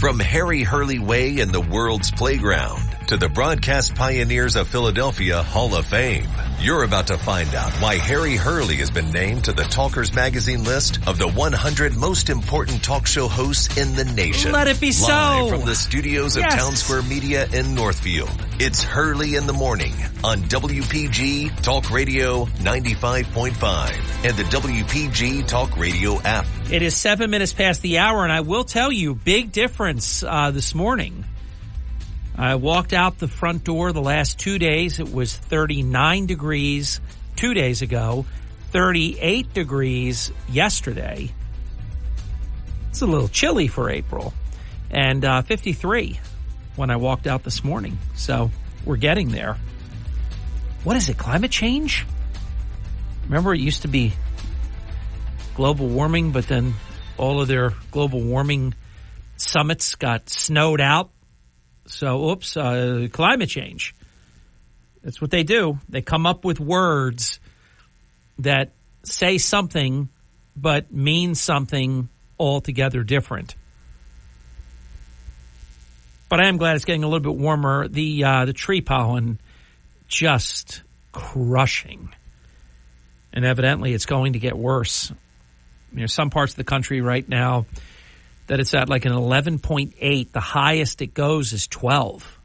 From Harry Hurley Way in the world's playground to the broadcast pioneers of Philadelphia Hall of Fame, you're about to find out why Harry Hurley has been named to the Talkers Magazine list of the 100 most important talk show hosts in the nation. Let it be so. Live from the studios of Town Square Media in Northfield, it's Hurley in the Morning on WPG Talk Radio 95.5 and the WPG Talk Radio app. It is 7 minutes past the hour, and I will tell you, big difference this morning. I walked out the front door the last 2 days. It was 39 degrees 2 days ago, 38 degrees yesterday. It's a little chilly for April, and 53 when I walked out this morning. So we're getting there. What is it, climate change? Remember, it used to be global warming, but then all of their global warming summits got snowed out. So, climate change. That's what they do. They come up with words that say something but mean something altogether different. But I am glad it's getting a little bit warmer. The tree pollen just crushing. And evidently it's going to get worse. There's some parts of the country right now that it's at like an 11.8. The highest it goes is 12.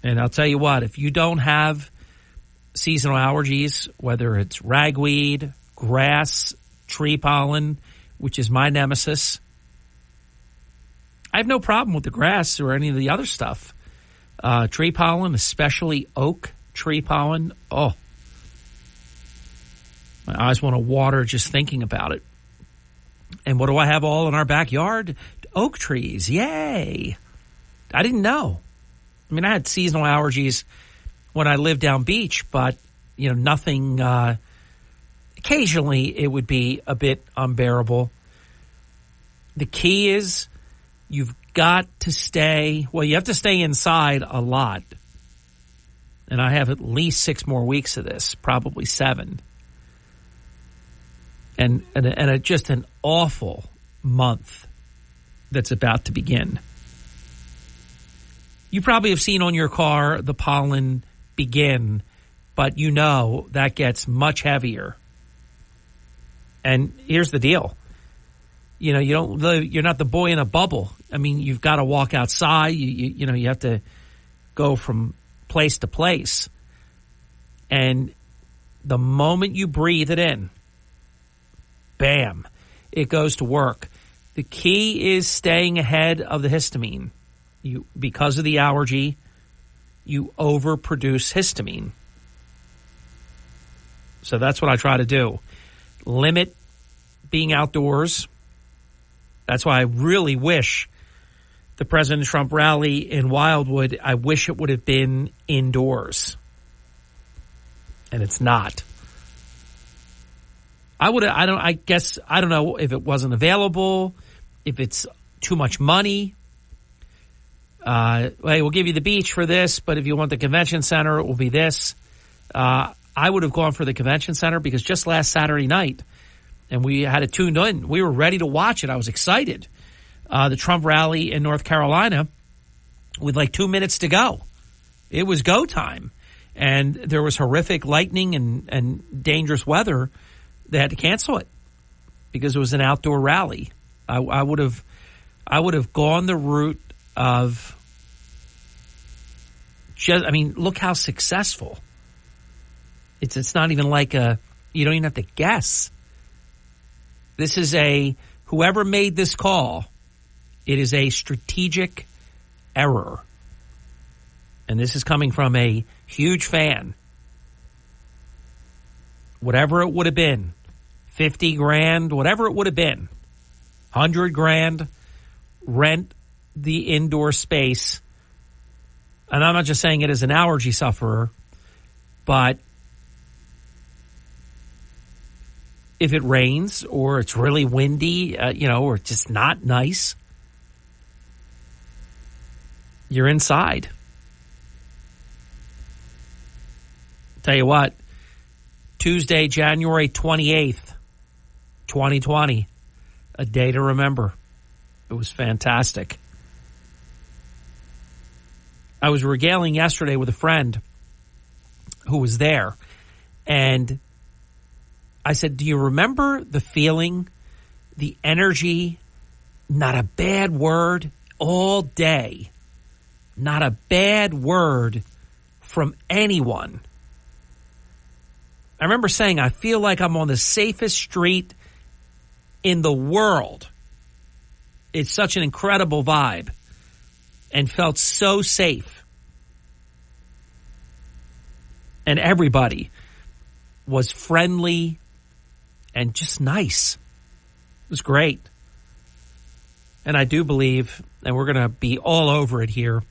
And I'll tell you what, if you don't have seasonal allergies, whether it's ragweed, grass, tree pollen, which is my nemesis, I have no problem with the grass or any of the other stuff. Tree pollen, especially oak tree pollen, my eyes want to water just thinking about it. And what do I have all in our backyard? Oak trees. Yay. I didn't know. I mean, I had seasonal allergies when I lived down beach, but, nothing. Occasionally it would be a bit unbearable. The key is you've got to stay, you have to stay inside a lot. And I have at least 6 more weeks of this, probably 7. And just an awful month that's about to begin. You probably have seen on your car the pollen begin, but that gets much heavier. And here's the deal. You're not the boy in a bubble. I mean, you've got to walk outside. You have to go from place to place. And the moment you breathe it in, bam, it goes to work. The key is staying ahead of the histamine. Because of the allergy, you overproduce histamine. So that's what I try to do. Limit being outdoors. That's why I really wish the President Trump rally in Wildwood, I wish it would have been indoors. And it's not. I don't know if it wasn't available, if it's too much money. We'll give you the beach for this, but if you want the convention center, it will be this. I would have gone for the convention center because just last Saturday night, and we had it tuned in, we were ready to watch it. I was excited. The Trump rally in North Carolina with 2 minutes to go. It was go time. And there was horrific lightning and dangerous weather. They had to cancel it because it was an outdoor rally. I would have gone the route of look how successful. It's not even you don't even have to guess. This is whoever made this call, it is a strategic error. And this is coming from a huge fan. Whatever it would have been, 50 grand, whatever it would have been, 100 grand, rent the indoor space. And I'm not just saying it as an allergy sufferer, but if it rains or it's really windy, or it's just not nice, you're inside. Tell you what, Tuesday, January 28th, 2020, A day to remember. It was fantastic. I was regaling yesterday with a friend who was there, and I said, do you remember the feeling, the energy, not a bad word all day, not a bad word from anyone? I remember saying, I feel like I'm on the safest street in the world. It's such an incredible vibe and felt so safe. And everybody was friendly and just nice. It was great. And I do believe, and we're going to be all over it here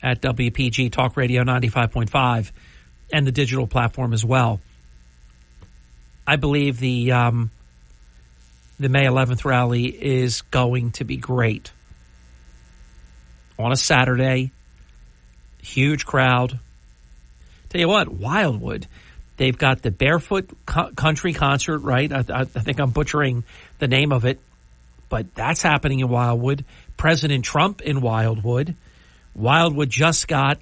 at WPG Talk Radio 95.5 and the digital platform as well. I believe the May 11th rally is going to be great. On a Saturday, huge crowd. Tell you what, Wildwood, they've got the Barefoot Country Concert, right? I think I'm butchering the name of it, but that's happening in Wildwood. President Trump in Wildwood. Wildwood just got,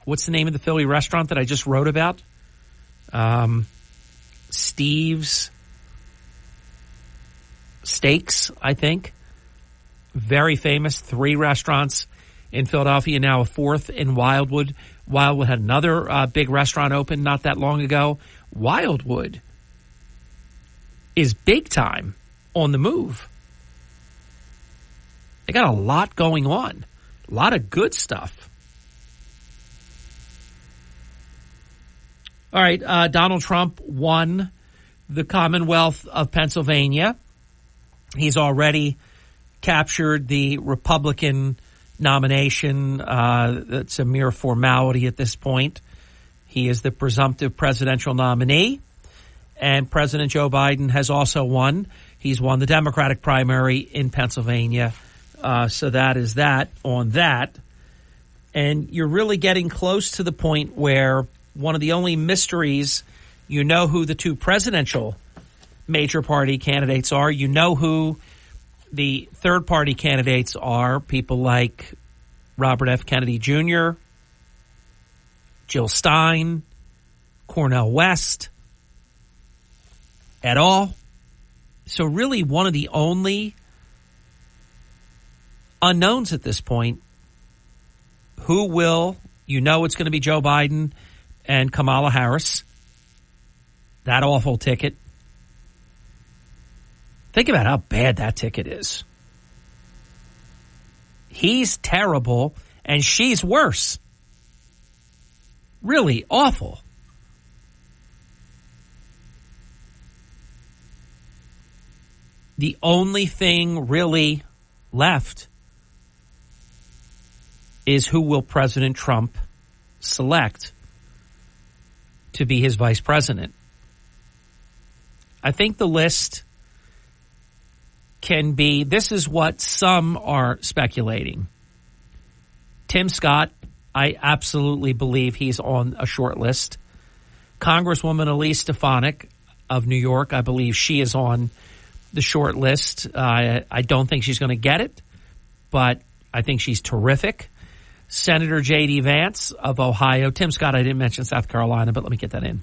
what's the name of the Philly restaurant that I just wrote about? Steve's Steaks, I think. Very famous. 3 restaurants in Philadelphia, now a 4th in Wildwood. Wildwood had another big restaurant open not that long ago. Wildwood is big time on the move. They got a lot going on. A lot of good stuff. All right, Donald Trump won the Commonwealth of Pennsylvania. He's already captured the Republican nomination. That's a mere formality at this point. He is the presumptive presidential nominee. And President Joe Biden has also won. He's won the Democratic primary in Pennsylvania. So that is that on that. And you're really getting close to the point where one of the only mysteries, you know who the 2 presidential major party candidates are. You know who the third party candidates are. People like Robert F. Kennedy Jr., Jill Stein, Cornel West, et al. So really one of the only unknowns at this point. Who will, you know it's going to be Joe Biden and Kamala Harris. That awful ticket. Think about how bad that ticket is. He's terrible and she's worse. Really awful. The only thing really left is who will President Trump select to be his vice president. I think the list can be, this is what some are speculating. Tim Scott, I absolutely believe he's on a short list. Congresswoman Elise Stefanik of New York, I believe she is on the short list. I don't think she's going to get it, but I think she's terrific. Senator J.D. Vance of Ohio. Tim Scott, I didn't mention South Carolina, but let me get that in.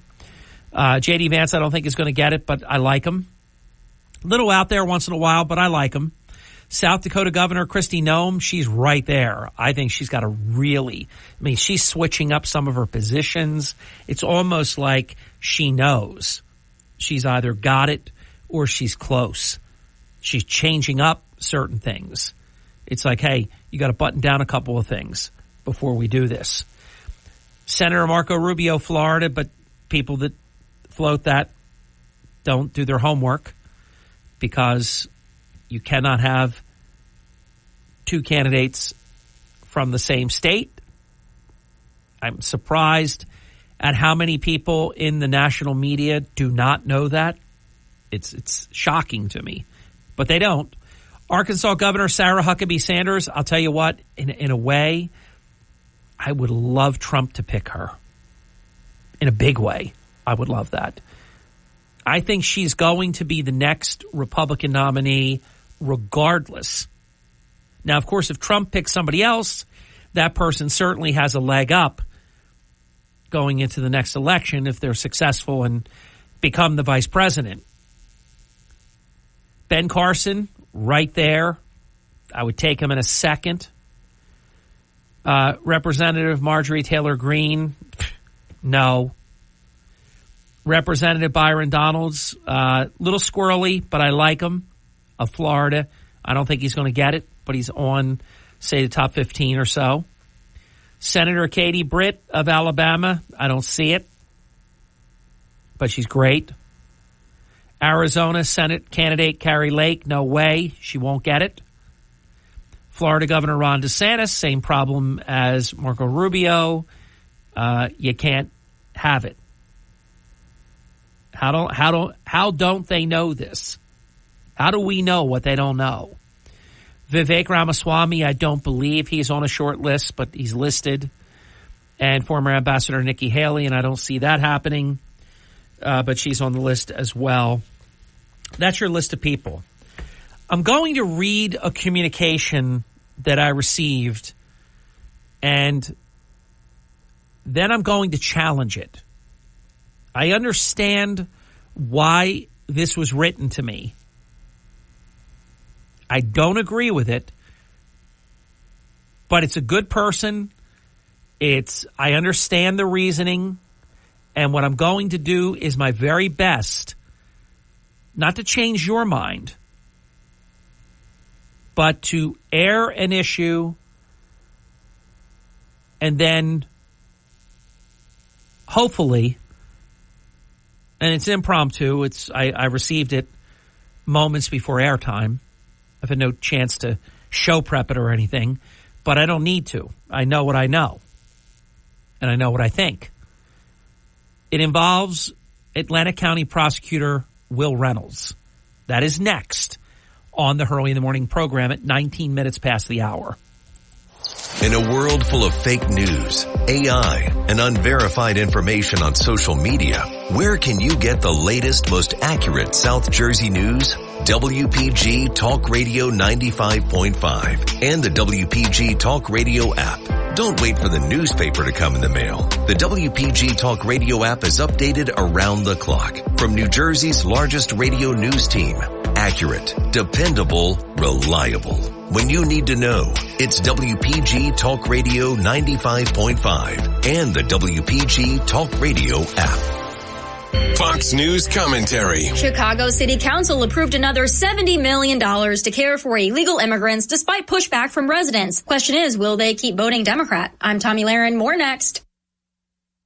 J.D. Vance, I don't think is going to get it, but I like him. A little out there once in a while, but I like him. South Dakota Governor Kristi Noem, she's right there. I think she's got a really, she's switching up some of her positions. It's almost like she knows. She's either got it or she's close. She's changing up certain things. It's like, hey, you got to button down a couple of things before we do this. Senator Marco Rubio, Florida, but people that float that don't do their homework because you cannot have 2 candidates from the same state. I'm surprised at how many people in the national media do not know that. It's shocking to me, but they don't. Arkansas Governor Sarah Huckabee Sanders, I'll tell you what, in a way, I would love Trump to pick her. In a big way, I would love that. I think she's going to be the next Republican nominee regardless. Now, of course, if Trump picks somebody else, that person certainly has a leg up going into the next election if they're successful and become the vice president. Ben Carson, right there. I would take him in a second. Representative Marjorie Taylor Greene, no. Representative Byron Donalds, little squirrely, but I like him, of Florida. I don't think he's going to get it, but he's on, say, the top 15 or so. Senator Katie Britt of Alabama, I don't see it, but she's great. Arizona Senate candidate Carrie Lake, no way, she won't get it. Florida Governor Ron DeSantis, same problem as Marco Rubio. You can't have it. How don't they know this? How do we know what they don't know? Vivek Ramaswamy, I don't believe he's on a short list, but he's listed. And former Ambassador Nikki Haley, and I don't see that happening, but she's on the list as well. That's your list of people. I'm going to read a communication that I received, and then I'm going to challenge it. I understand why this was written to me. I don't agree with it, but it's a good person. I understand the reasoning, and what I'm going to do is my very best not to change your mind, but to air an issue and then hopefully, and it's impromptu, I received it moments before airtime. I've had no chance to show prep it or anything, but I don't need to. I know what I know, and I know what I think. It involves Atlantic County Prosecutor Will Reynolds. That is next on the Hurley in the Morning program at 19 minutes past the hour. In a world full of fake news, AI, and unverified information on social media, where can you get the latest, most accurate South Jersey news? WPG Talk Radio 95.5 and the WPG Talk Radio app. Don't wait for the newspaper to come in the mail. The WPG Talk Radio app is updated around the clock from New Jersey's largest radio news team. Accurate, dependable, reliable. When you need to know, it's WPG Talk Radio 95.5 and the WPG Talk Radio app. Fox News commentary. Chicago City Council approved another $70 million to care for illegal immigrants despite pushback from residents. Question is, will they keep voting Democrat? I'm Tommy Lahren. More next.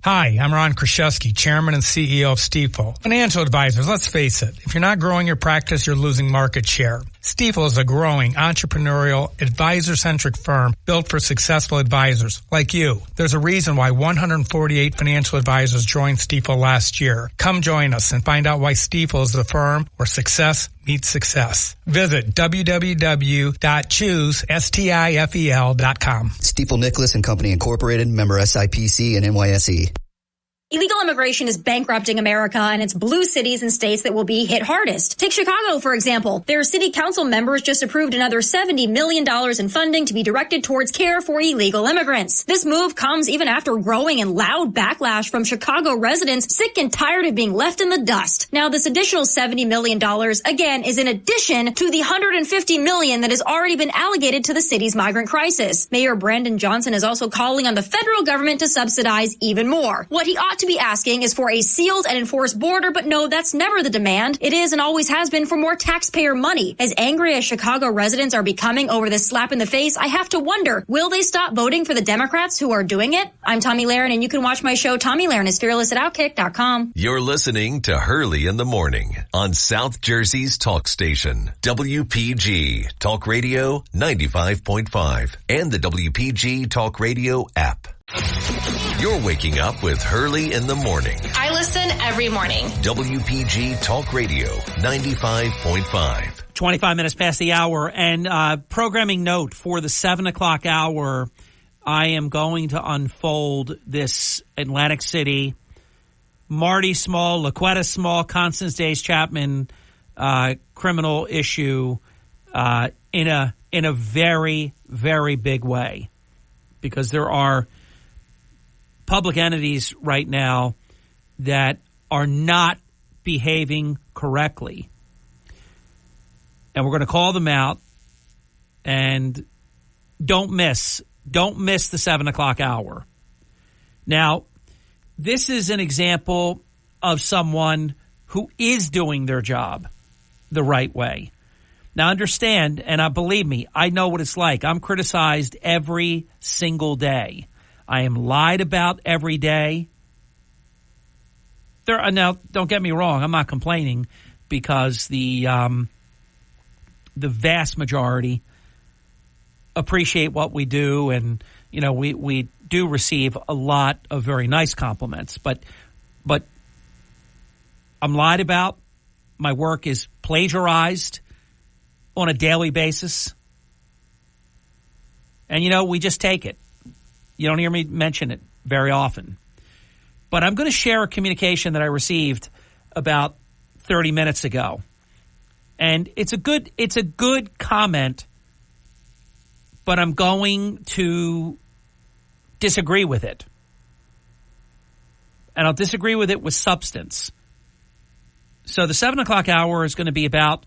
Hi, I'm Ron Kraszewski, Chairman and CEO of Stifel. Financial advisors, let's face it, if you're not growing your practice, you're losing market share. Stifel is a growing, entrepreneurial, advisor-centric firm built for successful advisors like you. There's a reason why 148 financial advisors joined Stifel last year. Come join us and find out why Stifel is the firm where success meets success. Visit www.choosestifel.com. Stifel Nicholas and Company Incorporated, member SIPC and NYSE. Illegal immigration is bankrupting America, and it's blue cities and states that will be hit hardest. Take Chicago, for example. Their city council members just approved another $70 million in funding to be directed towards care for illegal immigrants. This move comes even after growing and loud backlash from Chicago residents sick and tired of being left in the dust. Now, this additional $70 million, again, is in addition to the $150 million that has already been allocated to the city's migrant crisis. Mayor Brandon Johnson is also calling on the federal government to subsidize even more. What he ought to be asking is for a sealed and enforced border, but no, that's never the demand. It is and always has been for more taxpayer money. As angry as Chicago residents are becoming over this slap in the face, I have to wonder, will they stop voting for the Democrats who are doing it? I'm Tommy Lahren, and you can watch my show, Tommy Lahren is Fearless at Outkick.com. You're listening to Hurley in the Morning on South Jersey's talk station, WPG Talk Radio 95.5 and the WPG Talk Radio app. You're waking up with Hurley in the Morning. I listen every morning. WPG Talk Radio 95.5. 25 minutes past the hour. And programming note for the 7 o'clock hour, I am going to unfold this Atlantic City, Marty Small, Laquetta Small, Constance Days Chapman criminal issue in a very, very big way, because there are public entities right now that are not behaving correctly. And we're going to call them out, and don't miss the 7 o'clock hour. Now, this is an example of someone who is doing their job the right way. Now, understand, and believe me, I know what it's like. I'm criticized every single day. I am lied about every day. Now, don't get me wrong. I'm not complaining, because the vast majority appreciate what we do, and we do receive a lot of very nice compliments. But I'm lied about. My work is plagiarized on a daily basis, and we just take it. You don't hear me mention it very often. But I'm going to share a communication that I received about 30 minutes ago. And it's a good comment, but I'm going to disagree with it. And I'll disagree with it with substance. So the 7 o'clock hour is going to be about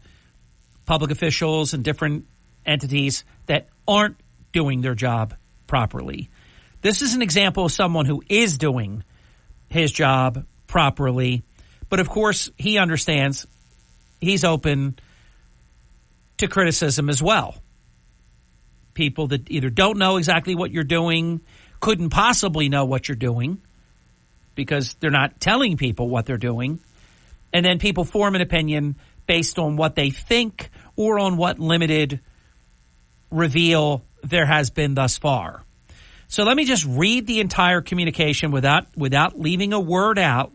public officials and different entities that aren't doing their job properly. This is an example of someone who is doing his job properly, but of course he understands he's open to criticism as well. People that either don't know exactly what you're doing, couldn't possibly know what you're doing because they're not telling people what they're doing, and then people form an opinion based on what they think or on what limited reveal there has been thus far. So let me just read the entire communication without leaving a word out,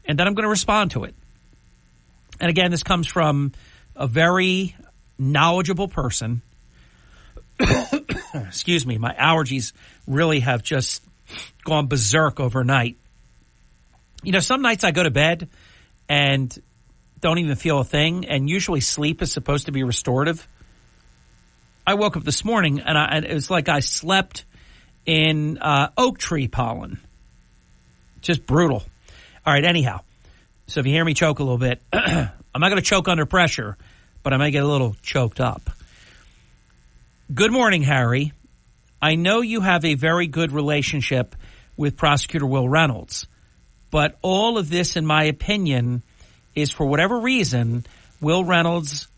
and then I'm going to respond to it. And again, this comes from a very knowledgeable person. Excuse me, my allergies really have just gone berserk overnight. Some nights I go to bed and don't even feel a thing, and usually sleep is supposed to be restorative. I woke up this morning, and it was like I slept in oak tree pollen. Just brutal. All right, anyhow. So if you hear me choke a little bit, I'm not going to choke under pressure, but I might get a little choked up. Good morning, Harry. I know you have a very good relationship with Prosecutor Will Reynolds, but all of this, in my opinion, is for whatever reason, Will Reynolds's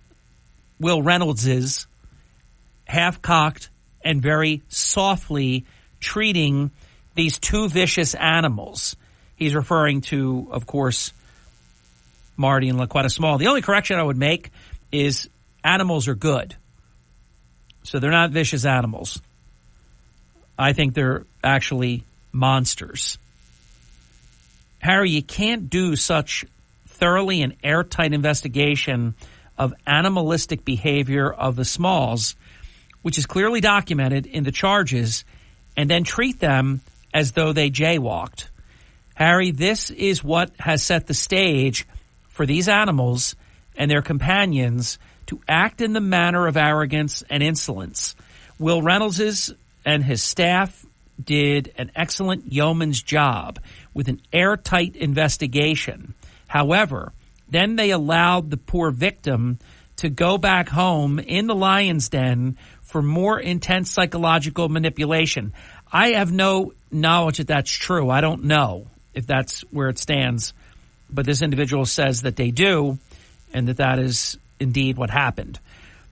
half-cocked and very softly treating these two vicious animals. He's referring to, of course, Marty and LaQuetta Small. The only correction I would make is animals are good. So they're not vicious animals. I think they're actually monsters. Harry, you can't do such thoroughly and airtight investigation of animalistic behavior of the Smalls, which is clearly documented in the charges, and then treat them as though they jaywalked. Harry, this is what has set the stage for these animals and their companions to act in the manner of arrogance and insolence. Will Reynolds and his staff did an excellent yeoman's job with an airtight investigation. However, then they allowed the poor victim to go back home in the lion's den for more intense psychological manipulation. I have no knowledge that that's true. I don't know if that's where it stands, but this individual says that they do, and that is indeed what happened.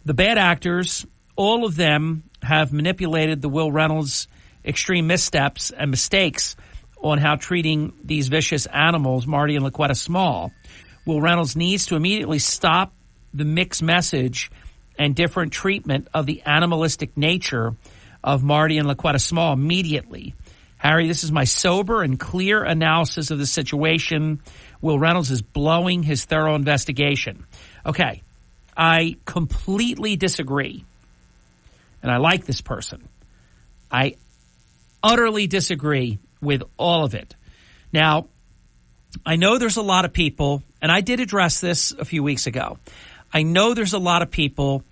The bad actors, all of them, have manipulated the Will Reynolds' extreme missteps and mistakes on how treating these vicious animals, Marty and LaQuetta Small. Will Reynolds needs to immediately stop the mixed message and different treatment of the animalistic nature of Marty and LaQuetta Small immediately. Harry, this is my sober and clear analysis of the situation. Will Reynolds is blowing his thorough investigation. Okay, I completely disagree. And I like this person. I utterly disagree with all of it. Now, I know there's a lot of people, and I did address this a few weeks ago. I know there's a lot of people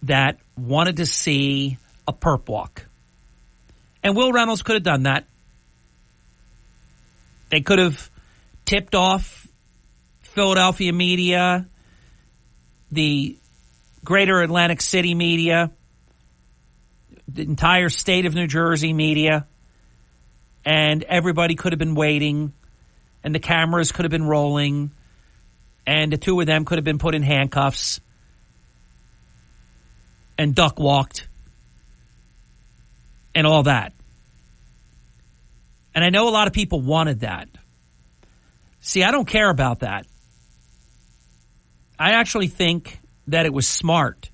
that wanted to see a perp walk. And Will Reynolds could have done that. They could have tipped off Philadelphia media, the greater Atlantic City media, the entire state of New Jersey media, and everybody could have been waiting, and the cameras could have been rolling, and the two of them could have been put in handcuffs and duck walked and all that. And I know a lot of people wanted that. See, I don't care about that. I actually think that it was smart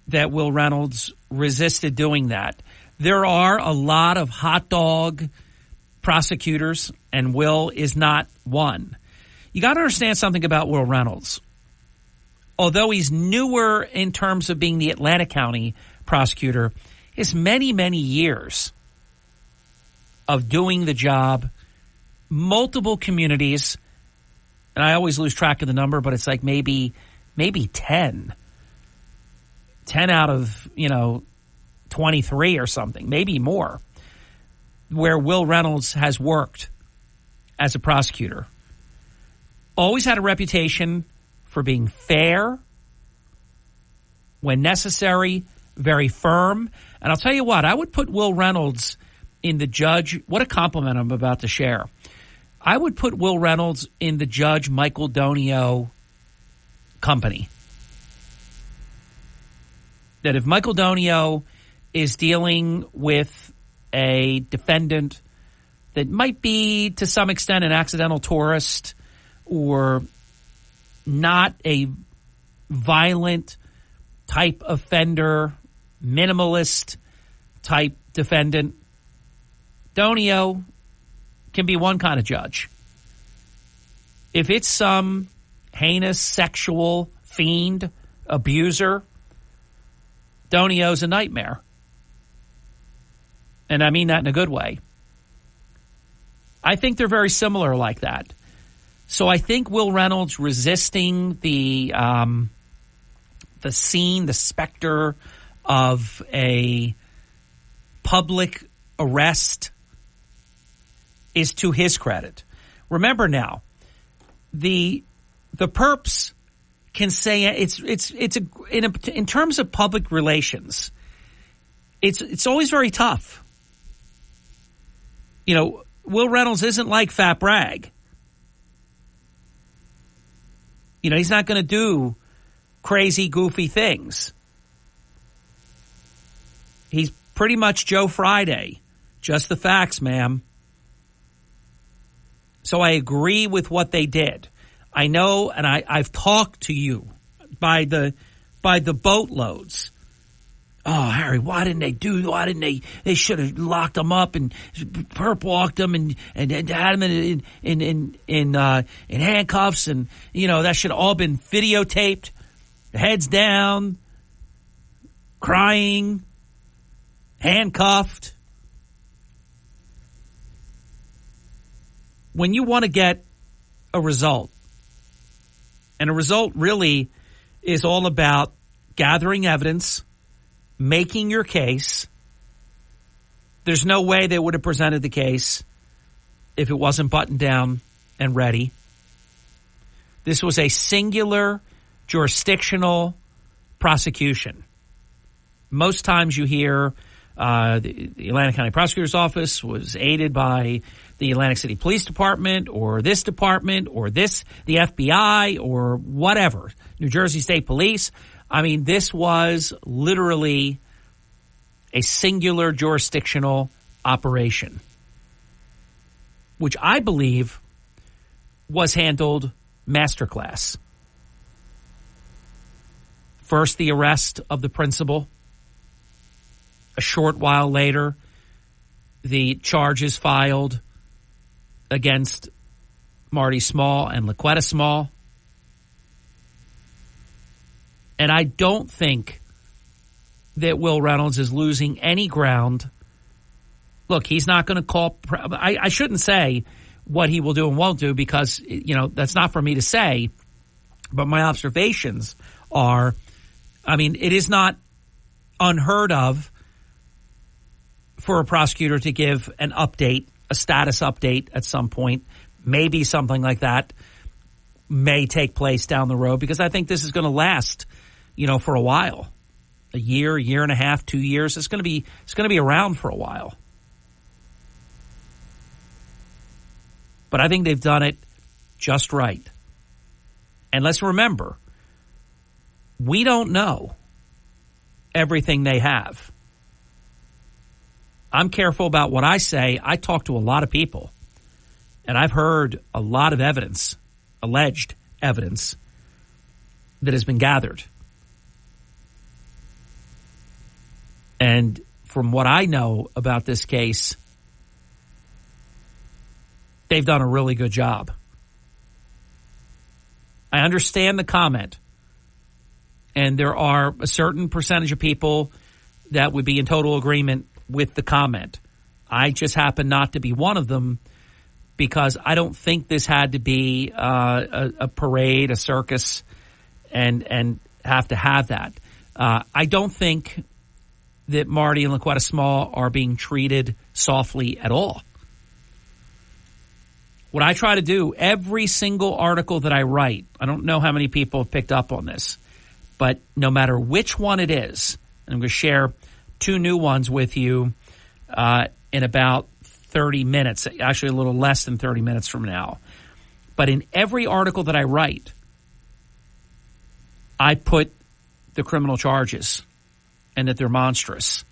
that Will Reynolds resisted doing that. There are a lot of hot dog prosecutors, and Will is not one. You got to understand something about Will Reynolds. Although he's newer in terms of being the Atlantic County prosecutor, his many, many years of doing the job, multiple communities, and I always lose track of the number, but it's like maybe 10. 10 out of, 23 or something, maybe more, where Will Reynolds has worked as a prosecutor. Always had a reputation for being fair, when necessary, very firm. And I'll tell you what, I would put Will Reynolds in the judge. What a compliment I'm about to share. I would put Will Reynolds in the Judge Michael Donio company. That if Michael Donio is dealing with a defendant that might be, to some extent, an accidental tourist or not a violent type offender, minimalist type defendant, Donio can be one kind of judge. If it's some heinous sexual fiend, abuser, Donio's a nightmare. And I mean that in a good way. I think they're very similar like that. So I think Will Reynolds resisting the scene, the specter of a public arrest is to his credit. Remember now, the perps can say in terms of public relations, it's always very tough. Will Reynolds isn't like Fat Bragg. He's not going to do crazy, goofy things. He's pretty much Joe Friday. Just the facts, ma'am. So I agree with what they did. I know, and I've talked to you by the boatloads. Oh, Harry, why didn't they should have locked him up and perp walked him and had him in handcuffs, and that should have all been videotaped. Heads down, crying, handcuffed. When you want to get a result, and a result really is all about gathering evidence, making your case. There's no way they would have presented the case if it wasn't buttoned down and ready. This was a singular jurisdictional prosecution. Most times you hear the Atlantic County Prosecutor's Office was aided by the Atlantic City Police Department or this department or the FBI or whatever, New Jersey State Police. I mean, this was literally a singular jurisdictional operation, which I believe was handled masterclass. First, the arrest of the principal. A short while later, the charges filed against Marty Small and Laquetta Small. And I don't think that Will Reynolds is losing any ground. Look, he's not going to call. I shouldn't say what he will do and won't do because, that's not for me to say. But my observations are I mean, it is not unheard of for a prosecutor to give an update, a status update at some point. Maybe something like that may take place down the road, because I think this is going to last, for a while. A year and a half, 2 years. It's going to be around for a while. But I think they've done it just right. And let's remember, we don't know everything they have. I'm careful about what I say. I talk to a lot of people, and I've heard a lot of evidence, alleged evidence, that has been gathered. And from what I know about this case, they've done a really good job. I understand the comment, and there are a certain percentage of people that would be in total agreement with the comment. I just happen not to be one of them, because I don't think this had to be a parade, a circus, and have to have that. I don't think that Marty and Laquetta Small are being treated softly at all. What I try to do, every single article that I write, I don't know how many people have picked up on this, but no matter which one it is, and I'm going to share 2 new ones with you in about 30 minutes, actually a little less than 30 minutes from now. But in every article that I write, I put the criminal charges and that they're monstrous.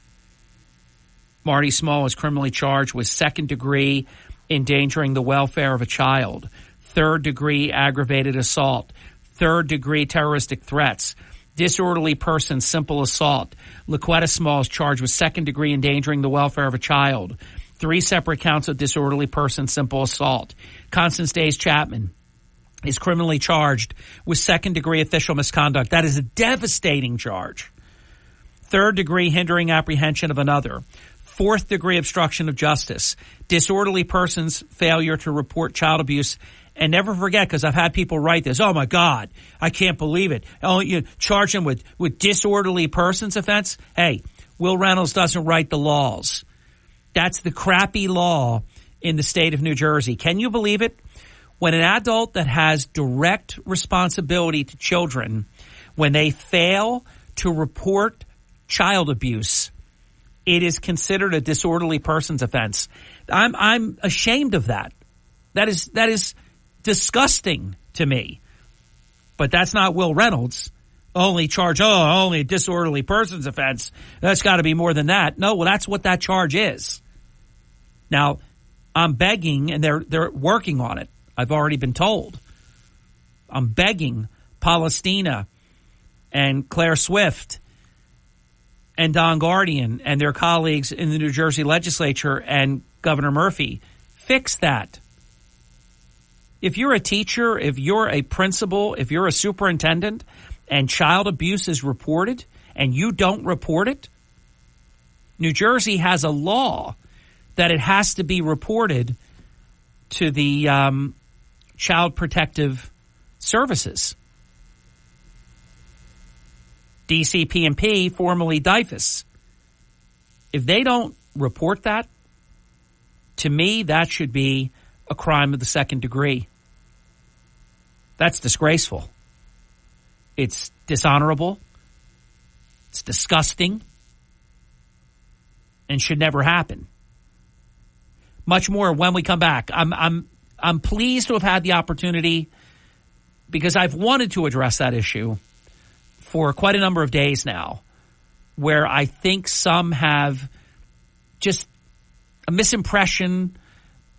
Marty Small is criminally charged with second-degree endangering the welfare of a child, third-degree aggravated assault, third-degree terroristic threats, disorderly person, simple assault. Laquetta Small is charged with second-degree endangering the welfare of a child, 3 separate counts of disorderly person, simple assault. Constance Days Chapman is criminally charged with second-degree official misconduct. That is a devastating charge. Third-degree hindering apprehension of another. Fourth-degree obstruction of justice. Disorderly person's failure to report child abuse. And never forget, because I've had people write this, oh, my God, I can't believe it. Oh, you charge him with disorderly person's offense? Hey, Will Reynolds doesn't write the laws. That's the crappy law in the state of New Jersey. Can you believe it? When an adult that has direct responsibility to children, when they fail to report child abuse, it is considered a disorderly person's offense. I'm ashamed of that. That is disgusting to me. But that's not Will Reynolds. Only a disorderly person's offense. That's got to be more than that. No, well, that's what that charge is. Now, I'm begging, and they're working on it. I've already been told. I'm begging Palestina and Claire Swift and Don Guardian and their colleagues in the New Jersey legislature and Governor Murphy, fix that. If you're a teacher, if you're a principal, if you're a superintendent, and child abuse is reported and you don't report it, New Jersey has a law that it has to be reported to the Child Protective Services. DCP&P, formerly DIFUS. If they don't report that, to me, that should be a crime of the second degree. That's disgraceful. It's dishonorable. It's disgusting. And should never happen. Much more when we come back. I'm pleased to have had the opportunity, because I've wanted to address that issue for quite a number of days now, where I think some have just a misimpression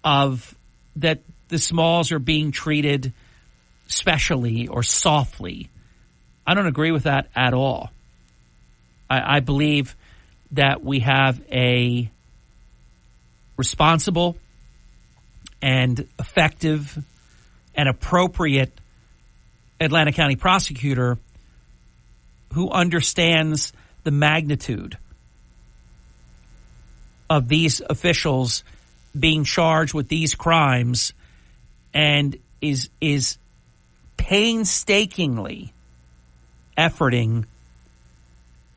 of that the Smalls are being treated specially or softly. I don't agree with that at all. I believe that we have a responsible and effective and appropriate Atlantic County prosecutor who understands the magnitude of these officials being charged with these crimes and is painstakingly efforting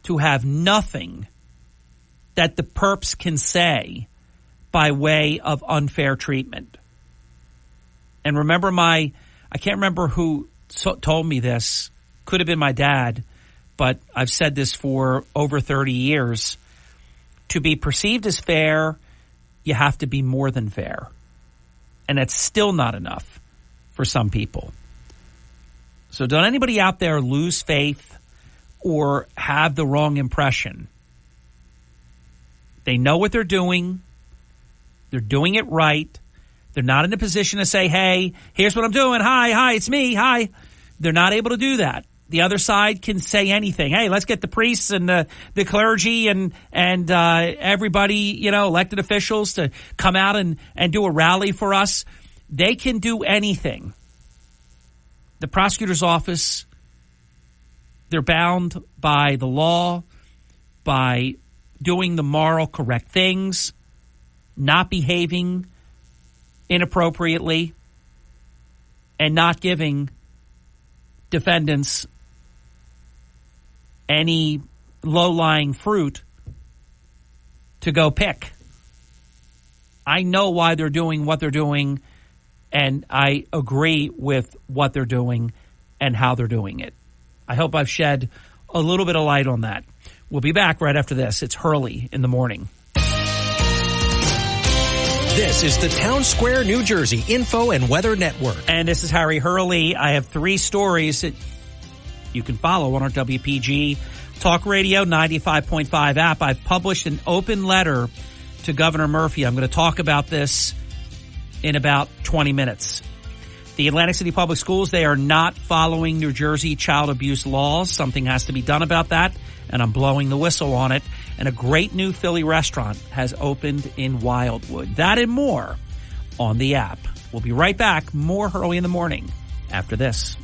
to have nothing that the perps can say by way of unfair treatment. And remember I can't remember who told me this. Could have been my dad, but I've said this for over 30 years. To be perceived as fair, you have to be more than fair. And that's still not enough for some people. So don't anybody out there lose faith or have the wrong impression. They know what they're doing. They're doing it right. They're not in a position to say, hey, here's what I'm doing. Hi, it's me. Hi. They're not able to do that. The other side can say anything. Hey, let's get the priests and the clergy and everybody, elected officials to come out and do a rally for us. They can do anything. The prosecutor's office, they're bound by the law, by doing the moral correct things, not behaving inappropriately, and not giving defendants any low-lying fruit to go pick. I know why they're doing what they're doing, and I agree with what they're doing and how they're doing it. I hope I've shed a little bit of light on that. We'll be back right after this. It's Hurley in the morning. This is the Town Square, New Jersey Info and Weather Network. And this is Harry Hurley. I have 3 stories that you can follow on our WPG Talk Radio 95.5 app. I've published an open letter to Governor Murphy. I'm going to talk about this in about 20 minutes. The Atlantic City Public Schools, they are not following New Jersey child abuse laws. Something has to be done about that, and I'm blowing the whistle on it. And a great new Philly restaurant has opened in Wildwood. That and more on the app. We'll be right back. More Hurley in the morning after this.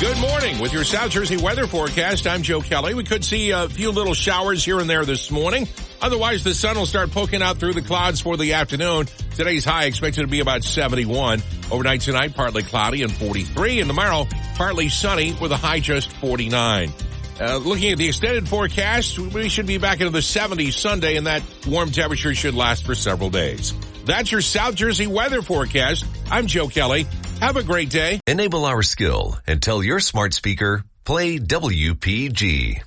Good morning. With your South Jersey weather forecast, I'm Joe Kelly. We could see a few little showers here and there this morning. Otherwise, the sun will start poking out through the clouds for the afternoon. Today's high expected to be about 71. Overnight tonight, partly cloudy and 43. And tomorrow, partly sunny with a high just 49. Looking at the extended forecast, we should be back into the 70s Sunday, and that warm temperature should last for several days. That's your South Jersey weather forecast. I'm Joe Kelly. Have a great day. Enable our skill and tell your smart speaker, play WPG.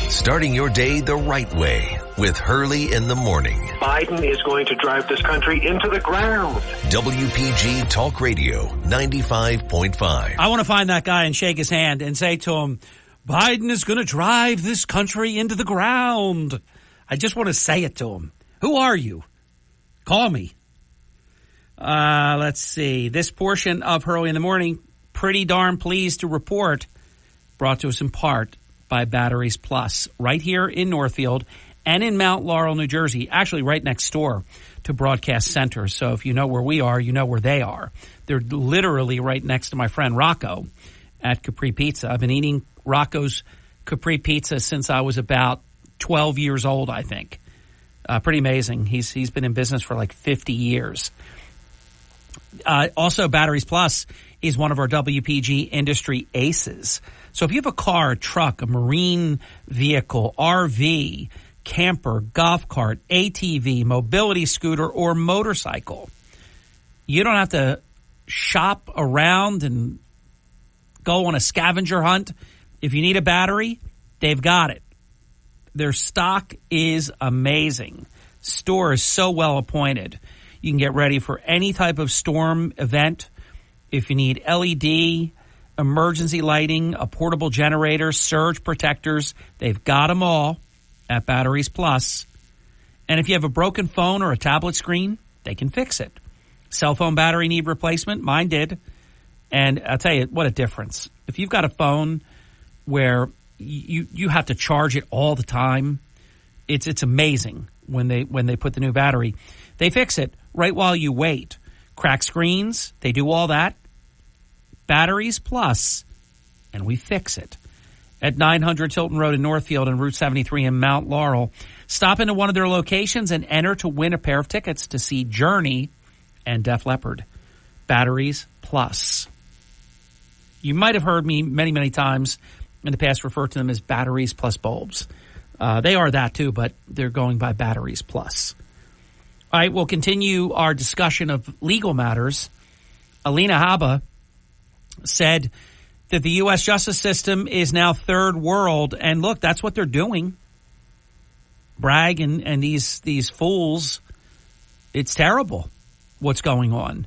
Starting your day the right way with Hurley in the morning. Biden is going to drive this country into the ground. WPG Talk Radio 95.5. I want to find that guy and shake his hand and say to him, Biden is going to drive this country into the ground. I just want to say it to him. Who are you? Call me. Let's see. This portion of Hurley in the morning, pretty darn pleased to report, brought to us in part by Batteries Plus, right here in Northfield and in Mount Laurel, New Jersey, actually right next door to Broadcast Center. So if you know where we are, you know where they are. They're literally right next to my friend Rocco at Capri Pizza. I've been eating Rocco's Capri Pizza since I was about 12 years old, I think. Pretty amazing. He's been in business for like 50 years. Also, Batteries Plus is one of our WPG industry aces. So if you have a car, a truck, a marine vehicle, RV, camper, golf cart, ATV, mobility scooter, or motorcycle, you don't have to shop around and go on a scavenger hunt. If you need a battery, they've got it. Their stock is amazing. Store is so well appointed. You can get ready for any type of storm event. If you need LED, emergency lighting, a portable generator, surge protectors, they've got them all at Batteries Plus. And if you have a broken phone or a tablet screen, they can fix it. Cell phone battery need replacement? Mine did. And I'll tell you, what a difference. If you've got a phone where you have to charge it all the time, it's amazing when they put the new battery. They fix it right while you wait. Crack screens, they do all that. Batteries Plus, and we fix it. At 900 Tilton Road in Northfield and Route 73 in Mount Laurel. Stop into one of their locations and enter to win a pair of tickets to see Journey and Def Leppard. Batteries Plus. You might have heard me many, many times in the past refer to them as batteries plus bulbs. They are that too, but they're going by batteries plus. All right, we'll continue our discussion of legal matters. Alina Habba said that the U.S. justice system is now third world. And look, that's what they're doing. Bragg and these fools, it's terrible what's going on.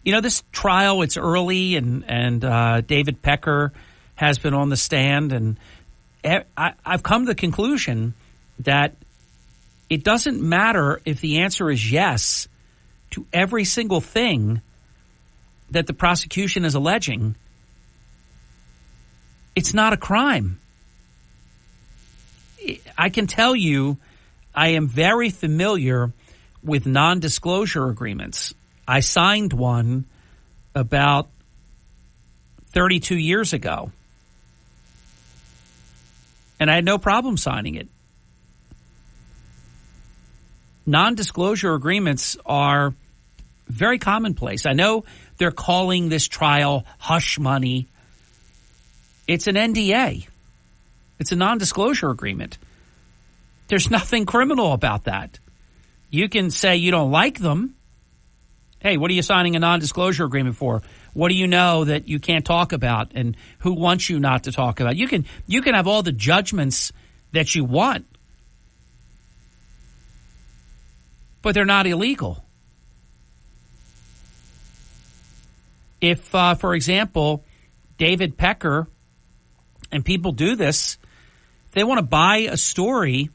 You know, this trial, it's early, and David Pecker has been on the stand, and I've come to the conclusion that it doesn't matter if the answer is yes to every single thing that the prosecution is alleging. It's not a crime. I can tell you, I am very familiar with non-disclosure agreements. I signed one about 32 years ago, and I had no problem signing it. Non-disclosure agreements are very commonplace. I know they're calling this trial hush money. It's an NDA. It's a non-disclosure agreement. There's nothing criminal about that. You can say you don't like them. Hey, what are you signing a non-disclosure agreement for? What do you know that you can't talk about, and who wants you not to talk about? You can have all the judgments that you want, but they're not illegal. If, for example, David Pecker and people do this, they want to buy a story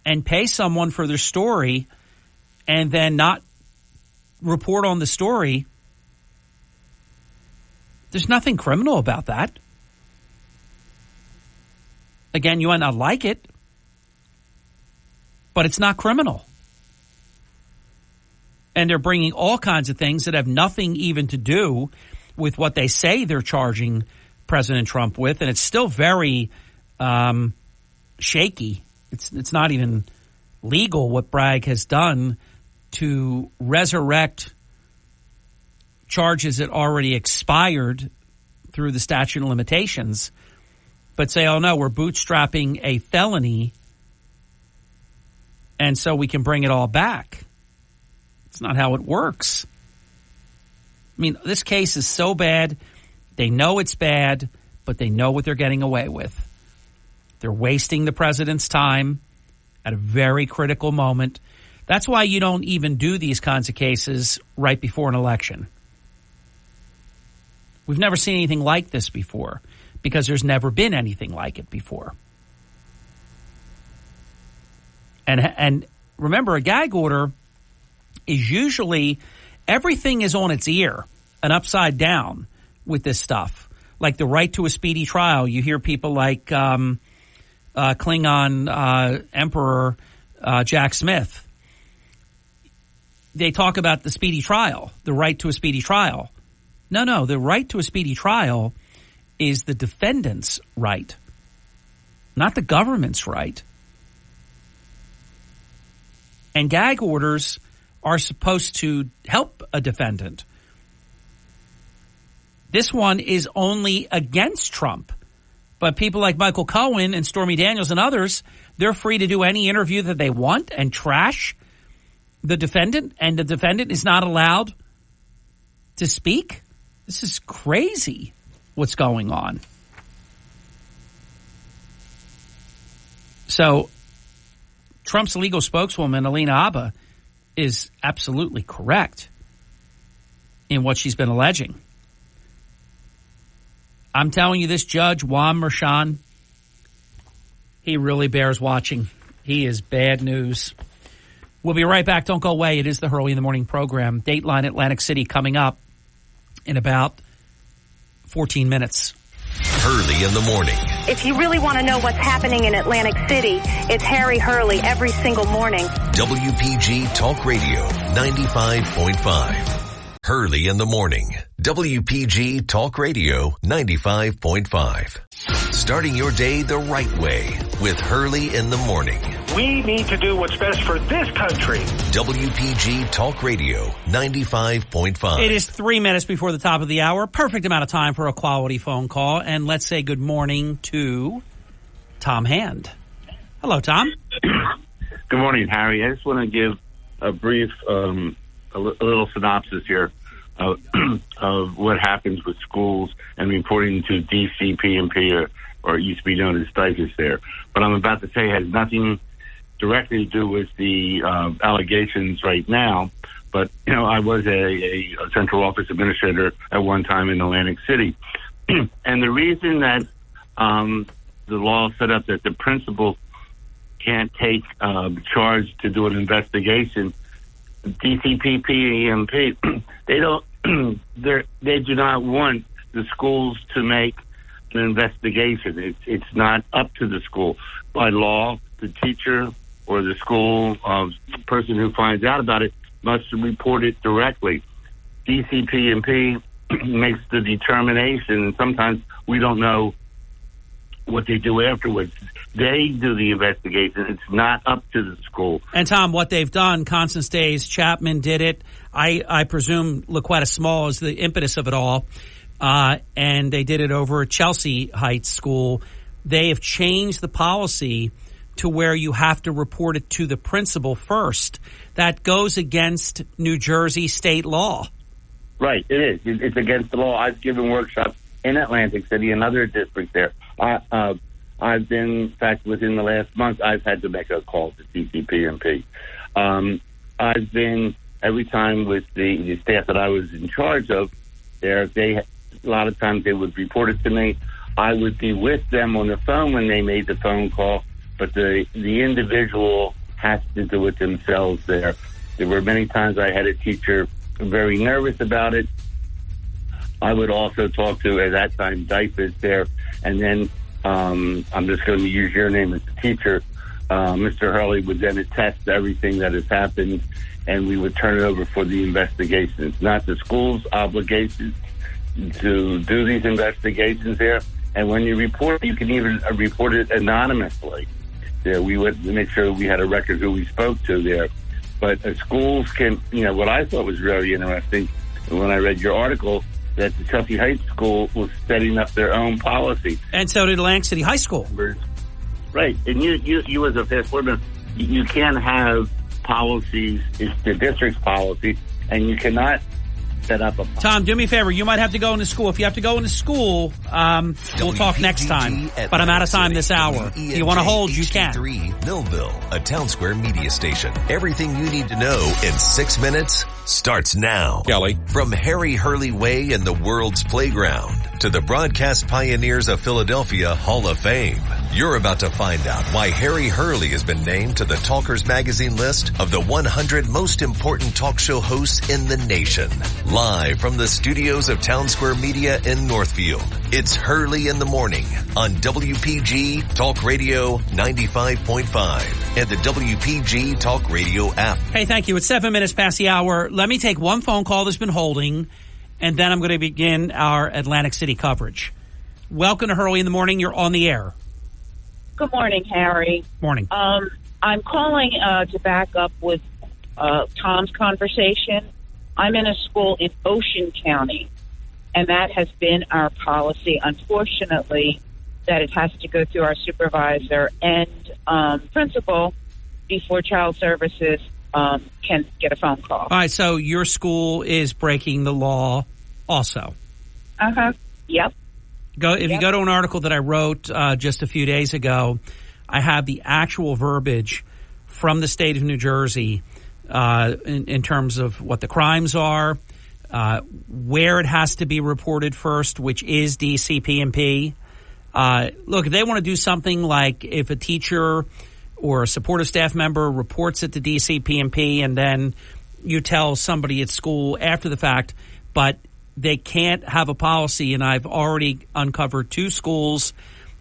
and pay someone for their story and then not report on the story, there's nothing criminal about that. Again, you might not like it, but it's not criminal. And they're bringing all kinds of things that have nothing even to do with what they say they're charging President Trump with, and it's still very shaky. It's not even legal what Bragg has done to resurrect charges that already expired through the statute of limitations, but say, oh no, we're bootstrapping a felony, and so we can bring it all back. It's not how it works. I mean, this case is so bad. They know it's bad, but they know what they're getting away with. They're wasting the president's time at a very critical moment. That's why you don't even do these kinds of cases right before an election. We've never seen anything like this before because there's never been anything like it before. And remember, a gag order is usually everything is on its ear and upside down with this stuff. Like the right to a speedy trial. You hear people like Klingon Emperor Jack Smith. They talk about the speedy trial, the right to a speedy trial. No, the right to a speedy trial is the defendant's right, not the government's right. And gag orders are supposed to help a defendant. This one is only against Trump. But people like Michael Cohen and Stormy Daniels and others, they're free to do any interview that they want and trash the defendant, and the defendant is not allowed to speak. This is crazy what's going on. So Trump's legal spokeswoman, Alina Habba, is absolutely correct in what she's been alleging. I'm telling you, this judge, Juan Merchan, he really bears watching. He is bad news. We'll be right back. Don't go away. It is the Hurley in the Morning program. Dateline Atlantic City coming up in about 14 minutes. Hurley in the Morning. If you really want to know what's happening in Atlantic City, it's Harry Hurley every single morning. WPG Talk Radio 95.5. Hurley in the Morning. WPG Talk Radio 95.5. Starting your day the right way with Hurley in the Morning. We need to do what's best for this country. WPG Talk Radio 95.5. It is 3 minutes before the top of the hour. Perfect amount of time for a quality phone call. And let's say good morning to Tom Hand. Hello, Tom. Good morning, Harry. I just want to give a brief, a little synopsis here of what happens with schools and reporting to DCP&P, or it used to be known as DIFAS there. What I'm about to say has nothing directly to do with the allegations right now, but, I was a central office administrator at one time in Atlantic City. And the reason that the law set up that the principal can't take charge to do an investigation, DCP&P, they do not want the schools to make an investigation. It's not up to the school. By law, the teacher or the school person who finds out about it must report it directly. DCP&P makes the determination, and sometimes we don't know what they do afterwards. They do the investigation. It's not up to the school. And, Tom, what they've done, Constance Days, Chapman did it. I presume Laquetta Small is the impetus of it all. And they did it over at Chelsea Heights School. They have changed the policy to where you have to report it to the principal first. That goes against New Jersey state law. Right, it is. It's against the law. I've given workshops in Atlantic City and other districts there. I've been, in fact, within the last month, I've had to make a call to DCP&P. I've been, every time with the staff that I was in charge of there, a lot of times they would report it to me. I would be with them on the phone when they made the phone call, but the individual has to do it themselves there. There were many times I had a teacher very nervous about it. I would also talk to, at that time, DIFAS there, and then I'm just going to use your name as a teacher. Mr. Hurley would then attest to everything that has happened, and we would turn it over for the investigation. It's not the school's obligation to do these investigations there. And when you report, you can even report it anonymously. There, we would make sure we had a record who we spoke to there. But schools can, what I thought was really interesting when I read your article, that the Chelsea Heights School was setting up their own policy. And so did Atlantic City High School. Right. And you as a fast forward, you can't have policies, it's the district's policy, and you cannot set up a policy. Tom, do me a favor. You might have to go into school. If you have to go into school, we'll talk next time. But I'm out of time this hour. If you want to hold, you can. Millville, a Town Square media station. Everything you need to know in 6 minutes starts now. Kelly. From Harry Hurley Way in the world's playground to the broadcast pioneers of Philadelphia Hall of Fame. You're about to find out why Harry Hurley has been named to the Talkers Magazine list of the 100 most important talk show hosts in the nation. Live from the studios of Town Square Media in Northfield, it's Hurley in the Morning on WPG Talk Radio 95.5 and the WPG Talk Radio app. Hey, thank you. It's 7 minutes past the hour. Let me take one phone call that's been holding, and then I'm going to begin our Atlantic City coverage. Welcome to Hurley in the Morning. You're on the air. Good morning, Harry. Morning. I'm calling to back up with Tom's conversation. I'm in a school in Ocean County, and that has been our policy, unfortunately, that it has to go through our supervisor and principal before child services can get a phone call. All right, so your school is breaking the law also. Uh-huh. Yep. If you go to an article that I wrote just a few days ago, I have the actual verbiage from the state of New Jersey in terms of what the crimes are, where it has to be reported first, which is DCP&P. Look, if they want to do something like if a teacher or a supportive staff member reports it to DCP&P and then you tell somebody at school after the fact, but they can't have a policy, and I've already uncovered 2 schools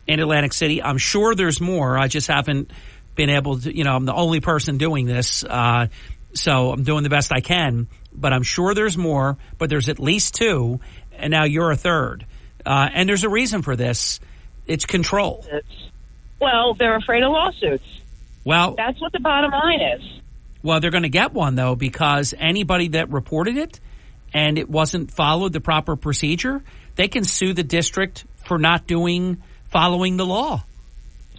in Atlantic City. I'm sure there's more. I just haven't been able to, I'm the only person doing this, so I'm doing the best I can. But I'm sure there's more, but there's at least 2, and now you're a third. And there's a reason for this. It's control. Well, they're afraid of lawsuits. Well, that's what the bottom line is. Well, they're going to get one, though, because anybody that reported it and it wasn't followed the proper procedure, they can sue the district for not following the law.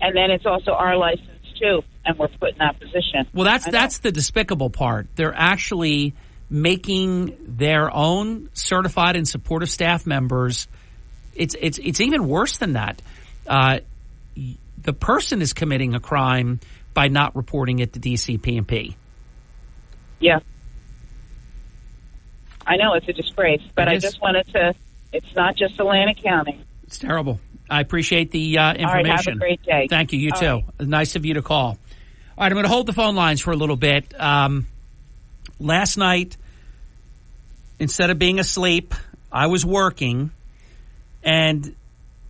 And then it's also our license, too, and we're put in that position. Well, that's the despicable part. They're actually making their own certified and supportive staff members. It's even worse than that. The person is committing a crime by not reporting it to DCP&P. Yeah. I know it's a disgrace, but I just wanted to, it's not just Atlantic County. It's terrible. I appreciate the information. All right, have a great day. Thank you. You All too. right. Nice of you to call. All right, I'm going to hold the phone lines for a little bit. Last night, instead of being asleep, I was working, and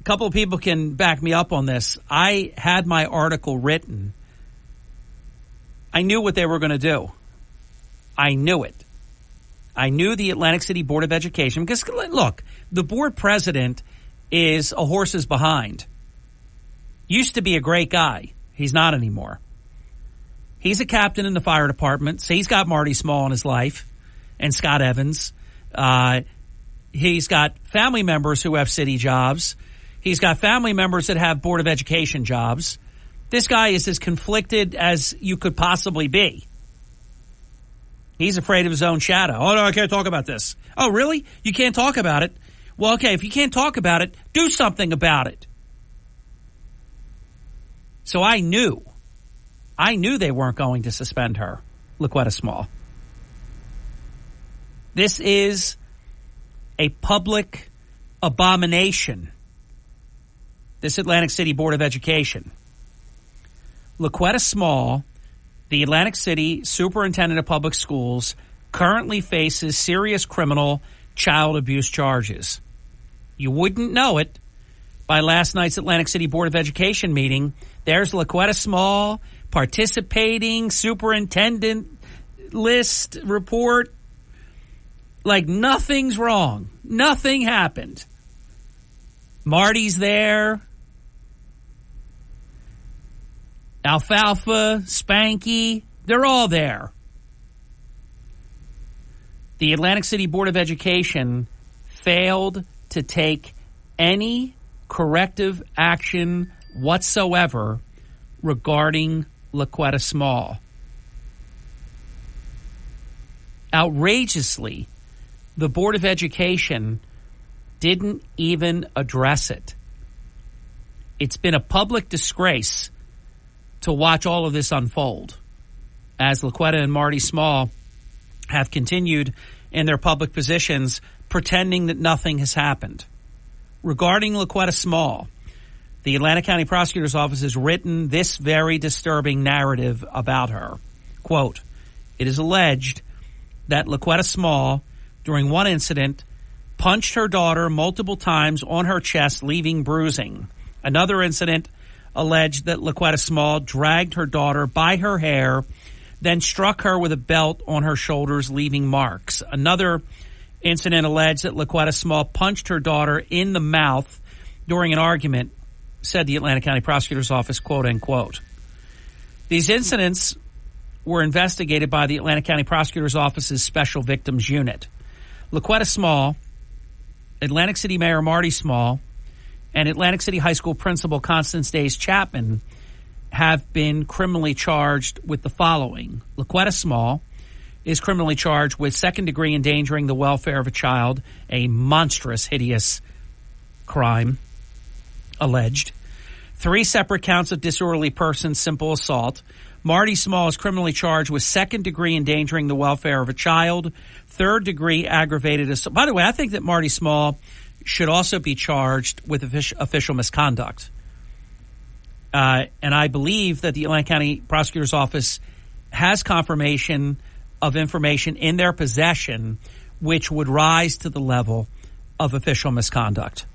a couple of people can back me up on this. I had my article written. I knew what they were going to do. I knew it. I knew the Atlantic City Board of Education, because, look, the board president is a horse's behind. Used to be a great guy. He's not anymore. He's a captain in the fire department, so he's got Marty Small in his life and Scott Evans. He's got family members who have city jobs. He's got family members that have Board of Education jobs. This guy is as conflicted as you could possibly be. He's afraid of his own shadow. Oh, no, I can't talk about this. Oh, really? You can't talk about it? Well, okay, if you can't talk about it, do something about it. So I knew they weren't going to suspend her, Laquetta Small. This is a public abomination, this Atlantic City Board of Education. Laquetta Small, the Atlantic City Superintendent of Public Schools, currently faces serious criminal child abuse charges. You wouldn't know it by last night's Atlantic City Board of Education meeting. There's Laquetta Small participating, superintendent list report, like nothing's wrong. Nothing happened. Marty's there. Alfalfa, Spanky, they're all there. The Atlantic City Board of Education failed to take any corrective action whatsoever regarding Laquetta Small. Outrageously, the Board of Education didn't even address it. It's been a public disgrace to watch all of this unfold as Laquetta and Marty Small have continued in their public positions pretending that nothing has happened. Regarding Laquetta Small, the Atlantic County Prosecutor's Office has written this very disturbing narrative about her. Quote, it is alleged that Laquetta Small, during one incident, punched her daughter multiple times on her chest, leaving bruising. Another incident alleged that Laquetta Small dragged her daughter by her hair, then struck her with a belt on her shoulders, leaving marks. Another incident alleged that Laquetta Small punched her daughter in the mouth during an argument, said the Atlantic County Prosecutor's Office, quote, unquote. These incidents were investigated by the Atlantic County Prosecutor's Office's Special Victims Unit. Laquetta Small, Atlantic City Mayor Marty Small, and Atlantic City High School Principal Constance Days Chapman have been criminally charged with the following. Laquetta Small is criminally charged with second-degree endangering the welfare of a child, a monstrous, hideous crime, alleged. 3 separate counts of disorderly person, simple assault. Marty Small is criminally charged with second-degree endangering the welfare of a child, third-degree aggravated assault. By the way, I think that Marty Small should also be charged with official misconduct. And I believe that the Atlantic County Prosecutor's Office has confirmation of information in their possession which would rise to the level of official misconduct.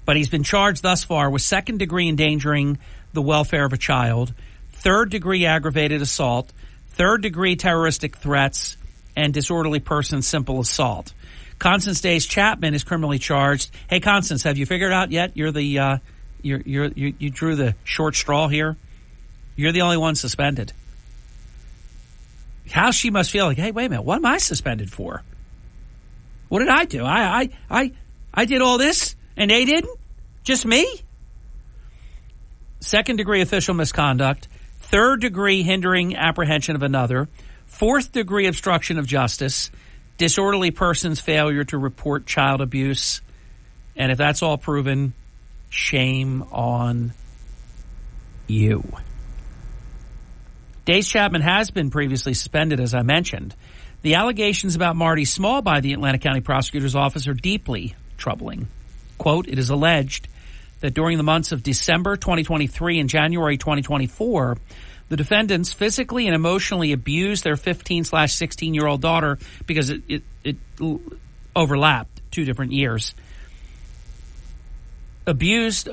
But he's been charged thus far with second-degree endangering the welfare of a child, third-degree aggravated assault, third-degree terroristic threats, and disorderly person simple assault. Constance Days Chapman is criminally charged. Hey, Constance, have you figured out yet? You're the you drew the short straw here. You're the only one suspended. How she must feel like, hey, wait a minute, what am I suspended for? What did I do? I did all this and they didn't? Just me? Second-degree official misconduct, third-degree hindering apprehension of another, fourth-degree obstruction of justice, disorderly person's failure to report child abuse, and if that's all proven, shame on you. Dace Chapman has been previously suspended, as I mentioned. The allegations about Marty Small by the Atlanta County Prosecutor's Office are deeply troubling. Quote, it is alleged that during the months of December 2023 and January 2024, the defendants physically and emotionally abused their 15/16-year-old daughter because it overlapped 2 different years. Physically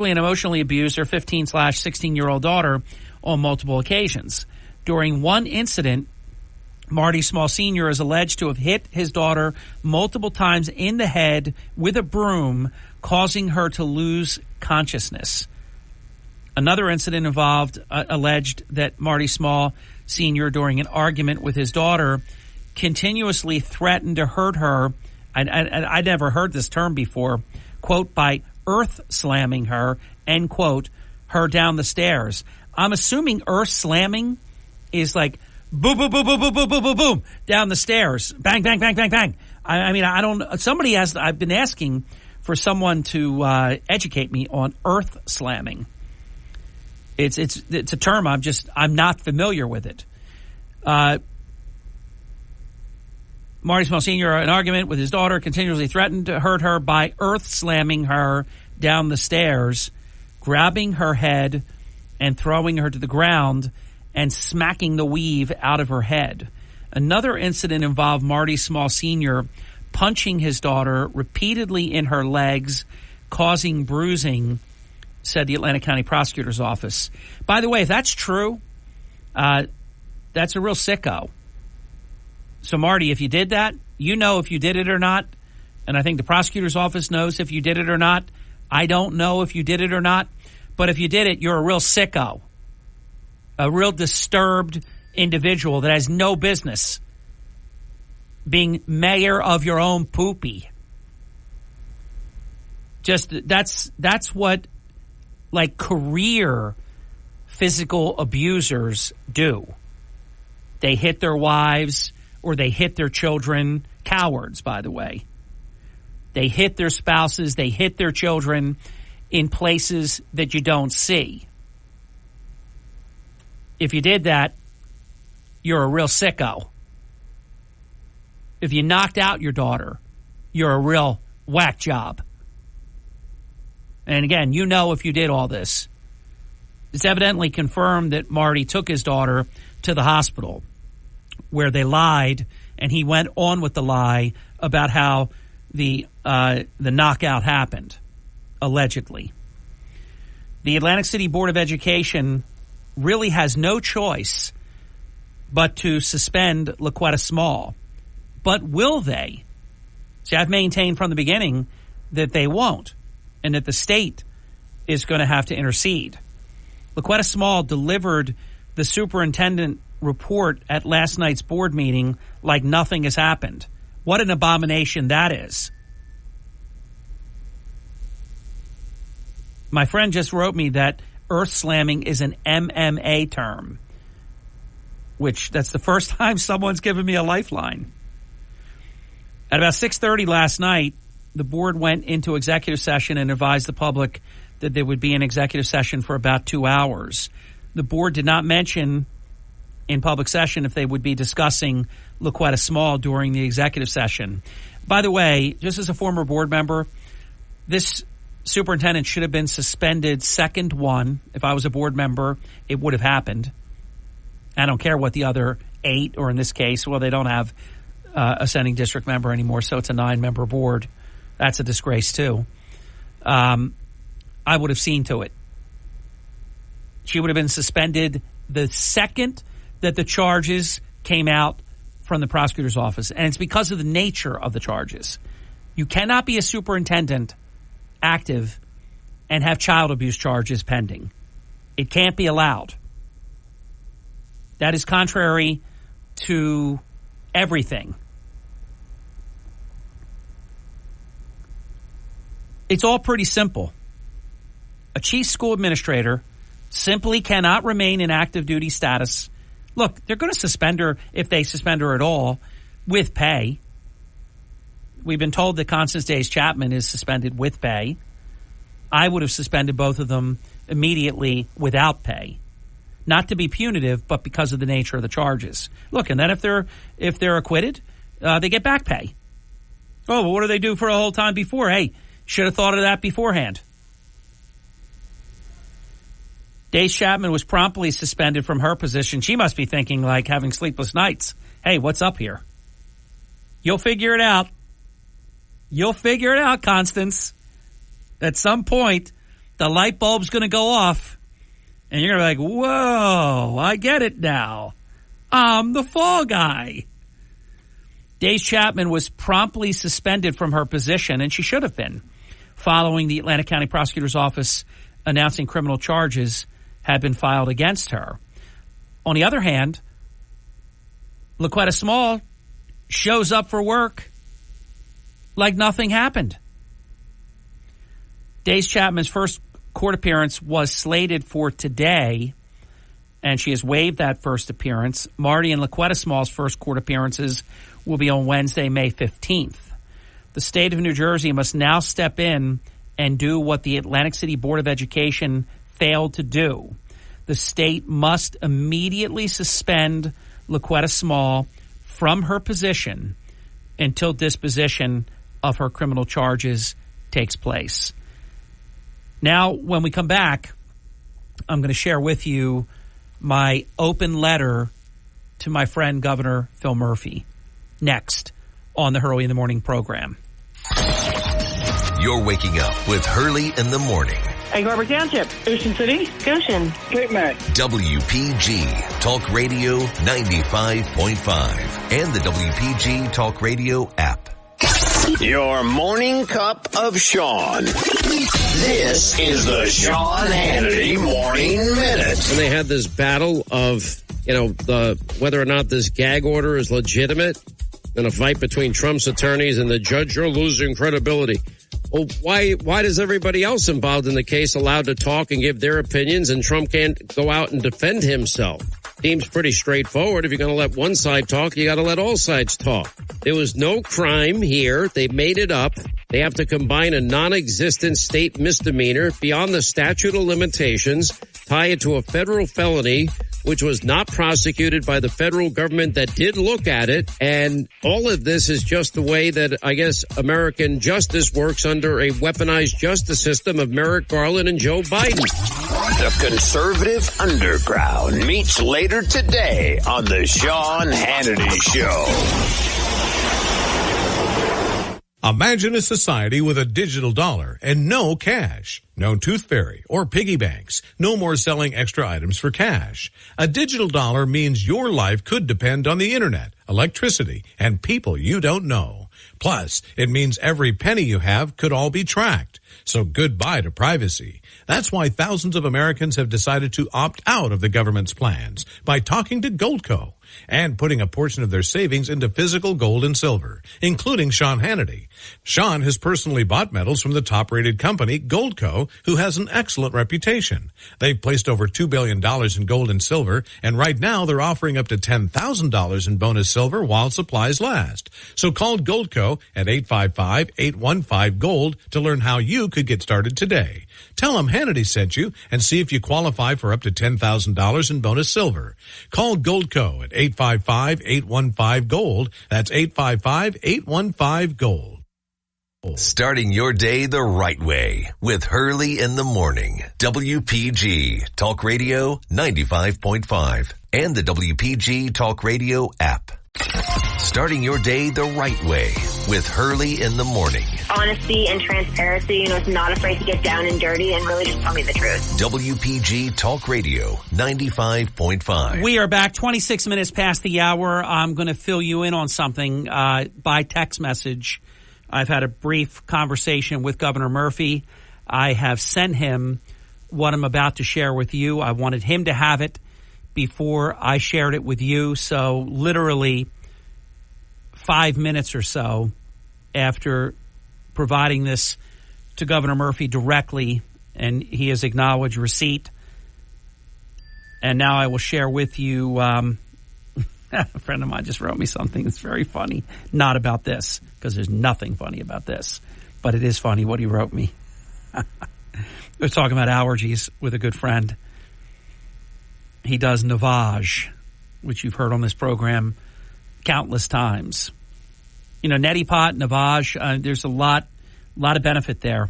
and emotionally abused their 15/16-year-old daughter on multiple occasions. During one incident, Marty Small Sr. is alleged to have hit his daughter multiple times in the head with a broom, causing her to lose consciousness. Another incident alleged that Marty Small Sr., during an argument with his daughter, continuously threatened to hurt her. I never heard this term before, quote, by earth slamming her, end quote, her down the stairs. I'm assuming earth slamming is like boom, boom, boom, boom, boom, boom, boom, boom, boom, down the stairs. Bang, bang, bang, bang, bang. I've been asking for someone to educate me on earth slamming. It's a term I'm not familiar with it. Marty Small Sr., an argument with his daughter, continuously threatened to hurt her by earth slamming her down the stairs, grabbing her head and throwing her to the ground and smacking the weave out of her head. Another incident involved Marty Small Sr. punching his daughter repeatedly in her legs, causing bruising, said the Atlanta County Prosecutor's Office. By the way, if that's true, that's a real sicko. So, Marty, if you did that, you know if you did it or not, and I think the prosecutor's office knows if you did it or not. I don't know if you did it or not, but if you did it, you're a real sicko, a real disturbed individual that has no business being mayor of your own poopy. Just that's what like career physical abusers do. They hit their wives or they hit their children. Cowards, by the way. They hit their spouses, they hit their children in places that you don't see. If you did that, you're a real sicko. If you knocked out your daughter, you're a real whack job. And again, you know if you did all this. It's evidently confirmed that Marty took his daughter to the hospital where they lied, and he went on with the lie about how the knockout happened, allegedly. The Atlantic City Board of Education really has no choice but to suspend LaQuetta Small. But will they? See, I've maintained from the beginning that they won't, and that the state is going to have to intercede. LaQuetta Small delivered the superintendent report at last night's board meeting like nothing has happened. What an abomination that is. My friend just wrote me that earth slamming is an MMA term, which that's the first time someone's given me a lifeline. At about 6:30 last night, the board went into executive session and advised the public that there would be an executive session for about 2 hours. The board did not mention in public session if they would be discussing LaQuetta Small during the executive session. By the way, just as a former board member, this superintendent should have been suspended second one. If I was a board member, it would have happened. I don't care what the other 8, or in this case, well, they don't have a sending district member anymore, so it's a 9-member board. That's a disgrace, too. I would have seen to it. She would have been suspended the second that the charges came out from the prosecutor's office. And it's because of the nature of the charges. You cannot be a superintendent active and have child abuse charges pending. It can't be allowed. That is contrary to everything. It's all pretty simple. A chief school administrator simply cannot remain in active duty status. Look, they're going to suspend her, if they suspend her at all, with pay. We've been told that Constance Days Chapman is suspended with pay. I would have suspended both of them immediately without pay. Not to be punitive, but because of the nature of the charges. Look, and then if they're acquitted, they get back pay. Oh, well, what do they do for a whole time before? Hey, should have thought of that beforehand. Days Chapman was promptly suspended from her position. She must be thinking, like, having sleepless nights. Hey, what's up here? You'll figure it out. You'll figure it out, Constance. At some point, the light bulb's going to go off, and you're going to be like, whoa, I get it now. I'm the fall guy. Days Chapman was promptly suspended from her position, and she should have been, following the Atlantic County Prosecutor's Office announcing criminal charges had been filed against her. On the other hand, LaQuetta Small shows up for work like nothing happened. Days Chapman's first court appearance was slated for today, and she has waived that first appearance. Marty and LaQuetta Small's first court appearances will be on Wednesday, May 15th. The state of New Jersey must now step in and do what the Atlantic City Board of Education failed to do. The state must immediately suspend LaQuetta Small from her position until disposition of her criminal charges takes place. Now, when we come back, I'm going to share with you my open letter to my friend Governor Phil Murphy next on the Hurley in the Morning program. You're waking up with Hurley in the Morning. Egg Harbor Township, Ocean City, Goshen, Cape May. WPG Talk Radio 95.5 and the WPG Talk Radio app. Your morning cup of Sean. This is the Sean Hannity Morning Minute. And they had this battle of, whether or not this gag order is legitimate, and a fight between Trump's attorneys and the judge are losing credibility. Well, why does everybody else involved in the case allowed to talk and give their opinions, and Trump can't go out and defend himself? Seems pretty straightforward. If you're going to let one side talk, you got to let all sides talk. There was no crime here. They made it up. They have to combine a non-existent state misdemeanor beyond the statute of limitations, tie it to a federal felony, which was not prosecuted by the federal government that did look at it. And all of this is just the way that, I guess, American justice works under a weaponized justice system of Merrick Garland and Joe Biden. The conservative underground meets later today on the Sean Hannity Show. Imagine a society with a digital dollar and no cash. No tooth fairy or piggy banks. No more selling extra items for cash. A digital dollar means your life could depend on the internet, electricity, and people you don't know. Plus, it means every penny you have could all be tracked. So goodbye to privacy. That's why thousands of Americans have decided to opt out of the government's plans by talking to Goldco and putting a portion of their savings into physical gold and silver, including Sean Hannity. Sean has personally bought metals from the top-rated company, Goldco, who has an excellent reputation. They've placed over $2 billion in gold and silver, and right now they're offering up to $10,000 in bonus silver while supplies last. So call Goldco at 855-815-GOLD to learn how you could get started today. Tell them Hannity sent you and see if you qualify for up to $10,000 in bonus silver. Call Goldco at 855-815-GOLD. That's 855-815-GOLD. Starting your day the right way with Hurley in the Morning. WPG Talk Radio 95.5 and the WPG Talk Radio app. Starting your day the right way with Hurley in the Morning. Honesty and transparency, it's not afraid to get down and dirty and really just tell me the truth. WPG Talk Radio 95.5. We are back 26 minutes past the hour. I'm going to fill you in on something by text message. I've had a brief conversation with Governor Murphy. I have sent him what I'm about to share with you. I wanted him to have it before I shared it with you. So literally 5 minutes or so after providing this to Governor Murphy directly, and he has acknowledged receipt. And now I will share with you, a friend of mine just wrote me something that's very funny. Not about this, because there's nothing funny about this. But it is funny what he wrote me. We're talking about allergies with a good friend. He does Navage, which you've heard on this program countless times. You know, neti pot, Navage, there's a lot of benefit there.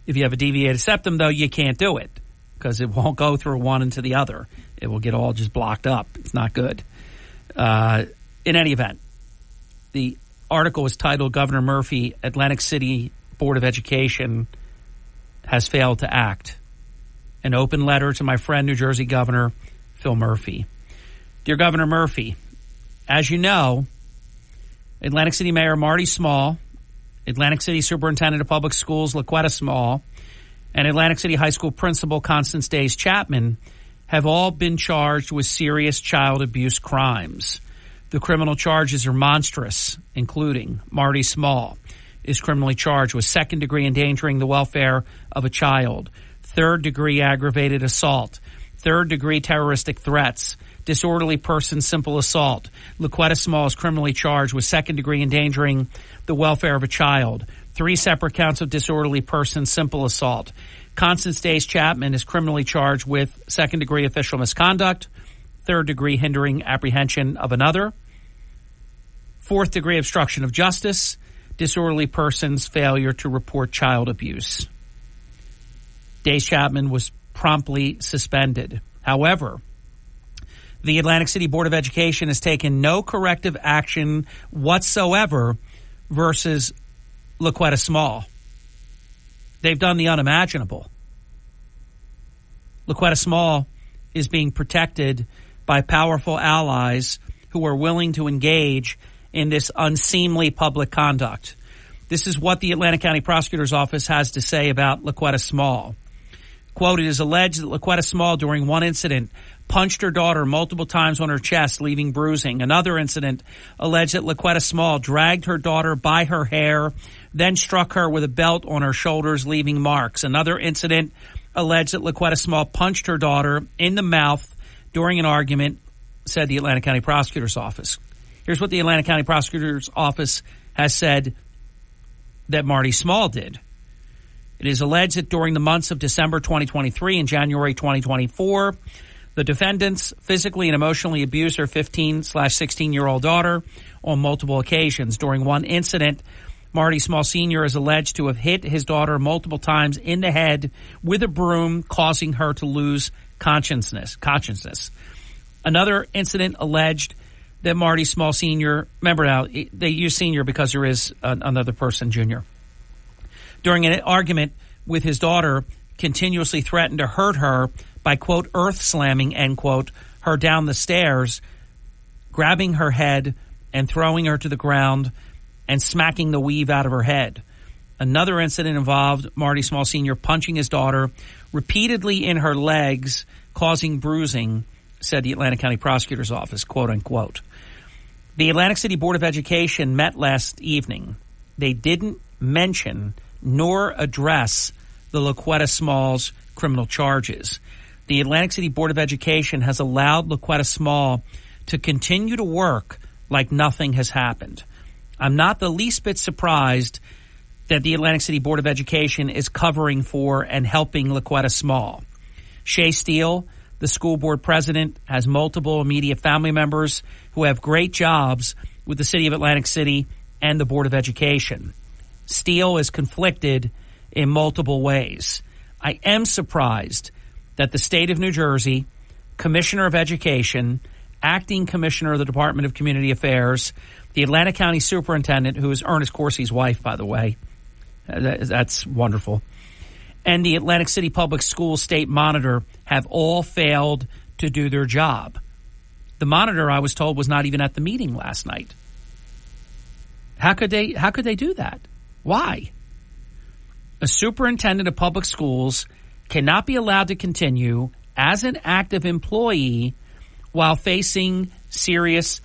If you have a deviated septum, though, you can't do it because it won't go through one into the other. It will get all just blocked up. It's not good. In any event, the article is titled Governor Murphy, Atlantic City Board of Education has failed to act. An open letter to my friend, New Jersey Governor Phil Murphy. Dear Governor Murphy, as you know, Atlantic City Mayor Marty Small, Atlantic City Superintendent of Public Schools LaQuetta Small, and Atlantic City High School Principal Constance Days Chapman have all been charged with serious child abuse crimes. The criminal charges are monstrous, including Marty Small is criminally charged with second-degree endangering the welfare of a child, third-degree aggravated assault, third-degree terroristic threats, disorderly person simple assault. LaQuetta Small is criminally charged with second-degree endangering the welfare of a child, 3 separate counts of disorderly person simple assault. Constance Days Chapman is criminally charged with second-degree official misconduct, third-degree hindering apprehension of another, fourth-degree obstruction of justice, disorderly person's failure to report child abuse. Days Chapman was promptly suspended. However, the Atlantic City Board of Education has taken no corrective action whatsoever versus LaQuetta Small. They've done the unimaginable. LaQuetta Small is being protected by powerful allies who are willing to engage in this unseemly public conduct. This is what the Atlantic County Prosecutor's Office has to say about LaQuetta Small. Quote, it is alleged that LaQuetta Small, during one incident, punched her daughter multiple times on her chest, leaving bruising. Another incident alleged that LaQuetta Small dragged her daughter by her hair, then struck her with a belt on her shoulders, leaving marks. Another incident alleged that LaQuetta Small punched her daughter in the mouth during an argument, said the Atlantic County Prosecutor's Office. Here's what the Atlantic County Prosecutor's Office has said that Marty Small did. It is alleged that during the months of December 2023 and January 2024, the defendants physically and emotionally abused her 15/16-year-old daughter on multiple occasions. During one incident, Marty Small Sr. is alleged to have hit his daughter multiple times in the head with a broom, causing her to lose consciousness. Another incident alleged that Marty Small Sr., remember now, they use senior because there is another person, junior. During an argument with his daughter, continuously threatened to hurt her by, quote, earth slamming, end quote, her down the stairs, grabbing her head and throwing her to the ground and smacking the weave out of her head. Another incident involved Marty Small Sr. punching his daughter repeatedly in her legs, causing bruising, said the Atlantic County Prosecutor's Office, quote unquote. The Atlantic City Board of Education met last evening. They didn't mention nor address the LaQuetta Small's criminal charges. The Atlantic City Board of Education has allowed LaQuetta Small to continue to work like nothing has happened. I'm not the least bit surprised that the Atlantic City Board of Education is covering for and helping LaQuetta Small. Shay Steele, the school board president, has multiple immediate family members who have great jobs with the city of Atlantic City and the Board of Education. Steele is conflicted in multiple ways. I am surprised that the state of New Jersey, Commissioner of Education, Acting Commissioner of the Department of Community Affairs, the Atlantic County Superintendent, who is Ernest Corsi's wife, by the way, that's wonderful, and the Atlantic City Public Schools State Monitor have all failed to do their job. The monitor, I was told, was not even at the meeting last night. How could they do that? Why? A superintendent of public schools cannot be allowed to continue as an active employee while facing serious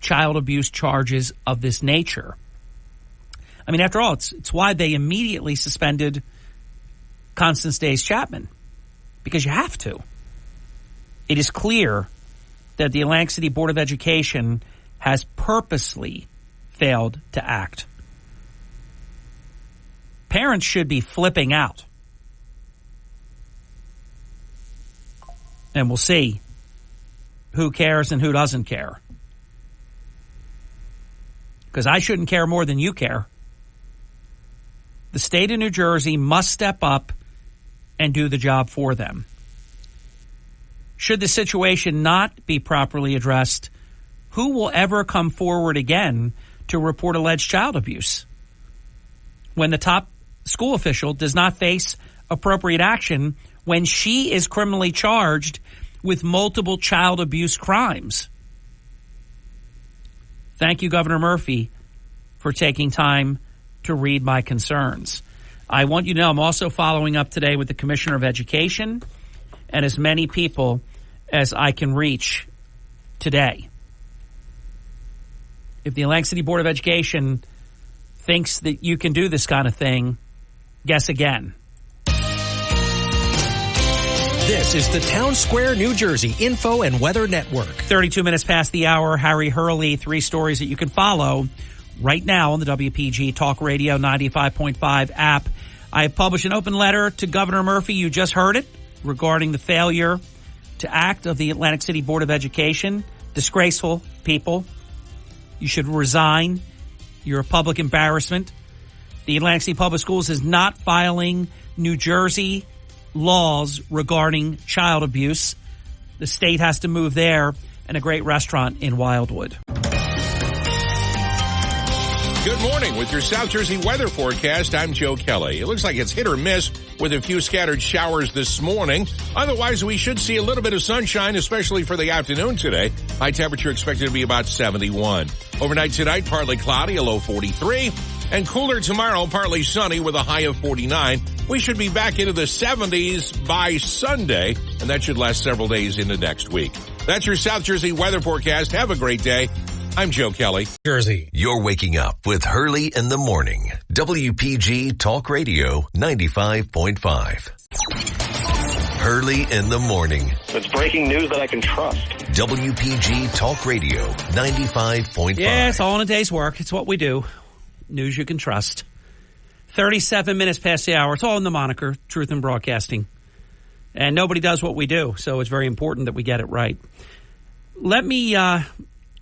child abuse charges of this nature. I mean, after all, it's why they immediately suspended Constance Days Chapman, because you have to. It is clear that the Atlantic City Board of Education has purposely failed to act. Parents should be flipping out. And we'll see who cares and who doesn't care. Because I shouldn't care more than you care. The state of New Jersey must step up and do the job for them. Should the situation not be properly addressed, who will ever come forward again to report alleged child abuse? When the top school official does not face appropriate action when she is criminally charged with multiple child abuse crimes. Thank you, Governor Murphy, for taking time to read my concerns. I want you to know I'm also following up today with the Commissioner of Education and as many people as I can reach today. If the Atlantic City Board of Education thinks that you can do this kind of thing, guess again. This is the Town Square, New Jersey Info and Weather Network. 32 minutes past the hour. Harry Hurley, 3 stories that you can follow right now on the WPG Talk Radio 95.5 app. I have published an open letter to Governor Murphy. You just heard it, regarding the failure to act of the Atlantic City Board of Education. Disgraceful, people. You should resign. You're a public embarrassment. The Atlantic City Public Schools is not filing New Jersey laws regarding child abuse. The state has to move there, and a great restaurant in Wildwood. Good morning. With your South Jersey weather forecast, I'm Joe Kelly. It looks like it's hit or miss with a few scattered showers this morning. Otherwise, we should see a little bit of sunshine, especially for the afternoon today. High temperature expected to be about 71. Overnight tonight, partly cloudy, a low 43. And cooler tomorrow, partly sunny with a high of 49. We should be back into the 70s by Sunday, and that should last several days into next week. That's your South Jersey weather forecast. Have a great day. I'm Joe Kelly. Jersey. You're waking up with Hurley in the morning. WPG Talk Radio 95.5. Hurley in the morning. It's breaking news that I can trust. WPG Talk Radio 95.5. Yeah, it's all in a day's work. It's what we do. News you can trust. 37 minutes past the hour. It's all in the moniker, Truth in Broadcasting. And nobody does what we do, so it's very important that we get it right. Let me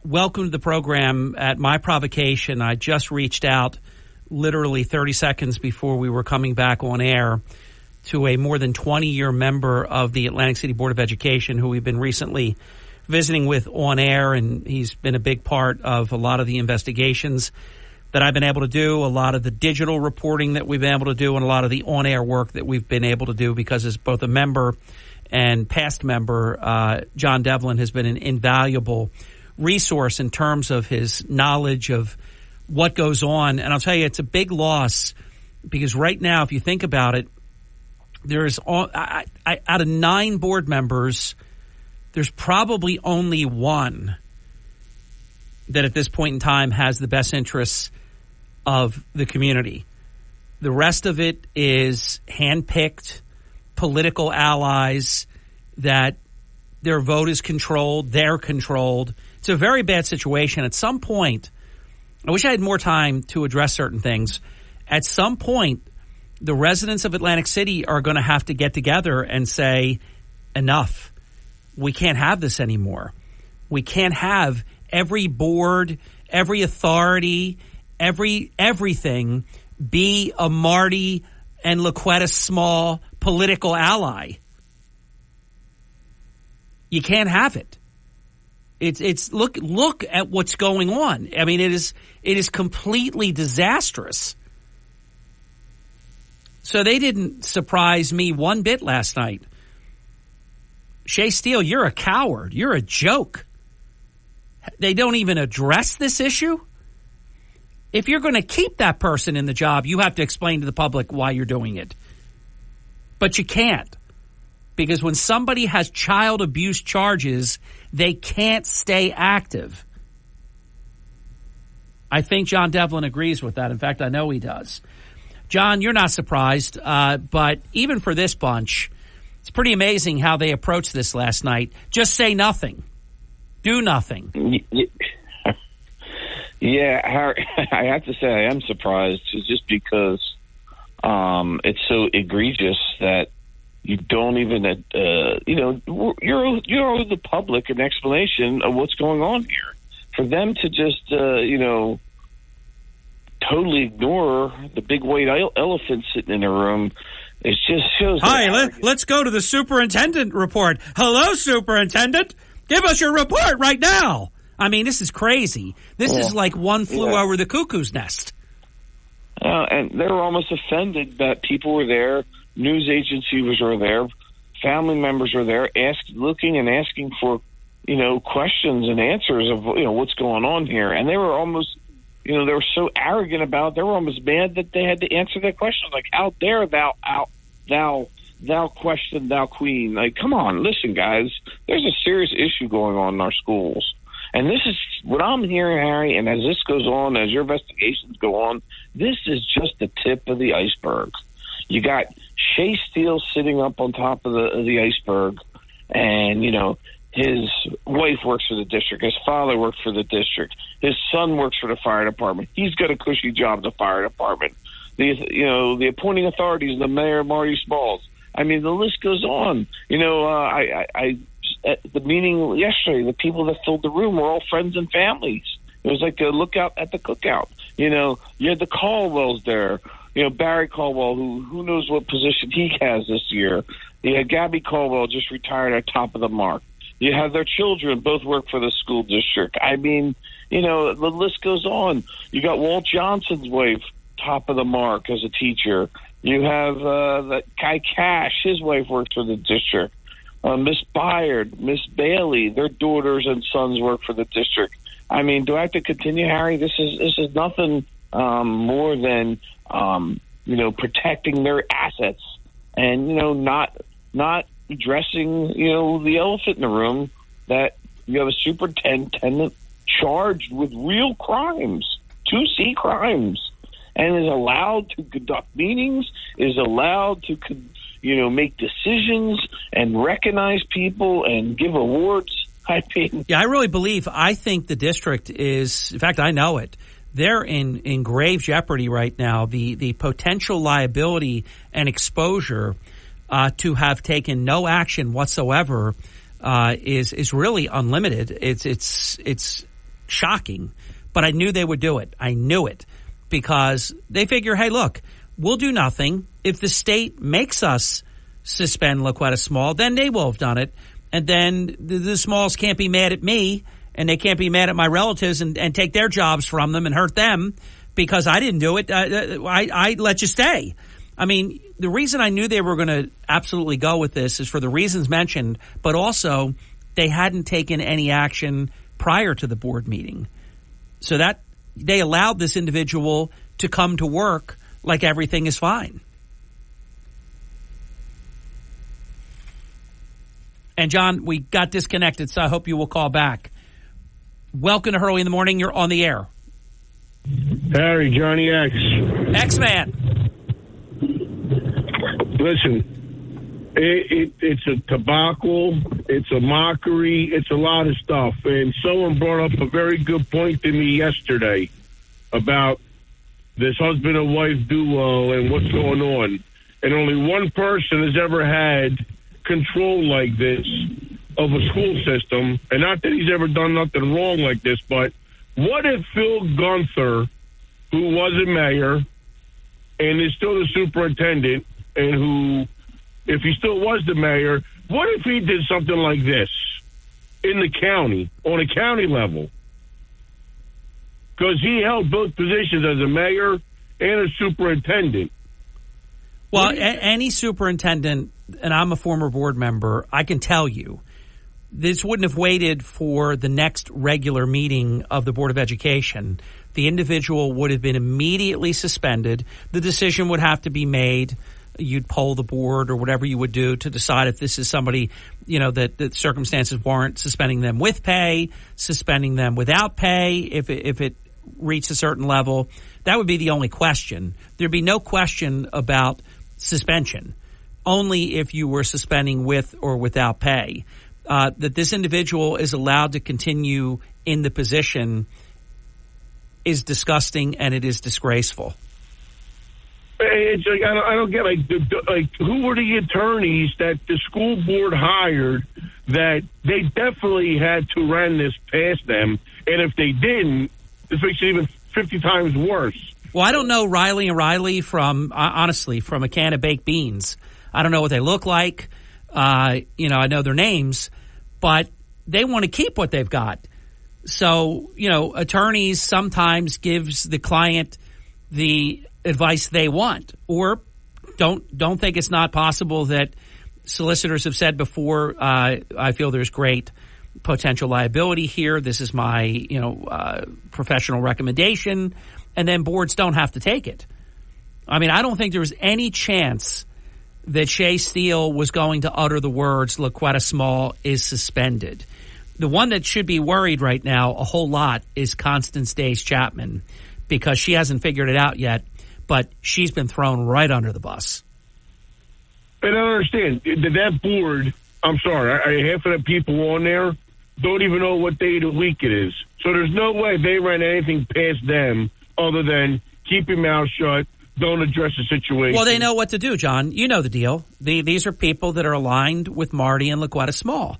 welcome to the program at my provocation. I just reached out literally 30 seconds before we were coming back on air to a more than 20-year member of the Atlantic City Board of Education who we've been recently visiting with on air, and he's been a big part of a lot of the investigations that I've been able to do, a lot of the digital reporting that we've been able to do, and a lot of the on-air work that we've been able to do, because as both a member and past member, John Devlin has been an invaluable resource in terms of his knowledge of what goes on. And I'll tell you, it's a big loss, because right now, if you think about it, there's out of 9 board members, there's probably only one that at this point in time has the best interests of the community. The rest of it is handpicked political allies that their vote is controlled, they're controlled. It's a very bad situation. At some point, I wish I had more time to address certain things. At some point, the residents of Atlantic City are going to have to get together and say, enough. We can't have this anymore. We can't have every board, every authority, everything be a Marty and LaQuetta Small political ally. You can't have it. It's look at what's going on. I mean, it is completely disastrous. So they didn't surprise me one bit last night. Shea Steele, you're a coward. You're a joke. They don't even address this issue. If you're going to keep that person in the job, you have to explain to the public why you're doing it. But you can't. because when somebody has child abuse charges, they can't stay active. I think John Devlin agrees with that. In fact, I know he does. John, you're not surprised, but even for this bunch, it's pretty amazing how they approached this last night. Just say nothing. Do nothing. Yeah, Harry, I have to say I am surprised just because it's so egregious that you don't even, you owe the public an explanation of what's going on here. For them to just, totally ignore the big white elephant sitting in the room, it just shows. Hi, let's go to the superintendent report. Hello, superintendent. Give us your report right now. I mean, this is crazy. This is like one flew over the cuckoo's nest. And they were almost offended that people were there, news agencies were there, family members were there, looking and asking for, questions and answers of, what's going on here. And they were almost, they were so arrogant about it, they were almost mad that they had to answer that question. Like, how dare thou question, thou queen? Like, come on, listen, guys, there's a serious issue going on in our schools. And this is what I'm hearing, Harry, and as this goes on, as your investigations go on, this is just the tip of the iceberg. You got Shea Steele sitting up on top of the iceberg, and, his wife works for the district. His father works for the district. His son works for the fire department. He's got a cushy job at the fire department. The appointing authorities, the mayor, Marty Smalls. I mean, the list goes on. I at the meeting yesterday, the people that filled the room were all friends and families. It was like a lookout at the cookout. You had the Caldwells there. Barry Caldwell, who knows what position he has this year. You had Gabby Caldwell, just retired at top of the mark. You have their children, both work for the school district. I mean, the list goes on. You got Walt Johnson's wife, top of the mark as a teacher. You have that Kai Cash, his wife works for the district. Miss Byard, Miss Bailey, their daughters and sons work for the district. I mean, do I have to continue, Harry? This is nothing more than protecting their assets and not addressing the elephant in the room, that you have a superintendent charged with real crimes, 2C crimes, and is allowed to conduct meetings, is allowed to make decisions and recognize people and give awards. I think the district is, in fact, I know it. They're in grave jeopardy right now. The potential liability and exposure to have taken no action whatsoever is really unlimited. It's shocking, but I knew they would do it. I knew it because they figure, hey, look, we'll do nothing. If the state makes us suspend Laquetta Small, then they will have done it. And then the Smalls can't be mad at me, and they can't be mad at my relatives and take their jobs from them and hurt them because I didn't do it. I let you stay. I mean, the reason I knew they were going to absolutely go with this is for the reasons mentioned, but also they hadn't taken any action prior to the board meeting. So that they allowed this individual to come to work like everything is fine. And, John, we got disconnected, so I hope you will call back. Welcome to Hurley in the Morning. You're on the air. Harry, Johnny X. X-Man. Listen, it's a debacle. It's a mockery. It's a lot of stuff. And someone brought up a very good point to me yesterday about this husband and wife duo and what's going on. And only one person has ever had control like this of a school system, and not that he's ever done nothing wrong like this, but what if Phil Gunther, who was a mayor and is still the superintendent, and who, if he still was the mayor, what if he did something like this in the county, on a county level? Because he held both positions as a mayor and a superintendent. Well, any superintendent, and I'm a former board member, I can tell you, this wouldn't have waited for the next regular meeting of the Board of Education. The individual would have been immediately suspended. The decision would have to be made. you'd poll the board or whatever you would do to decide if this is somebody, that circumstances warrant suspending them with pay, suspending them without pay if it reached a certain level. That would be the only question. There'd be no question about suspension, only if you were suspending with or without pay. That this individual is allowed to continue in the position is disgusting, and it is disgraceful. It's like, I don't get, who were the attorneys that the school board hired that they definitely had to run this past them, and if they didn't, this makes it even 50 times worse. Well, I don't know Riley and Riley honestly, from a can of baked beans. I don't know what they look like. I know their names, but they want to keep what they've got. So, attorneys sometimes gives the client the advice they want, or don't think it's not possible that solicitors have said before, I feel there's great potential liability here. This is my, professional recommendation. And then boards don't have to take it. I mean, I don't think there was any chance that Shea Steele was going to utter the words, Laquetta Small is suspended. The one that should be worried right now a whole lot is Constance Days Chapman, because she hasn't figured it out yet, but she's been thrown right under the bus. I don't understand. That board, I'm sorry, half of the people on there don't even know what day of the week it is. So there's no way they ran anything past them other than keep your mouth shut, don't address the situation. Well, they know what to do, John. You know the deal. These are people that are aligned with Marty and Laquetta Small.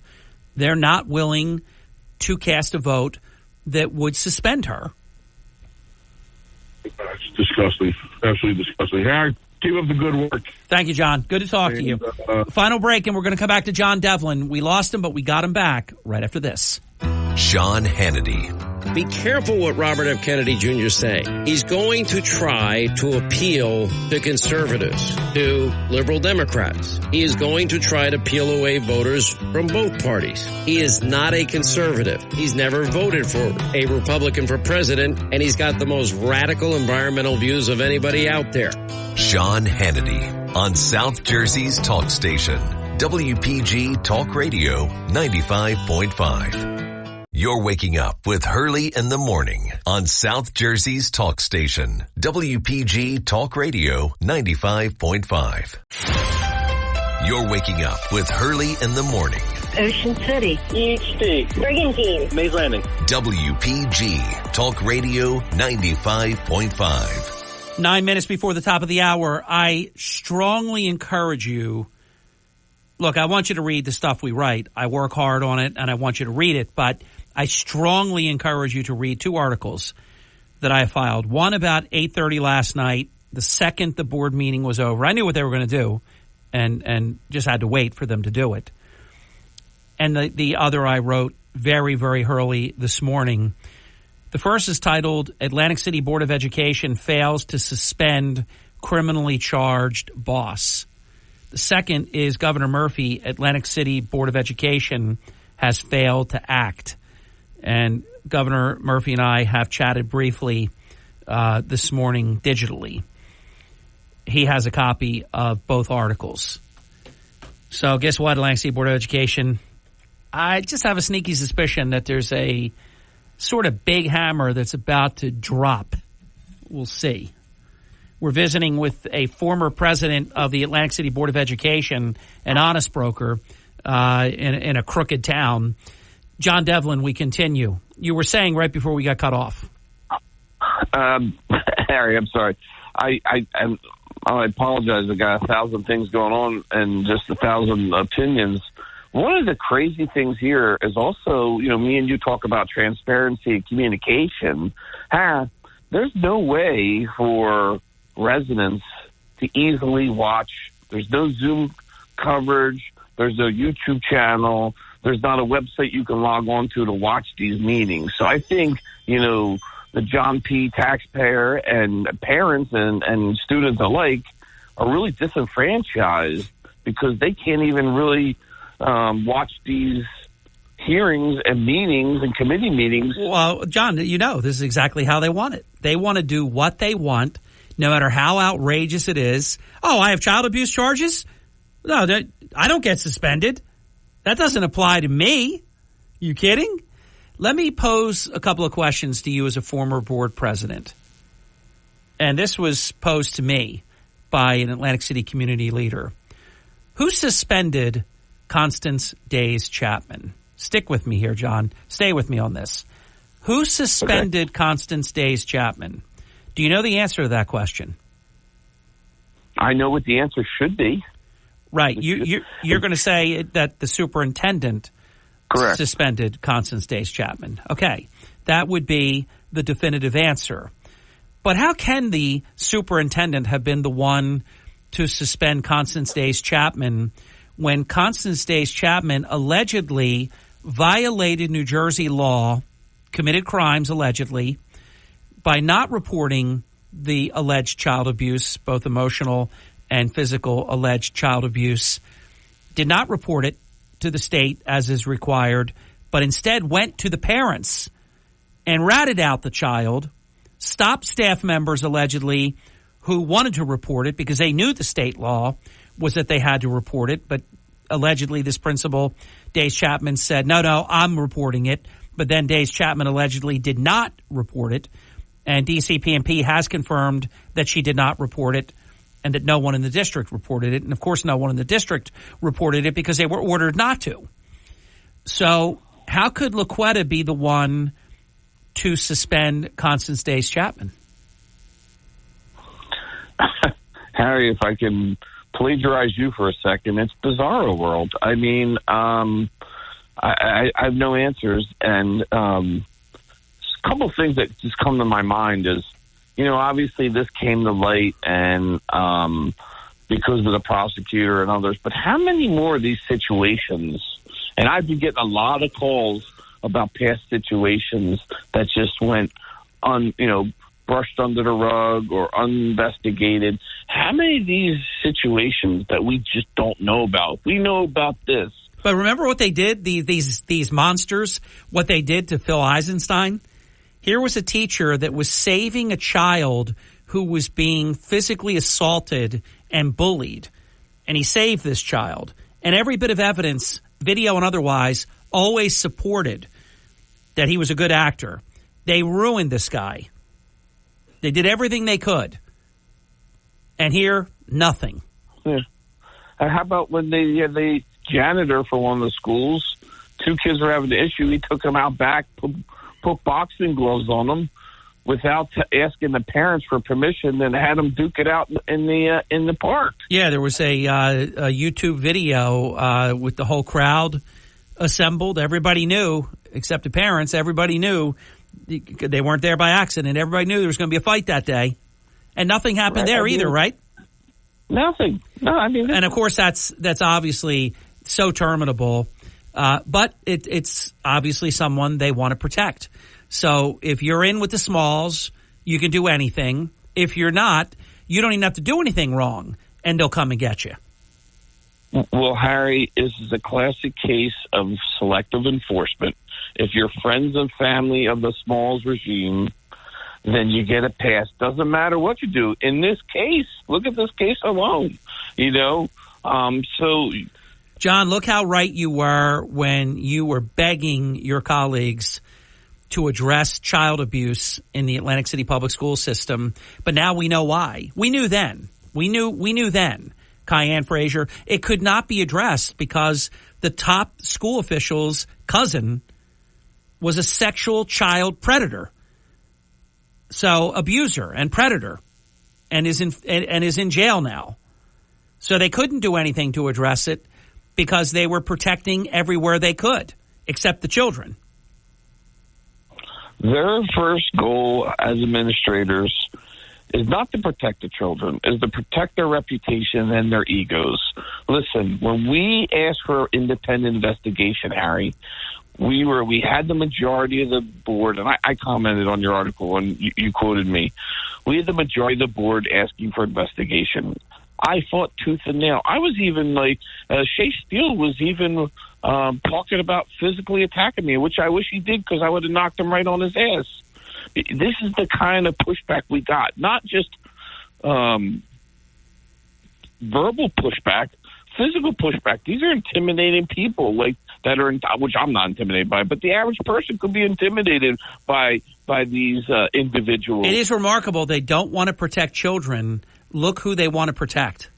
They're not willing to cast a vote that would suspend her. It's disgusting. Absolutely disgusting. Harry, keep up the good work. Thank you, John. Good to talk to you. Final break, and we're going to come back to John Devlin. We lost him, but we got him back right after this. Sean Hannity. Be careful what Robert F. Kennedy Jr. say. He's going to try to appeal to conservatives, to liberal Democrats. He is going to try to peel away voters from both parties. He is not a conservative. He's never voted for a Republican for president, and he's got the most radical environmental views of anybody out there. Sean Hannity on South Jersey's talk station, WPG Talk Radio 95.5. You're waking up with Hurley in the morning on South Jersey's talk station, WPG Talk Radio 95.5. You're waking up with Hurley in the morning. Ocean City. EHD. Brigantine. Mays Landing. WPG Talk Radio 95.5. 9 minutes before the top of the hour, I strongly encourage you. Look, I want you to read the stuff we write. I work hard on it, and I want you to read it, but I strongly encourage you to read two articles that I filed. One about 8:30 last night, the second the board meeting was over. I knew what they were going to do and just had to wait for them to do it. And the other I wrote very, very early this morning. The first is titled, Atlantic City Board of Education Fails to Suspend Criminally Charged Boss. The second is Governor Murphy, Atlantic City Board of Education has failed to act. And Governor Murphy and I have chatted briefly this morning digitally. He has a copy of both articles. So guess what, Atlantic City Board of Education? I just have a sneaky suspicion that there's a sort of big hammer that's about to drop. We'll see. We're visiting with a former president of the Atlantic City Board of Education, an honest broker in a crooked town. John Devlin, we continue. You were saying right before we got cut off. Harry, I'm sorry. I apologize. I got 1,000 things going on and just 1,000 opinions. One of the crazy things here is also, me and you talk about transparency and communication. There's no way for residents to easily watch. There's no Zoom coverage. There's no YouTube channel. There's not a website you can log on to watch these meetings. So I think, the John P. taxpayer and parents and students alike are really disenfranchised because they can't even really watch these hearings and meetings and committee meetings. Well, John, this is exactly how they want it. They want to do what they want no matter how outrageous it is. Oh, I have child abuse charges? No, I don't get suspended. That doesn't apply to me. You kidding? Let me pose a couple of questions to you as a former board president. And this was posed to me by an Atlantic City community leader. Who suspended Constance Days Chapman? Stick with me here, John. Stay with me on this. Who suspended Constance Days Chapman? Do you know the answer to that question? I know what the answer should be. Right. You're going to say that the superintendent suspended Constance Days Chapman. Okay. That would be the definitive answer. But how can the superintendent have been the one to suspend Constance Days Chapman when Constance Days Chapman allegedly violated New Jersey law, committed crimes allegedly, by not reporting the alleged child abuse, both emotional and physical alleged child abuse, did not report it to the state as is required, but instead went to the parents and ratted out the child, stopped staff members allegedly who wanted to report it because they knew the state law was that they had to report it, but allegedly this principal, Days Chapman, said, no, I'm reporting it. But then Days Chapman allegedly did not report it, and DCP&P has confirmed that she did not report it and that no one in the district reported it. And, of course, no one in the district reported it because they were ordered not to. So how could LaQuetta be the one to suspend Constance Days Chapman? Harry, if I can plagiarize you for a second, it's bizarro world. I mean, I have no answers, and a couple of things that just come to my mind is, obviously this came to light and because of the prosecutor and others, but how many more of these situations, and I've been getting a lot of calls about past situations that just went brushed under the rug or uninvestigated. How many of these situations that we just don't know about? We know about this. But remember what they did, these monsters, what they did to Phil Eisenstein? Here was a teacher that was saving a child who was being physically assaulted and bullied, and he saved this child. And every bit of evidence, video and otherwise, always supported that he was a good actor. They ruined this guy. They did everything they could. And here, nothing. Yeah. How about when the janitor for one of the schools, two kids were having an issue, he took them out back, put boxing gloves on them without asking the parents for permission, and had them duke it out in the park. Yeah, there was a YouTube video with the whole crowd assembled. Everybody knew, except the parents, everybody knew they weren't there by accident. Everybody knew there was going to be a fight that day. And nothing happened there either, right? Nothing. No, I mean... And, of course, that's obviously so terminable. But it's obviously someone they want to protect. So if you're in with the Smalls, you can do anything. If you're not, you don't even have to do anything wrong, and they'll come and get you. Well, Harry, this is a classic case of selective enforcement. If you're friends and family of the Smalls regime, then you get a pass. Doesn't matter what you do. In this case, look at this case alone, so... John, look how right you were when you were begging your colleagues to address child abuse in the Atlantic City public school system. But now we know why. We knew then. We knew then, Kyanne Frazier, it could not be addressed because the top school official's cousin was a sexual child predator. So abuser and predator, and is in jail now. So they couldn't do anything to address it because they were protecting everywhere they could, except the children. Their first goal as administrators is not to protect the children, is to protect their reputation and their egos. Listen, when we asked for independent investigation, Harry, we had the majority of the board, and I commented on your article, and you quoted me. We had the majority of the board asking for investigation. I fought tooth and nail. I was even Shea Steele was even talking about physically attacking me, which I wish he did because I would have knocked him right on his ass. This is the kind of pushback we got, not just verbal pushback, physical pushback. These are intimidating people, which I'm not intimidated by, but the average person could be intimidated by these individuals. It is remarkable. They don't want to protect children. Look who they want to protect.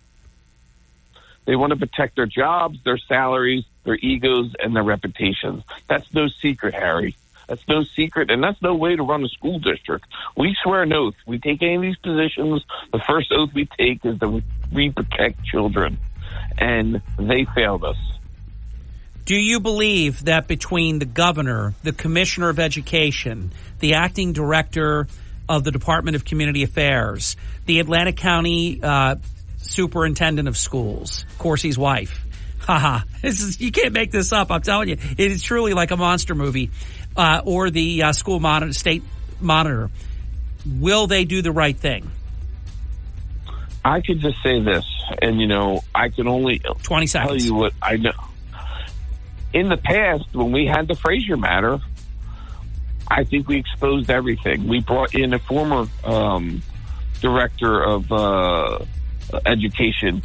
They want to protect their jobs, their salaries, their egos, and their reputations. That's no secret, Harry. That's no secret, and that's no way to run a school district. We swear an oath. We take any of these positions, the first oath we take is that we protect children, and they failed us. Do you believe that between the governor, the commissioner of education, the acting director of the Department of Community Affairs, the Atlantic County superintendent of schools, Corsi's wife, you can't make this up, I'm telling you, it is truly like a monster movie, or the school monitor, state monitor, will they do the right thing? I could just say this, and I can only 20 seconds. Tell you what I know. In the past, when we had the Frazier matter, I think we exposed everything. We brought in a former director of education,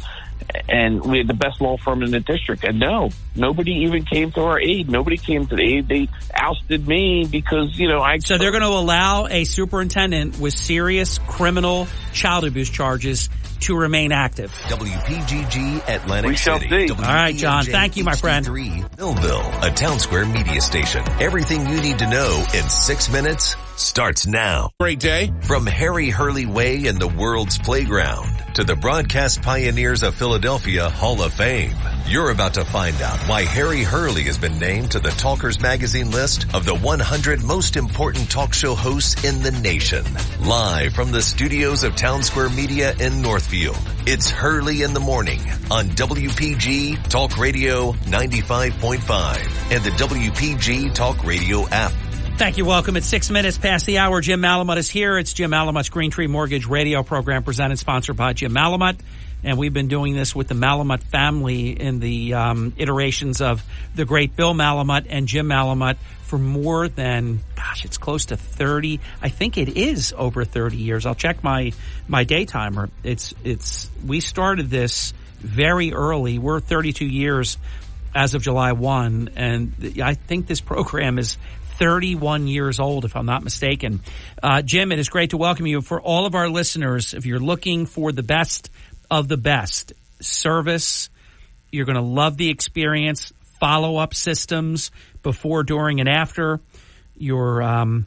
and we had the best law firm in the district. And no, nobody even came to our aid. Nobody came to the aid. They ousted me because, So they're going to allow a superintendent with serious criminal child abuse charges to remain active. WPGG Atlantic we shall City. See. All right, John. Thank you, my friend. Millville, a Town Square media station. Everything you need to know in 6 minutes starts now. Great day. From Harry Hurley Way in the world's playground to the broadcast pioneers of Philadelphia Hall of Fame. You're about to find out why Harry Hurley has been named to the Talkers Magazine list of the 100 most important talk show hosts in the nation. Live from the studios of Town Square Media in Northfield, it's Hurley in the Morning on WPG Talk Radio 95.5 and the WPG Talk Radio app. Thank you. Welcome. It's 6 minutes past the hour. Jim Malamut is here. It's Jim Malamut's Green Tree Mortgage radio program presented, sponsored by Jim Malamut. And we've been doing this with the Malamut family in the iterations of the great Bill Malamut and Jim Malamut for more than, it's close to 30. I think it is over 30 years. I'll check my day timer. We started this very early. We're 32 years as of July 1. And I think this program is 31 years old, if I'm not mistaken. Jim, it is great to welcome you. For all of our listeners, if you're looking for the best of the best service, you're going to love the experience, follow-up systems before, during, and after your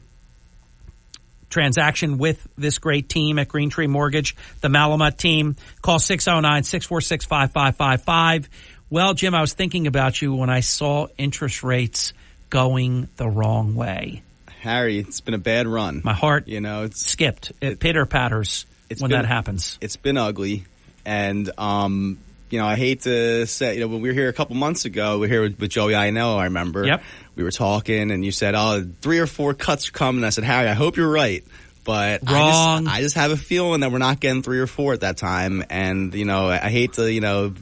transaction with this great team at Green Tree Mortgage, the Malamut team. Call 609-646-5555. Well, Jim, I was thinking about you when I saw interest rates going the wrong way. Harry, it's been a bad run. My heart, it's skipped. It pitter-patters when that happens. It's been ugly. And, I hate to say, when we were here a couple months ago, we were here with Joey Ionello, I remember. Yep. We were talking, and you said, 3 or 4 cuts are coming. I said, Harry, I hope you're right. But wrong. I just have a feeling that we're not getting 3 or 4 at that time. And, I hate to,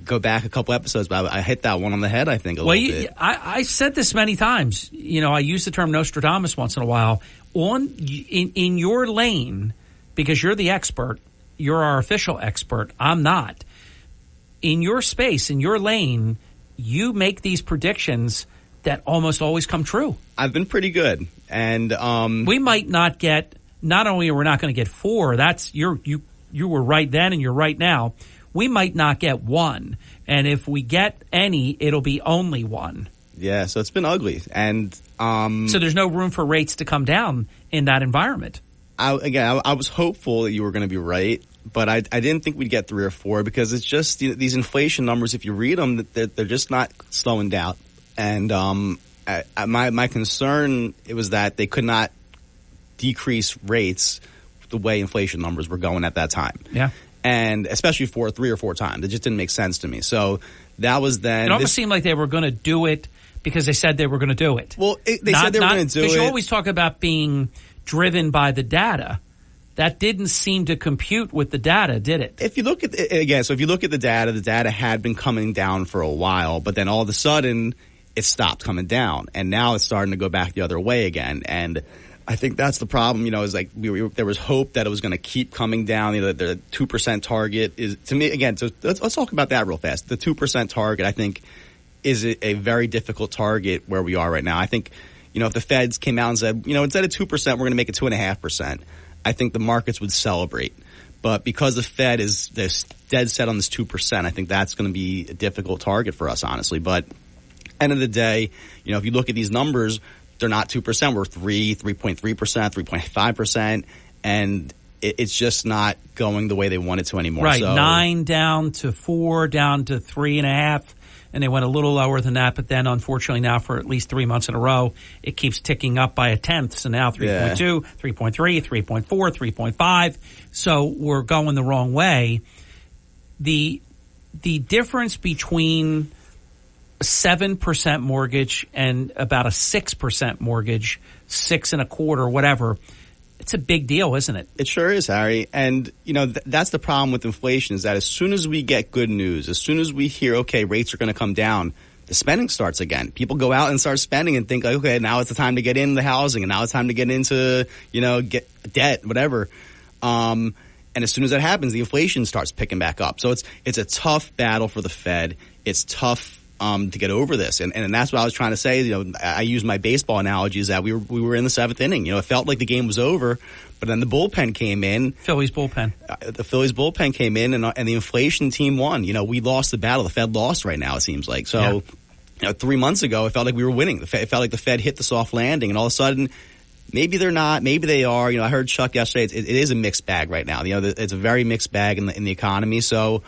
go back a couple episodes, but I hit that one on the head, I think, a little bit. I said this many times. I use the term Nostradamus once in a while. In your lane, because you're the expert, you're our official expert, I'm not. In your space, in your lane, you make these predictions that almost always come true. I've been pretty good. And we might not get, not only are we not going to get 4, that's you were right then and you're right now. We might not get 1. And if we get any, it'll be only 1. Yeah, so it's been ugly. And so there's no room for rates to come down in that environment. I was hopeful that you were going to be right, but I didn't think we'd get 3 or 4 because it's just these inflation numbers, if you read them, they're just not slowing down. And my concern, it was that they could not decrease rates the way inflation numbers were going at that time. Yeah. And especially for 3 or 4 times. It just didn't make sense to me. So that was then. It almost seemed like they were going to do it because they said they were going to do it. Well, they said they were going to do it. Because you always talk about being driven by the data. That didn't seem to compute with the data, did it? If you look at if you look at the data had been coming down for a while, but then all of a sudden it stopped coming down, and now it's starting to go back the other way again. And I think that's the problem. Is like there was hope that it was going to keep coming down. The 2% target is, to me, again. So let's talk about that real fast. The 2% target, I think, is a very difficult target where we are right now. I think, if the Feds came out and said, instead of 2%, we're going to make it 2.5%. I think the markets would celebrate. But because the Fed is dead set on this 2%, I think that's going to be a difficult target for us, honestly. But end of the day, if you look at these numbers, they're not 2%. We're 3.3%, 3.5%, and it's just not going the way they want it to anymore. Right, so, 9 down to 4, down to 3.5. And they went a little lower than that, but then unfortunately now for at least 3 months in a row, it keeps ticking up by a tenth. So now 3.2, 3.3, 3.4, 3.5. So we're going the wrong way. The difference between a 7% mortgage and about a 6% mortgage, 6.25%, whatever, it's a big deal, isn't it? It sure is, Harry. And, that's the problem with inflation is that as soon as we get good news, as soon as we hear, okay, rates are going to come down, the spending starts again. People go out and start spending and think, okay, now it's the time to get into housing and now it's time to get into, get debt, whatever. And as soon as that happens, the inflation starts picking back up. So it's a tough battle for the Fed. It's tough to get over this. And that's what I was trying to say. I use my baseball analogy is that we were in the 7th inning. It felt like the game was over, but then the bullpen came in. Phillies bullpen. The Phillies bullpen came in and the inflation team won. We lost the battle. The Fed lost right now, it seems like. So, 3 months ago, it felt like we were winning. It felt like the Fed hit the soft landing, and all of a sudden, maybe they're not, maybe they are. I heard Chuck yesterday, it is a mixed bag right now. It's a very mixed bag in the economy. So,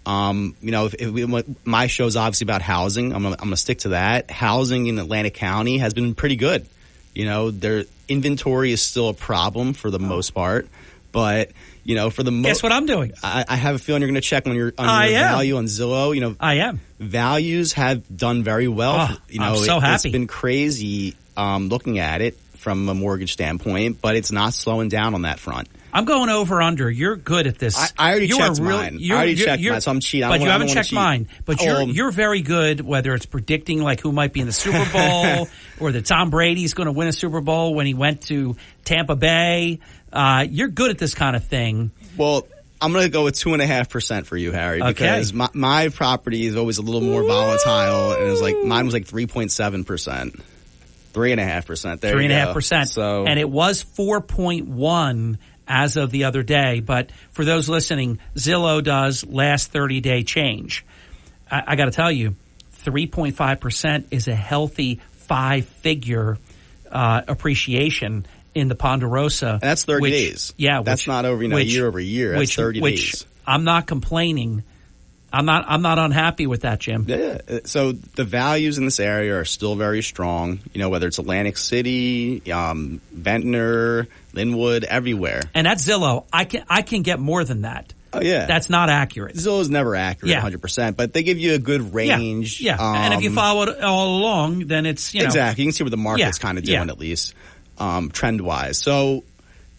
my show is obviously about housing. I'm gonna stick to that. Housing in Atlantic County has been pretty good. Their inventory is still a problem for the most part, but for the most, guess what I'm doing? I have a feeling you're going to check on your value on Zillow. I am. Values have done very well. I'm so happy. It's been crazy looking at it from a mortgage standpoint, but it's not slowing down on that front. I'm going over under. You're good at this. I already checked mine. I already checked mine, so I'm cheating. But you haven't checked mine. But you're very good, whether it's predicting like who might be in the Super Bowl or that Tom Brady's going to win a Super Bowl when he went to Tampa Bay. You're good at this kind of thing. Well, I'm going to go with 2.5% for you, Harry, because my property is always a little more volatile, and it's like mine was like 3.7%. 3.5%. There 3.5%. So, and it was 4.1 as of the other day. But for those listening, Zillow does last 30-day change. I got to tell you, 3.5% is a healthy 5-figure appreciation in the Ponderosa. And that's 30 days. Yeah. That's not over, year over year. That's 30 days. I'm not complaining. I'm not unhappy with that, Jim. Yeah. So the values in this area are still very strong. Whether it's Atlantic City, Ventnor, Linwood, everywhere. And that's Zillow. I can get more than that. Oh, yeah. That's not accurate. Zillow is never accurate 100%, but they give you a good range. Yeah. And if you follow it all along, then it's, Exactly. You can see what the market's kind of doing at least, trend-wise. So,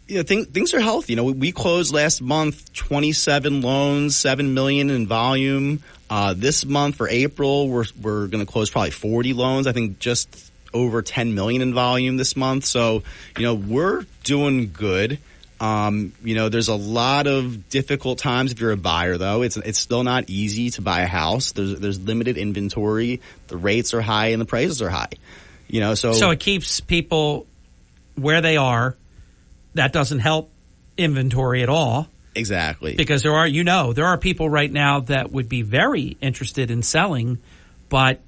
things are healthy. We closed last month 27 loans, $7 million in volume. This month for April, we're going to close probably 40 loans. I think just over 10 million in volume this month. So, we're doing good. There's a lot of difficult times if you're a buyer, though. It's still not easy to buy a house. There's limited inventory. The rates are high and the prices are high. So it keeps people where they are. That doesn't help inventory at all. Exactly. Because there are people right now that would be very interested in selling, but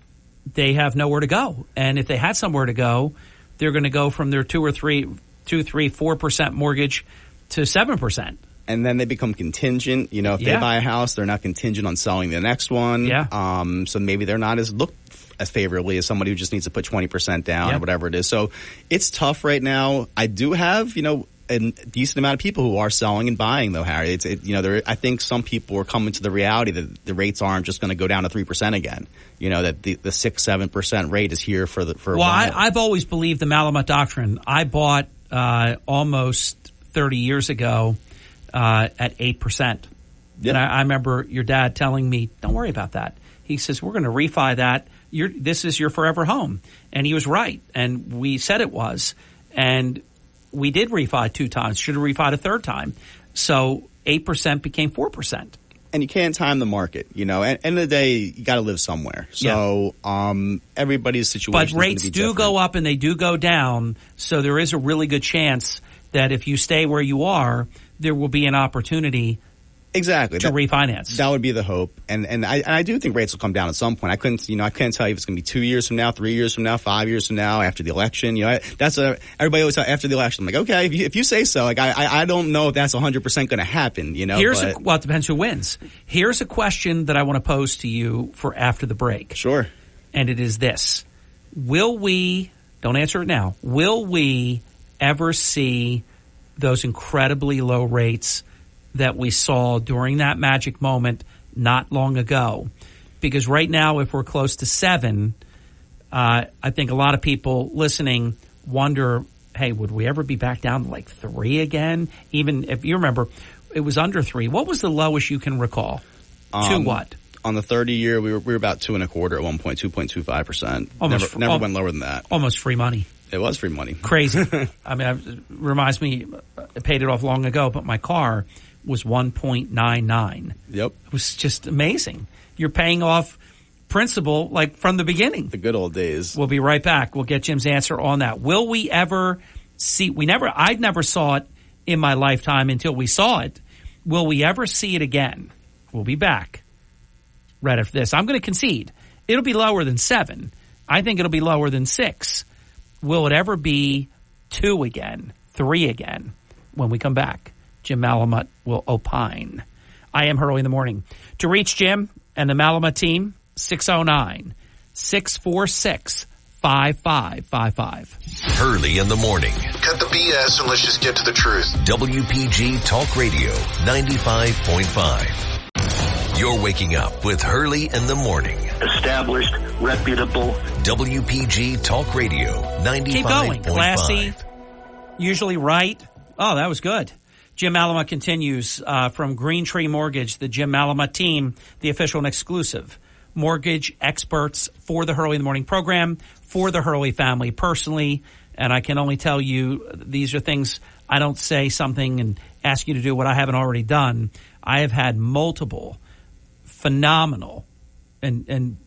they have nowhere to go. And if they had somewhere to go, they're going to go from their 4% mortgage to 7%. And then they become contingent. If they buy a house, they're not contingent on selling the next one. Yeah. So maybe they're not looked as favorably as somebody who just needs to put 20% down or whatever it is. So it's tough right now. I do have, a decent amount of people who are selling and buying, though, Harry. I think some people are coming to the reality that the rates aren't just going to go down to 3% again. That the 6-7% rate is here for a while. I've always believed the Malamut doctrine. I bought almost 30 years ago at 8%. And I remember your dad telling me, "Don't worry about that." He says, "We're going to refi that. This is your forever home." And he was right. And we said it was. And we did refi 2 times. Should have refied a 3rd time. So 8% became 4%. And you can't time the market, you know. At the end of the day, you got to live somewhere. So everybody's situation. But rates do go up and they do go down. So there is a really good chance that if you stay where you are, there will be an opportunity. Exactly. To refinance. That would be the hope. And I do think rates will come down at some point. I couldn't tell you if it's going to be 2 years from now, 3 years from now, 5 years from now, after the election. You know, that's everybody always tell after the election. I'm like, okay, if you say so. Like, I don't know if that's 100% going to happen, you know. Well, it depends who wins. Here's a question that I want to pose to you for after the break. Sure. And it is this. Will we, don't answer it now, will we ever see those incredibly low rates that we saw during that magic moment not long ago? Because right now, if we're close to 7, I think a lot of people listening wonder, hey, would we ever be back down to like 3 again? Even if you remember, it was under 3. What was the lowest you can recall? To what? On the 30-year, we were about 2.25 at one point, 2.25%. Never went lower than that. Almost free money. It was free money. Crazy. I mean, it reminds me, I paid it off long ago, but my car was 1.99. Yep. It was just amazing. You're paying off principal like from the beginning. The good old days. We'll be right back. We'll get Jim's answer on that. Will we ever see, I never saw it in my lifetime until we saw it. Will we ever see it again? We'll be back right after this. I'm going to concede. It'll be lower than 7. I think it'll be lower than 6. Will it ever be 2 again, 3 again when we come back? Jim Malamut will opine. I am Hurley in the morning. To reach Jim and the Malamut team, 609-646-5555. Hurley in the morning. Cut the BS and let's just get to the truth. WPG Talk Radio 95.5. You're waking up with Hurley in the morning. Established, reputable. WPG Talk Radio 95.5. Keep going. Classy, usually right. Oh, that was good. Jim Malamut continues from Green Tree Mortgage, the Jim Malamut team, the official and exclusive mortgage experts for the Hurley in the Morning program, for the Hurley family personally. And I can only tell you these are things I don't say something and ask you to do what I haven't already done. I have had multiple phenomenal, and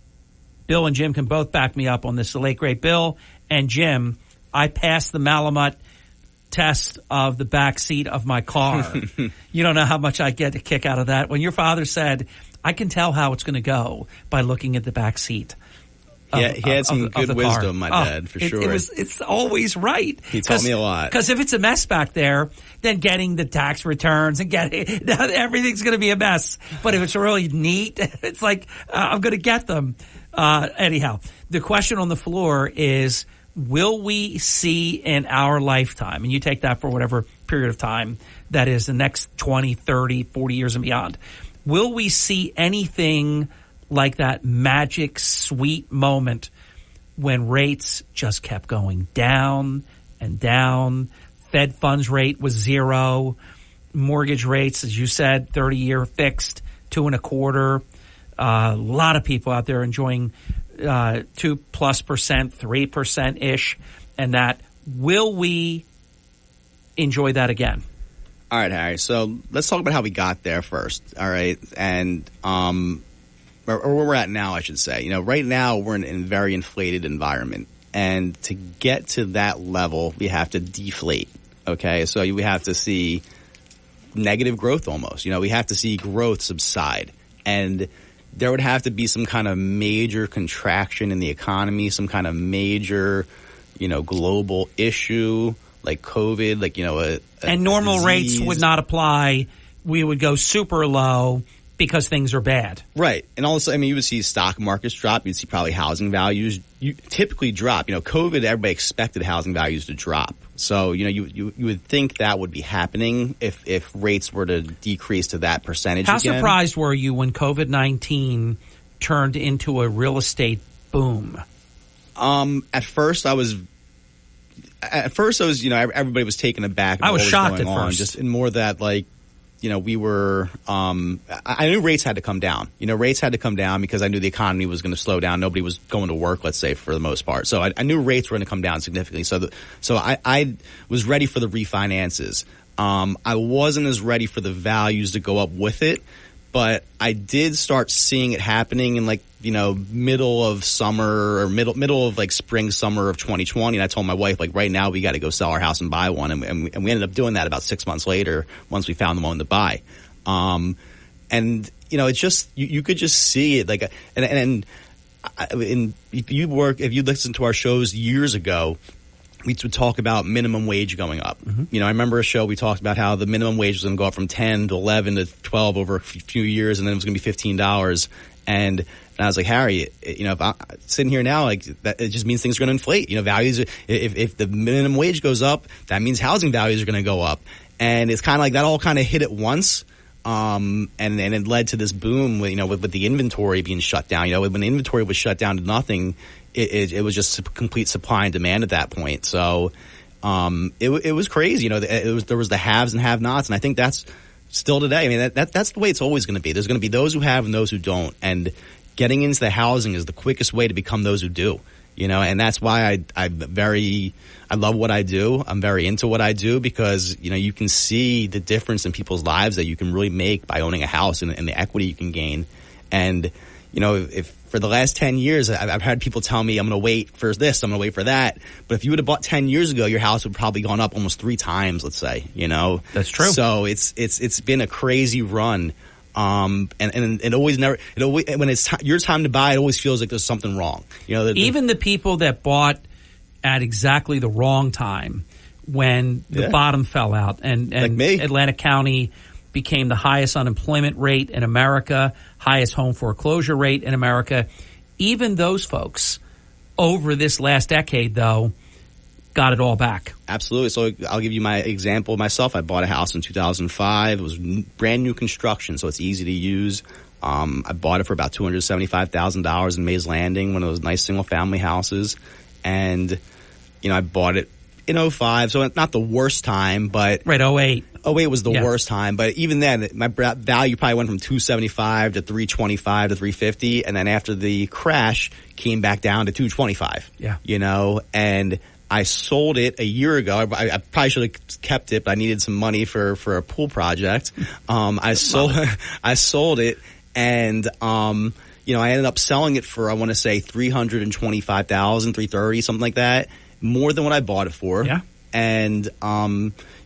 Bill and Jim can both back me up on this, the late great Bill and Jim. I passed the Malamut test of the back seat of my car. You don't know how much I get a kick out of that. When your father said, I can tell how it's going to go by looking at the back seat. He had some good wisdom, my dad, for sure. It's always right. He taught me a lot. Because if it's a mess back there, then getting the tax returns and everything's going to be a mess. But if it's really neat, it's like, I'm going to get them. Anyhow, the question on the floor is, will we see in our lifetime, and you take that for whatever period of time that is, the next 20, 30, 40 years and beyond, will we see anything like that magic, sweet moment when rates just kept going down and down? Fed funds rate was 0. Mortgage rates, as you said, 30-year fixed, 2.25%. A lot of people out there enjoying 2+%, 3% ish, and that. Will we enjoy that again? All right, Harry. So let's talk about how we got there first. All right, and or where we're at now, I should say. You know, right now we're in a very inflated environment, and to get to that level, we have to deflate. Okay, so we have to see negative growth almost. You know, we have to see growth subside, and there would have to be some kind of major contraction in the economy, some kind of major, global issue like COVID, like, and normal rates would not apply. We would go super low because things are bad. Right. And also, you would see stock markets drop. You'd see probably housing values typically drop. COVID, everybody expected housing values to drop. So, you would think that would be happening if rates were to decrease to that percentage How again. Surprised were you when COVID-19 turned into a real estate boom? At first I was, everybody was taken aback. I was shocked going at on. first. Just in more that, like, we were, I knew rates had to come down. Rates had to come down because I knew the economy was going to slow down. Nobody was going to work, let's say, for the most part. So I knew rates were going to come down significantly. So I was ready for the refinances. I wasn't as ready for the values to go up with it, but I did start seeing it happening in middle of summer or middle of spring, summer of 2020. And I told my wife, right now we got to go sell our house and buy one. And we ended up doing that about 6 months later once we found the one to buy. It's just, you could just see it if you listen to our shows years ago, we would talk about minimum wage going up. Mm-hmm. I remember a show we talked about how the minimum wage was going to go up from 10 to 11 to 12 over a few years, and then it was going to be $15. And I was like, Harry, if I'm sitting here now, that, it just means things are going to inflate. Values, if the minimum wage goes up, that means housing values are going to go up. And it's kind of that all kind of hit at once. And it led to this boom, with the inventory being shut down. When the inventory was shut down to nothing, it was just complete supply and demand at that point. So, it was crazy. There was the haves and have-nots, and I think that's still today. I mean, that's the way it's always going to be. There's going to be those who have and those who don't, and getting into the housing is the quickest way to become those who do. And that's why I love what I do. I'm very into what I do because, you can see the difference in people's lives that you can really make by owning a house and the equity you can gain. And, if for the last 10 years, I've had people tell me I'm going to wait for this, I'm going to wait for that. But if you would have bought 10 years ago, your house would probably gone up almost 3 times, let's say, That's true. So it's been a crazy run. And it always when it's your time to buy, it always feels like there's something wrong. Even the people that bought at exactly the wrong time when the bottom fell out and like me. Atlantic County became the highest unemployment rate in America, highest home foreclosure rate in America. Even those folks over this last decade, though, got it all back. Absolutely. So I'll give you my example myself. I bought a house in 2005. It was brand new construction, so it's easy to use. I bought it for about $275,000 in Mays Landing, one of those nice single-family houses. And, I bought it in 2005, so not the worst time, but... Right, 2008. 2008 was the worst time, but even then, my value probably went from $275 to $325 to $350, and then after the crash, came back down to $225. Yeah. And I sold it a year ago. I probably should have kept it, but I needed some money for a pool project. I sold it, and I ended up selling it for, I want to say $325,000, $330,000, something like that, more than what I bought it for. Yeah. And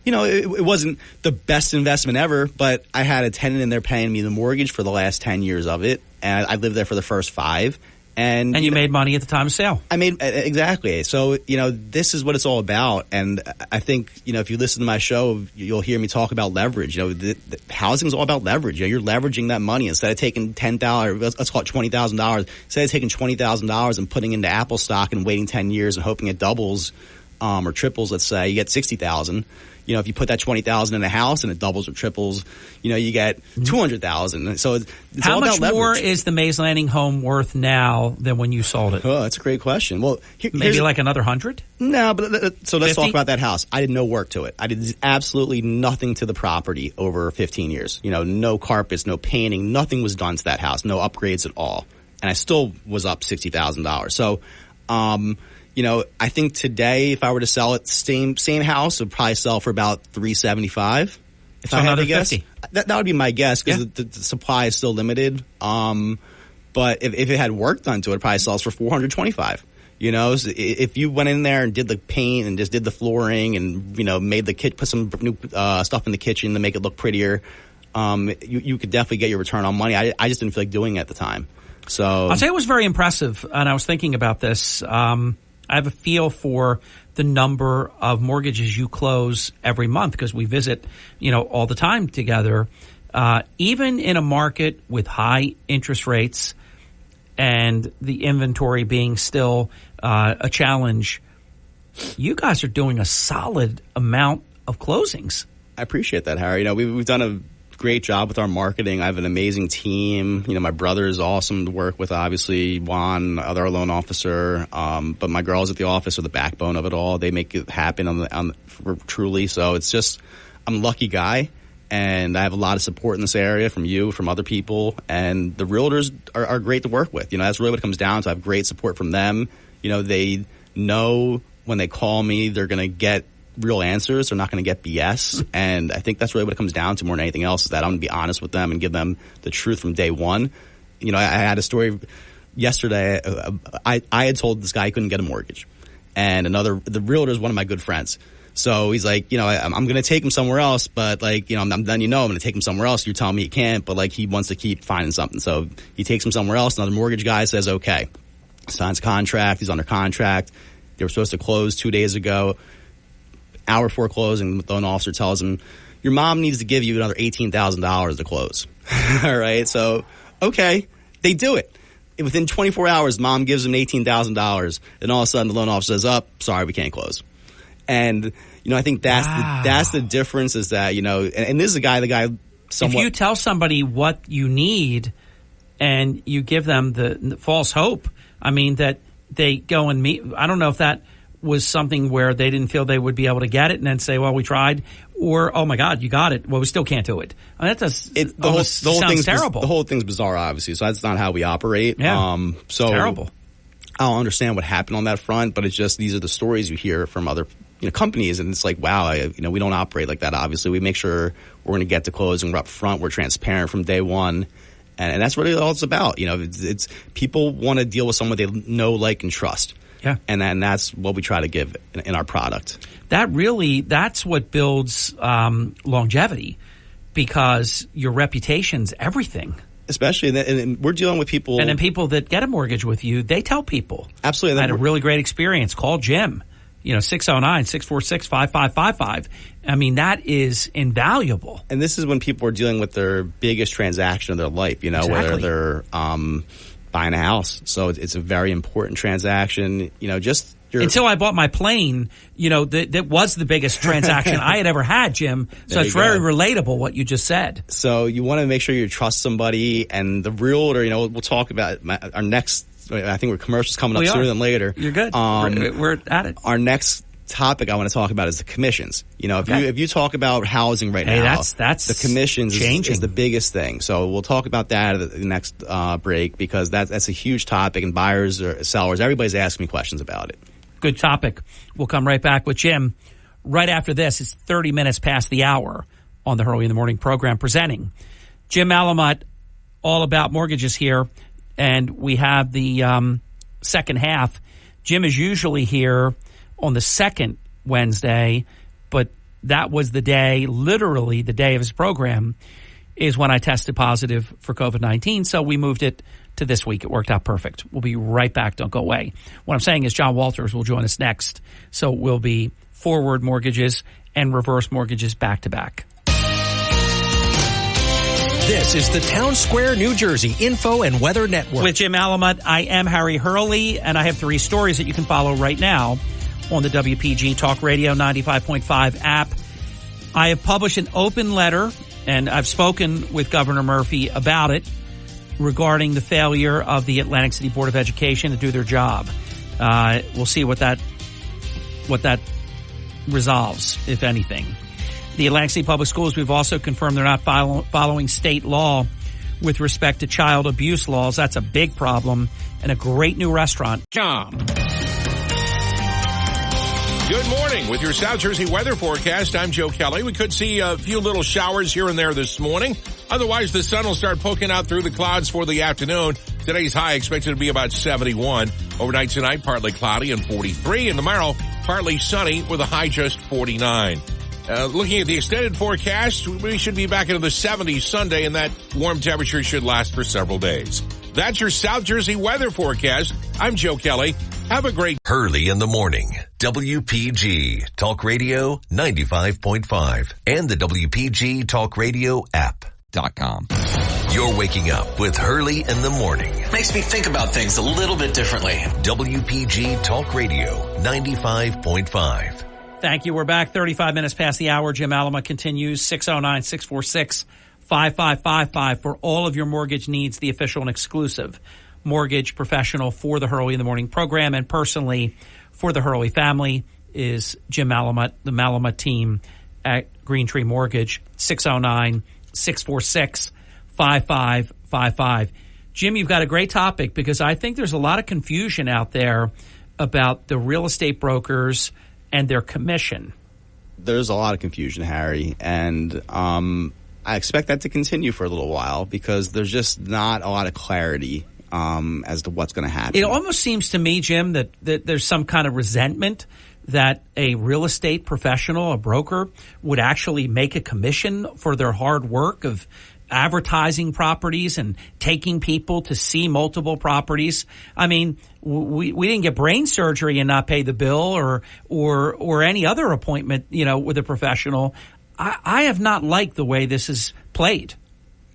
it wasn't the best investment ever, but I had a tenant in there paying me the mortgage for the last 10 years of it, and I lived there for the first 5. And you made money at the time of sale. I made exactly. So, this is what it's all about. And I think, if you listen to my show, you'll hear me talk about leverage. The housing is all about leverage. You're leveraging that money instead of taking $10,000, let's call it $20,000. Instead of taking $20,000 and putting into Apple stock and waiting 10 years and hoping it doubles, or triples, let's say, you get $60,000. If you put that $20,000 in a house and it doubles or triples, you get $200,000. So it's how all about much leverage. more is the Mays Landing home worth now than when you sold it? Oh, that's a great question. Well, maybe like another 100? No, but so let's 50? talk about that house. I did no work to it. I did absolutely nothing to the property over 15 years. No carpets, no painting, nothing was done to that house, no upgrades at all, and I still was up $60,000. So, I think today, if I were to sell it, same house, it would probably sell for about $375,000. So another 50. That would be my guess because the supply is still limited. But if it had work done to it, probably sells for $425,000. So if you went in there and did the paint and just did the flooring and made the put some new stuff in the kitchen to make it look prettier, you could definitely get your return on money. I just didn't feel like doing it at the time. So I'll say it was very impressive, and I was thinking about this. I have a feel for the number of mortgages you close every month because we visit, all the time together. Even in a market with high interest rates and the inventory being still a challenge, you guys are doing a solid amount of closings. I appreciate that, Harry. We've done a great job with our marketing. I have an amazing team. You know, my brother is awesome to work with, obviously, Juan, our loan officer. But my girls at the office are the backbone of it all. They make it happen truly. So it's just, I'm a lucky guy. and I have a lot of support in this area from you, from other people, and the realtors are great to work with. That's really what it comes down to. I have great support from them. They know when they call me, they're going to get real answers. They're not going to get BS. And I think that's really what it comes down to more than anything else, is that I'm going to be honest with them and give them the truth from day one. I had a story yesterday. I had told this guy he couldn't get a mortgage, and the realtor is one of my good friends. So he's like, I'm going to take him somewhere else, but I'm going to take him somewhere else. You're telling me he can't, but he wants to keep finding something. So he takes him somewhere else. Another mortgage guy says, okay, signs a contract. He's under contract. They were supposed to close 2 days ago. Hour before closing, the loan officer tells him, your mom needs to give you another $18,000 to close. All right. So, okay, they do it. Within 24 hours, mom gives him $18,000. And all of a sudden the loan officer says, sorry, we can't close. And, I think that's the difference, is that, and this is the guy somewhat. If you tell somebody what you need and you give them the false hope, that they go and meet, I don't know if that was something where they didn't feel they would be able to get it and then say, well, we tried, or, oh my God, you got it. Well, we still can't do it. Sounds terrible. The whole thing's bizarre, obviously. So that's not how we operate. Yeah. So terrible. I don't understand what happened on that front, but it's just, these are the stories you hear from other companies, and it's like, wow, we don't operate like that. Obviously, we make sure we're going to get to closing. We're up front. We're transparent from day one, and that's what all it's about. It's people want to deal with someone they know, like, and trust. Yeah, and that's what we try to give in our product. That's what builds longevity, because your reputation's everything. Especially, and we're dealing with people, and then people that get a mortgage with you, they tell people. Absolutely, I had a really great experience. Call Jim. 609-646-5555. That is invaluable. And this is when people are dealing with their biggest transaction of their life, Exactly. Whether they're buying a house. So it's a very important transaction, Until I bought my plane, that was the biggest transaction I had ever had, Jim. So it's very relatable what you just said. So you want to make sure you trust somebody, and the realtor, we'll talk about our next, I think we're commercials coming up sooner than later. You're good. We're at it. Our next topic I want to talk about is the commissions. If you talk about housing right now, that's the commissions is the biggest thing. So we'll talk about that at the next break, because that's a huge topic, and buyers or sellers, everybody's asking me questions about it. Good topic. We'll come right back with Jim right after this. It's 30 minutes past the hour on the Hurley in the Morning program, presenting Jim Malamut, all about mortgages here. And we have the second half. Jim is usually here on the second Wednesday, but that was the day, literally the day of his program, is when I tested positive for COVID-19. So we moved it to this week. It worked out perfect. We'll be right back. Don't go away. What I'm saying is John Walters will join us next. So we'll be forward mortgages and reverse mortgages back to back. This is the Town Square, New Jersey Info and Weather Network. With Jim Malamut, I am Harry Hurley, and I have 3 stories that you can follow right now on the WPG Talk Radio 95.5 app. I have published an open letter, and I've spoken with Governor Murphy about it, regarding the failure of the Atlantic City Board of Education to do their job. We'll see what that resolves, if anything. The Atlantic City Public Schools, we've also confirmed they're not following state law with respect to child abuse laws. That's a big problem. And a great new restaurant. John. Good morning. With your South Jersey weather forecast, I'm Joe Kelly. We could see a few little showers here and there this morning. Otherwise, the sun will start poking out through the clouds for the afternoon. Today's high expected to be about 71. Overnight tonight, partly cloudy and 43. And tomorrow, partly sunny with a high just 49. Looking at the extended forecast, we should be back into the 70s Sunday, and that warm temperature should last for several days. That's your South Jersey weather forecast. I'm Joe Kelly. Have a great Hurley in the Morning. WPG Talk Radio 95.5 and the WPG Talk Radio app.com. You're waking up with Hurley in the Morning. Makes me think about things a little bit differently. WPG Talk Radio 95.5. Thank you. We're back 35 minutes past the hour. Jim Malamut continues 609-646-5555 for all of your mortgage needs, the official and exclusive mortgage professional for the Hurley in the Morning program, and personally for the Hurley family is Jim Malamut, the Malamut team at Green Tree Mortgage, 609-646-5555. Jim, you've got a great topic because I think there's a lot of confusion out there about the real estate brokers and their commission. There's a lot of confusion, Harry, and I expect that to continue for a little while because there's just not a lot of clarity as to what's going to happen. It almost seems to me, Jim, that there's some kind of resentment that a real estate professional, a broker, would actually make a commission for their hard work of advertising properties and taking people to see multiple properties. I mean, we didn't get brain surgery and not pay the bill or any other appointment, with a professional. I have not liked the way this is played.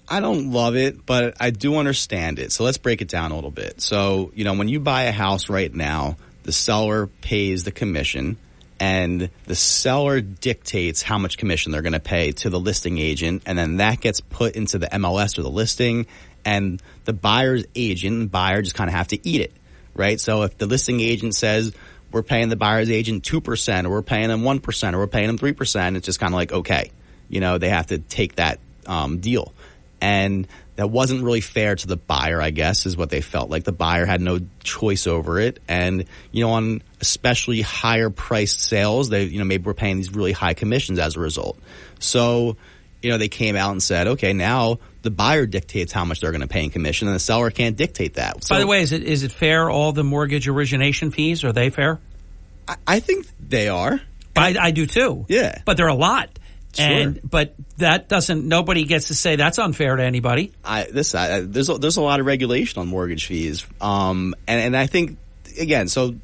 I don't love it, but I do understand it. So let's break it down a little bit. So, when you buy a house right now, the seller pays the commission and the seller dictates how much commission they're going to pay to the listing agent, and then that gets put into the MLS or the listing, and the buyer's agent and buyer just kind of have to eat it, right? So if the listing agent says we're paying the buyer's agent 2%, or we're paying them 1%, or we're paying them 3%, it's just kind of like, okay, they have to take that deal. And that wasn't really fair to the buyer, I guess, is what they felt like. The buyer had no choice over it. And, on especially higher priced sales, they, maybe we're paying these really high commissions as a result. So, they came out and said, okay, now the buyer dictates how much they're going to pay in commission and the seller can't dictate that. So, by the way, is it fair, all the mortgage origination fees, are they fair? I think they are. I do too. Yeah. But they're a lot. Sure. But that nobody gets to say that's unfair to anybody. There's a lot of regulation on mortgage fees. And I think, again, so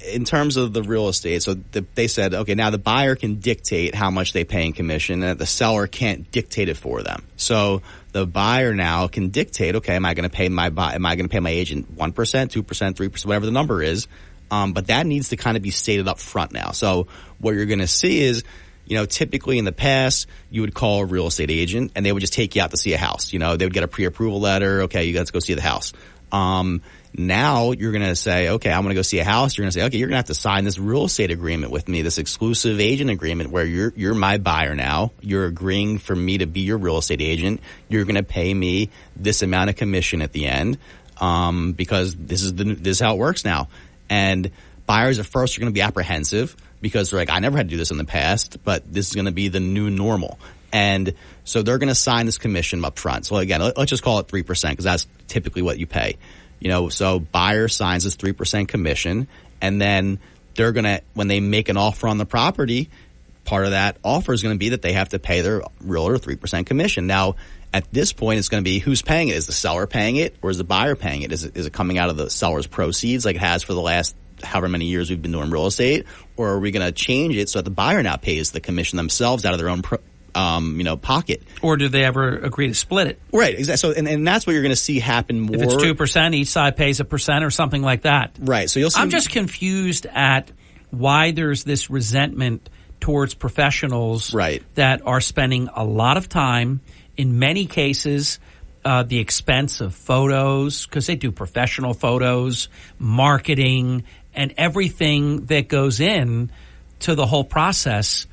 in terms of the real estate, so they said, okay, now the buyer can dictate how much they pay in commission and the seller can't dictate it for them. So the buyer now can dictate, okay, am I going to pay my agent 1%, 2%, 3%, whatever the number is. But that needs to kind of be stated up front now. So what you're going to see is, typically in the past, you would call a real estate agent and they would just take you out to see a house. They would get a pre-approval letter. Okay, you got to go see the house. Now you're going to say, okay, I'm going to go see a house. You're going to say, okay, you're going to have to sign this real estate agreement with me, this exclusive agent agreement where you're my buyer now. You're agreeing for me to be your real estate agent. You're going to pay me this amount of commission at the end, because this is how it works now. And buyers at first are going to be apprehensive because they're like, I never had to do this in the past, but this is going to be the new normal. And so they're going to sign this commission up front. So again, let's just call it 3% because that's typically what you pay. So buyer signs this 3% commission, and then they're going to, when they make an offer on the property, part of that offer is going to be that they have to pay their realtor 3% commission. Now, at this point, it's going to be who's paying it. Is the seller paying it, or is the buyer paying it? Is it coming out of the seller's proceeds like it has for the last however many years we've been doing real estate, or are we going to change it so that the buyer now pays the commission themselves out of their own pocket? Or do they ever agree to split it? Right, exactly. So, and that's what you're going to see happen more. If it's 2%, each side pays 1% or something like that. Right. So you'll see. I'm just confused at why there's this resentment towards professionals that are spending a lot of time, in many cases, the expense of photos, because they do professional photos, marketing, and everything that goes in to the whole process.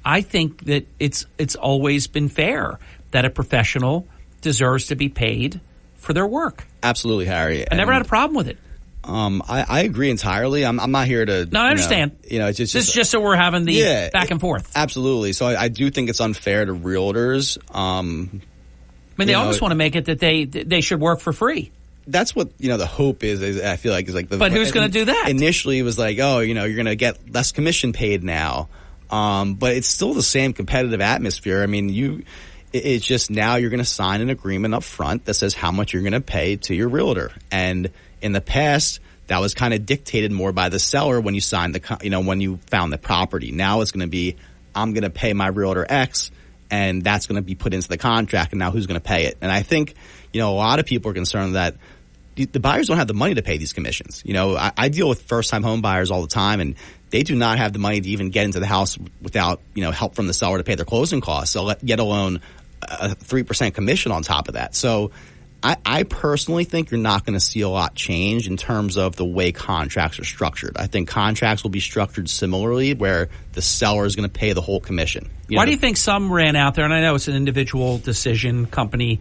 I think that it's always been fair that a professional deserves to be paid for their work. Absolutely, Harry. I never had a problem with it. I agree entirely. I'm not here to. No, I understand. It's just this is just so we're having the back and forth. Absolutely. So I do think it's unfair to realtors. I mean, they almost want to make it that they should work for free. That's what the hope is. I feel like is like the. But who's going to do that? Initially, it was like, you're going to get less commission paid now, but it's still the same competitive atmosphere. I mean, it's just now you're going to sign an agreement up front that says how much you're going to pay to your realtor, and in the past that was kind of dictated more by the seller when you signed when you found the property. Now it's going to be, I'm going to pay my realtor X, and that's going to be put into the contract, and now who's going to pay it? And I think, a lot of people are concerned that the buyers don't have the money to pay these commissions. I deal with first-time home buyers all the time, and they do not have the money to even get into the house without, help from the seller to pay their closing costs, so let alone a 3% commission on top of that. So I personally think you're not going to see a lot change in terms of the way contracts are structured. I think contracts will be structured similarly where the seller is going to pay the whole commission. Why do you think some ran out there, and I know it's an individual decision, company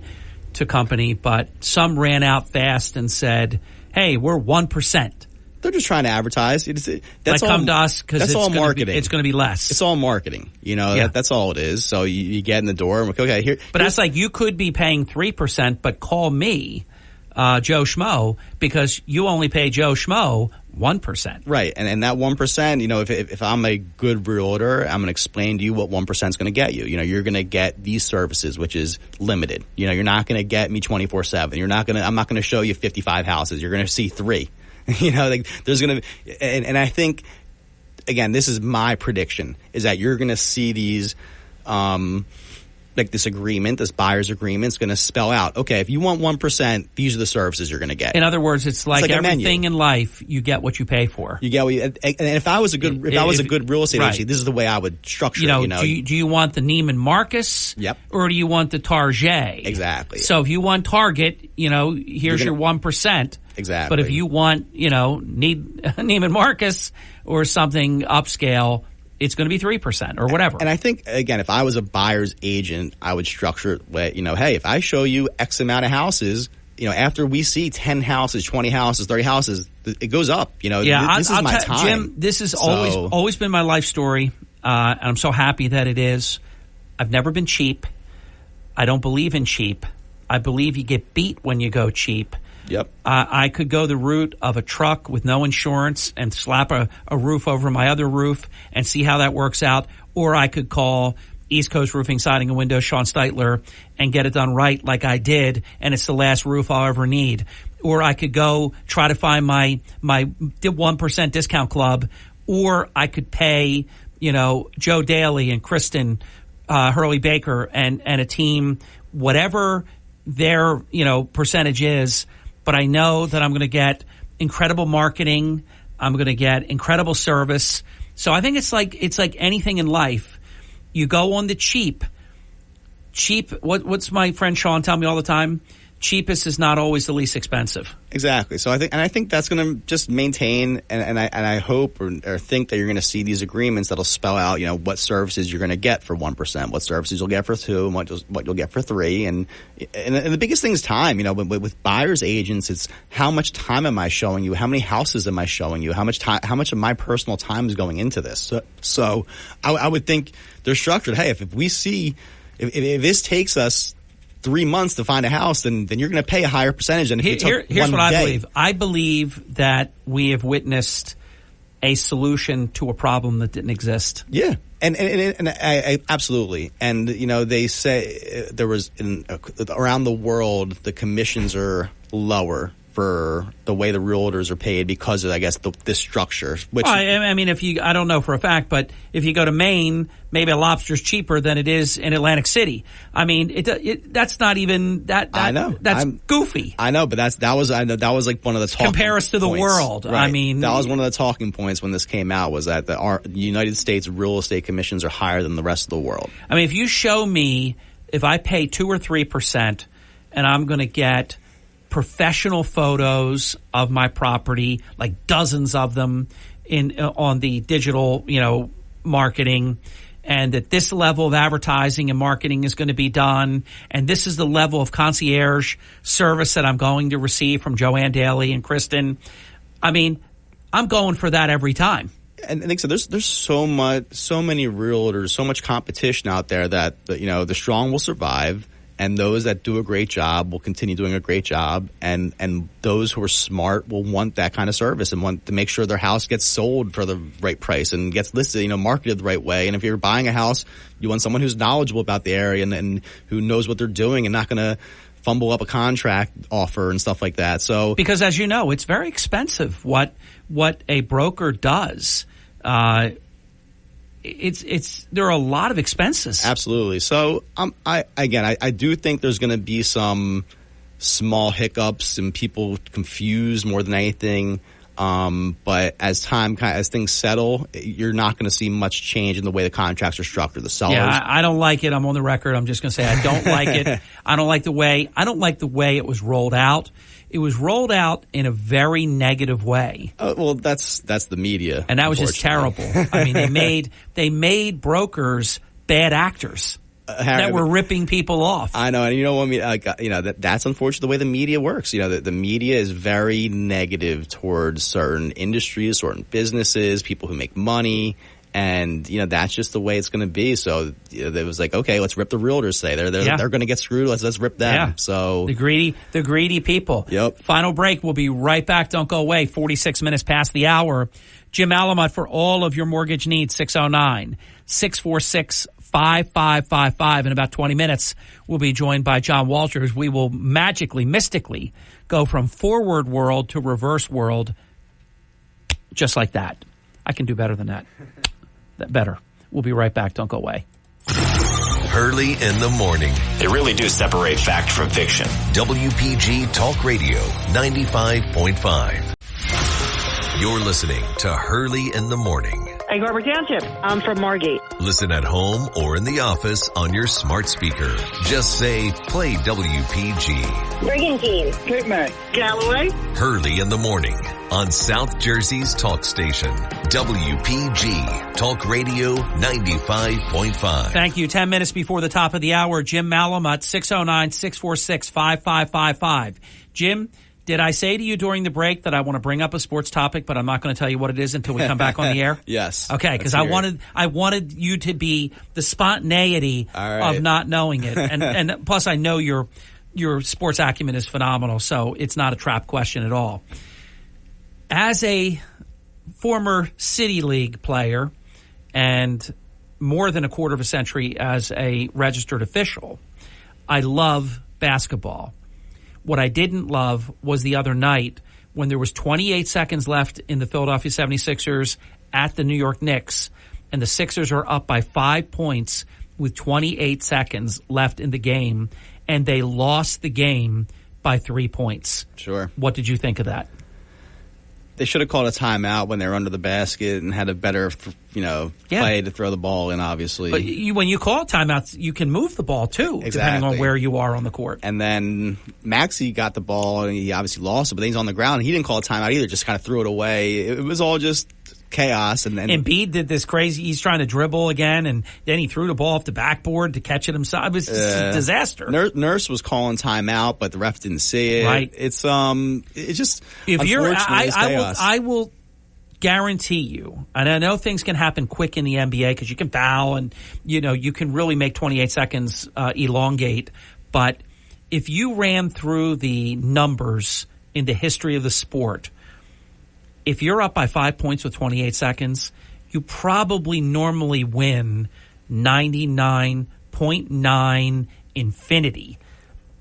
to company, but some ran out fast and said, hey, we're 1%. They're just trying to advertise. That's come to us because it's all marketing. It's going to be less. It's all marketing. That's all it is. So you get in the door and we're okay, here. But that's like you could be paying 3%, but call me, Joe Schmo, because you only pay Joe Schmo 1%. Right. And that 1%, if I'm a good realtor, I'm going to explain to you what 1% is going to get you. You're going to get these services, which is limited. You're not going to get me 24/7. I'm not going to show you 55 houses. You're going to see 3. There's going to be, and I think, again, this is my prediction, is that you're going to see these, this agreement, this buyer's agreement is going to spell out, okay, if you want 1%, these are the services you're going to get. In other words, it's like everything in life, you get what you pay for. You get what and if I was a good, real estate agent, this is the way I would structure it. Do you want the Neiman Marcus? Yep. Or do you want the Target? Exactly. So if you want Target, here's your 1%. Exactly. But if you want, need Neiman Marcus or something upscale, it's going to be 3% or whatever. And I think, again, if I was a buyer's agent, I would structure it where, hey, if I show you X amount of houses, after we see 10 houses, 20 houses, 30 houses, it goes up. This is my time. Jim, this has always been my life story, and I'm so happy that it is. I've never been cheap. I don't believe in cheap. I believe you get beat when you go cheap. Yep. I could go the route of a truck with no insurance and slap a roof over my other roof and see how that works out. Or I could call East Coast Roofing, Siding, and Windows, Sean Steitler, and get it done right like I did, and it's the last roof I'll ever need. Or I could go try to find my 1% discount club, or I could pay, Joe Daly and Kristen Hurley Baker and a team, whatever their, percentage is. But I know that I'm going to get incredible marketing. I'm going to get incredible service. So I think it's like anything in life. You go on the cheap. What's my friend Sean tell me all the time? Cheapest is not always the least expensive. Exactly. So I think that's going to just maintain, and I hope or think that you're going to see these agreements that'll spell out, what services you're going to get for 1%, what services you'll get for 2, and what you'll get for 3, and the biggest thing is time. With buyers agents, it's how much time am I showing you? How many houses am I showing you? How much of my personal time is going into this? So I would think they're structured. Hey, if we see if this takes us 3 months to find a house, then you're going to pay a higher percentage than if you took here's one what day. I believe. I believe that we have witnessed a solution to a problem that didn't exist. Yeah, and I absolutely. And they say there was around the world the commissions are lower for the way the realtors are paid because of, I guess, this structure. Which I mean, I don't know for a fact, but if you go to Maine, maybe a lobster's cheaper than it is in Atlantic City. I mean, that's not even that. I know that's goofy. I know, but that was like one of the talking compare us to the points. world. Right. I mean, that was one of the talking points when this came out, was that the United States real estate commissions are higher than the rest of the world. I mean, if you show me, if I pay 2 or 3%, and I'm going to get professional photos of my property, like dozens of them on the digital, marketing, and that this level of advertising and marketing is going to be done, and this is the level of concierge service that I'm going to receive from Joanne Daly and Kristen. I mean, I'm going for that every time. And I think so. There's so many realtors, so much competition out there that the strong will survive. And those that do a great job will continue doing a great job, and those who are smart will want that kind of service and want to make sure their house gets sold for the right price and gets listed, marketed the right way. And if you're buying a house, you want someone who's knowledgeable about the area and who knows what they're doing and not going to fumble up a contract offer and stuff like that. So because, as you know, it's very expensive what a broker does. There are a lot of expenses. Absolutely. So I do think there's going to be some small hiccups and people confused more than anything. But as things settle, you're not going to see much change in the way the contracts are structured. The sellers. Yeah, I don't like it. I'm on the record. I'm just going to say I don't like it. I don't like the way it was rolled out. It was rolled out in a very negative way. Well, that's the media, and that was just terrible. I mean, they made brokers bad actors. That were ripping people off. I know, and you know what I mean. That's unfortunately the way the media works. The media is very negative towards certain industries, certain businesses, people who make money, and that's just the way it's going to be. So it was like, okay, let's rip the realtors. They're going to get screwed. Let's rip them. Yeah. So the greedy people. Yep. Final break. We'll be right back. Don't go away. 46 minutes past the hour. Jim Alamut for all of your mortgage needs. 609-646-5555. In about 20 minutes, we'll be joined by John Walters. We will mystically go from forward world to reverse world just like that. I can do better than that. Better. We'll be right back. Don't go away. Hurley in the morning. They really do separate fact from fiction. WPG Talk Radio 95.5. You're listening to Hurley in the morning. Egg Harbor Township. I'm from Margate. Listen at home or in the office on your smart speaker. Just say, play WPG. Brigantine. Cape May. Galloway. Hurley in the morning on South Jersey's talk station. WPG Talk Radio 95.5. Thank you. 10 minutes before the top of the hour, Jim Malamut, 609-646-5555. Jim, did I say to you during the break that I want to bring up a sports topic, but I'm not going to tell you what it is until we come back on the air? Yes. Okay, because I wanted you to be the spontaneity of not knowing it, and plus I know your sports acumen is phenomenal, so it's not a trap question at all. As a former City League player and more than a quarter of a century as a registered official, I love basketball. What I didn't love was the other night when there was 28 seconds left in the Philadelphia 76ers at the New York Knicks, and the Sixers are up by 5 points with 28 seconds left in the game, and they lost the game by 3 points. Sure. What did you think of that? They should have called a timeout when they were under the basket and had a better, play to throw the ball in, obviously. But when you call timeouts, you can move the ball, too, depending on where you are on the court. And then Maxey got the ball, and he obviously lost it, but then he's on the ground, and he didn't call a timeout either, just kind of threw it away. It was all just chaos. And then Embiid did this crazy, he's trying to dribble again, and then he threw the ball off the backboard to catch it himself. It was just a disaster. Nurse was calling timeout, but the ref didn't see it. Right. It's just, if unfortunately, it's chaos. I will guarantee you, and I know things can happen quick in the NBA because you can foul and, you can really make 28 seconds elongate. But if you ran through the numbers in the history of the sport, if you're up by 5 points with 28 seconds, you probably normally win 99.9 infinity.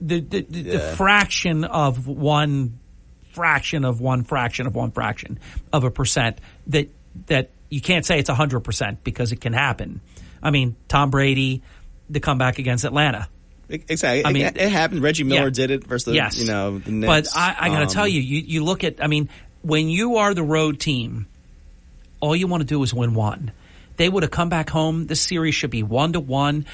The fraction of one fraction of one fraction of one fraction of a percent that you can't say it's 100% because it can happen. I mean, Tom Brady, the comeback against Atlanta. Exactly. I mean, it happened. Reggie Miller did it versus the Knicks. But I got to tell you look at, when you are the road team, all you want to do is win one. They would have come back home. This series should be 1-1.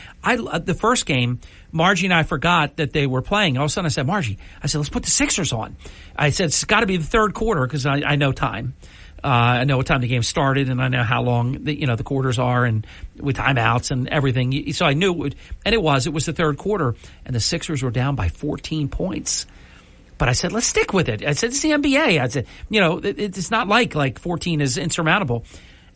The first game, Margie and I forgot that they were playing. All of a sudden I said, Margie, let's put the Sixers on. I said, it's got to be the third quarter because I know time. I know what time the game started, and I know how long the quarters are, and with timeouts and everything. So I knew it would, and it was the third quarter, and the Sixers were down by 14 points. But I said, let's stick with it. I said, it's the NBA. I said, it's not like 14 is insurmountable.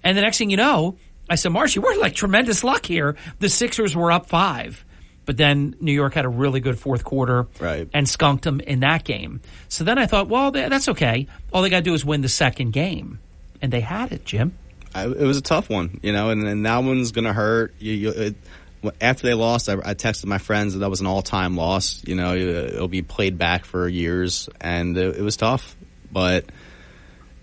And the next thing you know, I said, Marcy, we're like tremendous luck here. The Sixers were up 5. But then New York had a really good fourth quarter and skunked them in that game. So then I thought, well, that's okay. All they got to do is win the second game. And they had it, Jim. It was a tough one, and that one's going to hurt. After they lost, I texted my friends that was an all-time loss. It'll be played back for years, and it was tough. But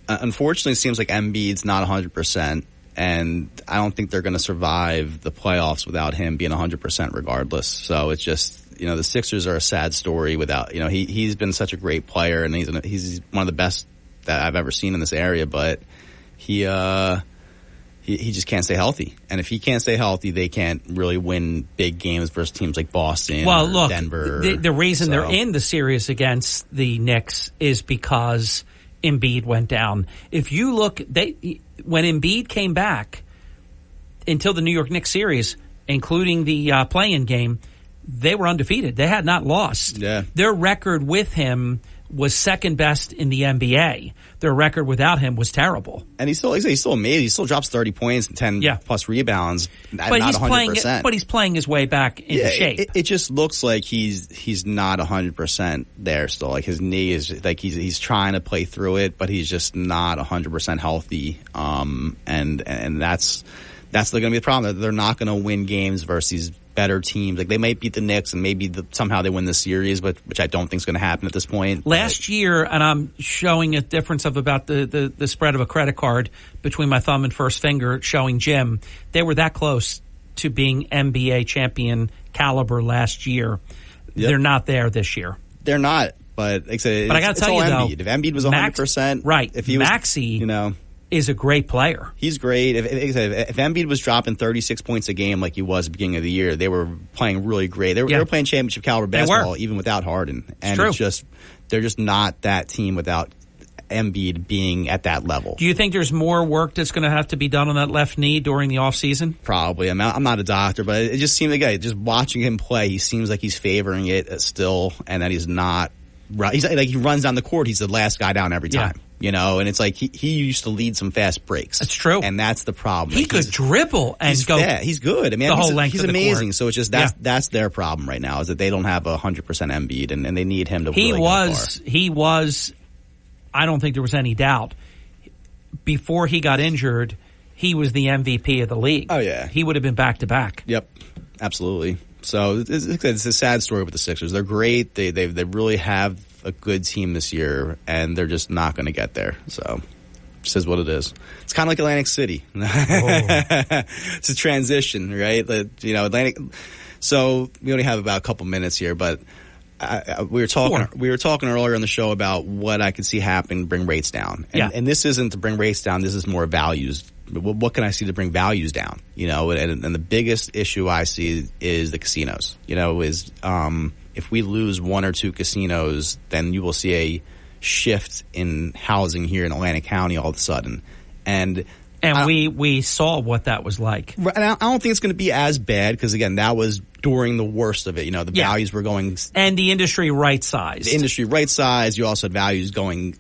unfortunately, it seems like Embiid's not 100%, and I don't think they're going to survive the playoffs without him being 100% regardless. So it's just, the Sixers are a sad story without, he's been such a great player, and he's one of the best that I've ever seen in this area, but he just can't stay healthy. And if he can't stay healthy, they can't really win big games versus teams like Boston or Denver. The reason they're in the series against the Knicks is because Embiid went down. If you look, when Embiid came back until the New York Knicks series, including the play-in game, they were undefeated. They had not lost. Yeah. Their record with him was second best in the NBA. Their record without him was terrible. And he's still amazing. He still drops 30 points and 10 plus rebounds. But not he's 100%. But he's playing his way back into shape. It just looks like he's not 100% there still. Like his knee is like he's trying to play through it, but he's just not 100% healthy. And that's going to be the problem. They're not going to win games versus these better teams. Like they might beat the Knicks and maybe somehow they win the series, but which I don't think is going to happen at this point. Last year, and I'm showing a difference of about the spread of a credit card between my thumb and first finger, showing Jim. They were that close to being NBA champion caliber last year. Yep. They're not there this year. They're not. But like I said, I got to tell you though, Embiid. If Embiid was 100%, right? If he was, Maxey, is a great player. He's great. If Embiid was dropping 36 points a game like he was at the beginning of the year, they were playing really great. They were playing championship caliber basketball even without Harden. And it's just they're just not that team without Embiid being at that level. Do you think there's more work that's going to have to be done on that left knee during the offseason? Probably. I'm not a doctor, but it just seems like just watching him play, he seems like he's favoring it still, and that he's not. He's like he runs down the court, he's the last guy down every time. And it's like he used to lead some fast breaks. That's true. And that's the problem. He could dribble and go. He's good. I mean, the whole length he's of the amazing. court. So it's just that's their problem right now is that they don't have 100% Embiid and they need him to He really was, I don't think there was any doubt. Before he got injured, he was the MVP of the league. Oh, yeah. He would have been back-to-back. Yep, absolutely. So it's a sad story with the Sixers. They're great. They really have a good team this year, and they're just not going to get there. So it says what it is. It's kind of like Atlantic City. It's a transition, right? Atlantic. So we only have about a couple minutes here, but we were talking earlier on the show about what I could see happen, bring rates down. And this isn't to bring rates down. This is more values. What can I see to bring values down? And the biggest issue I see is the casinos. If we lose one or two casinos, then you will see a shift in housing here in Atlantic County all of a sudden. And we saw what that was like. And I don't think it's going to be as bad because, again, that was during the worst of it. The values were going... And the industry right-sized. You also had values going...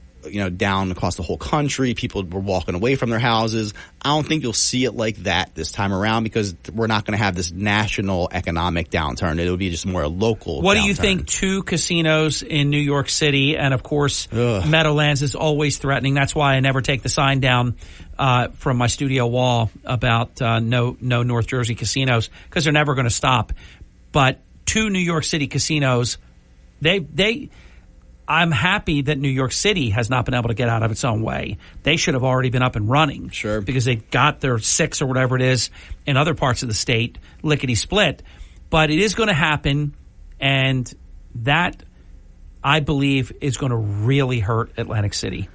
down across the whole country. People were walking away from their houses. I don't think you'll see it like that this time around because we're not going to have this national economic downturn. It'll be just more a local What downturn. do you think 2 casinos in New York City and, of course, Meadowlands is always threatening. That's why I never take the sign down from my studio wall about no North Jersey casinos because they're never going to stop. But 2 New York City casinos, I'm happy that New York City has not been able to get out of its own way. They should have already been up and running. Sure. Because they got their 6 or whatever it is in other parts of the state, lickety-split. But it is going to happen, and that, I believe, is going to really hurt Atlantic City.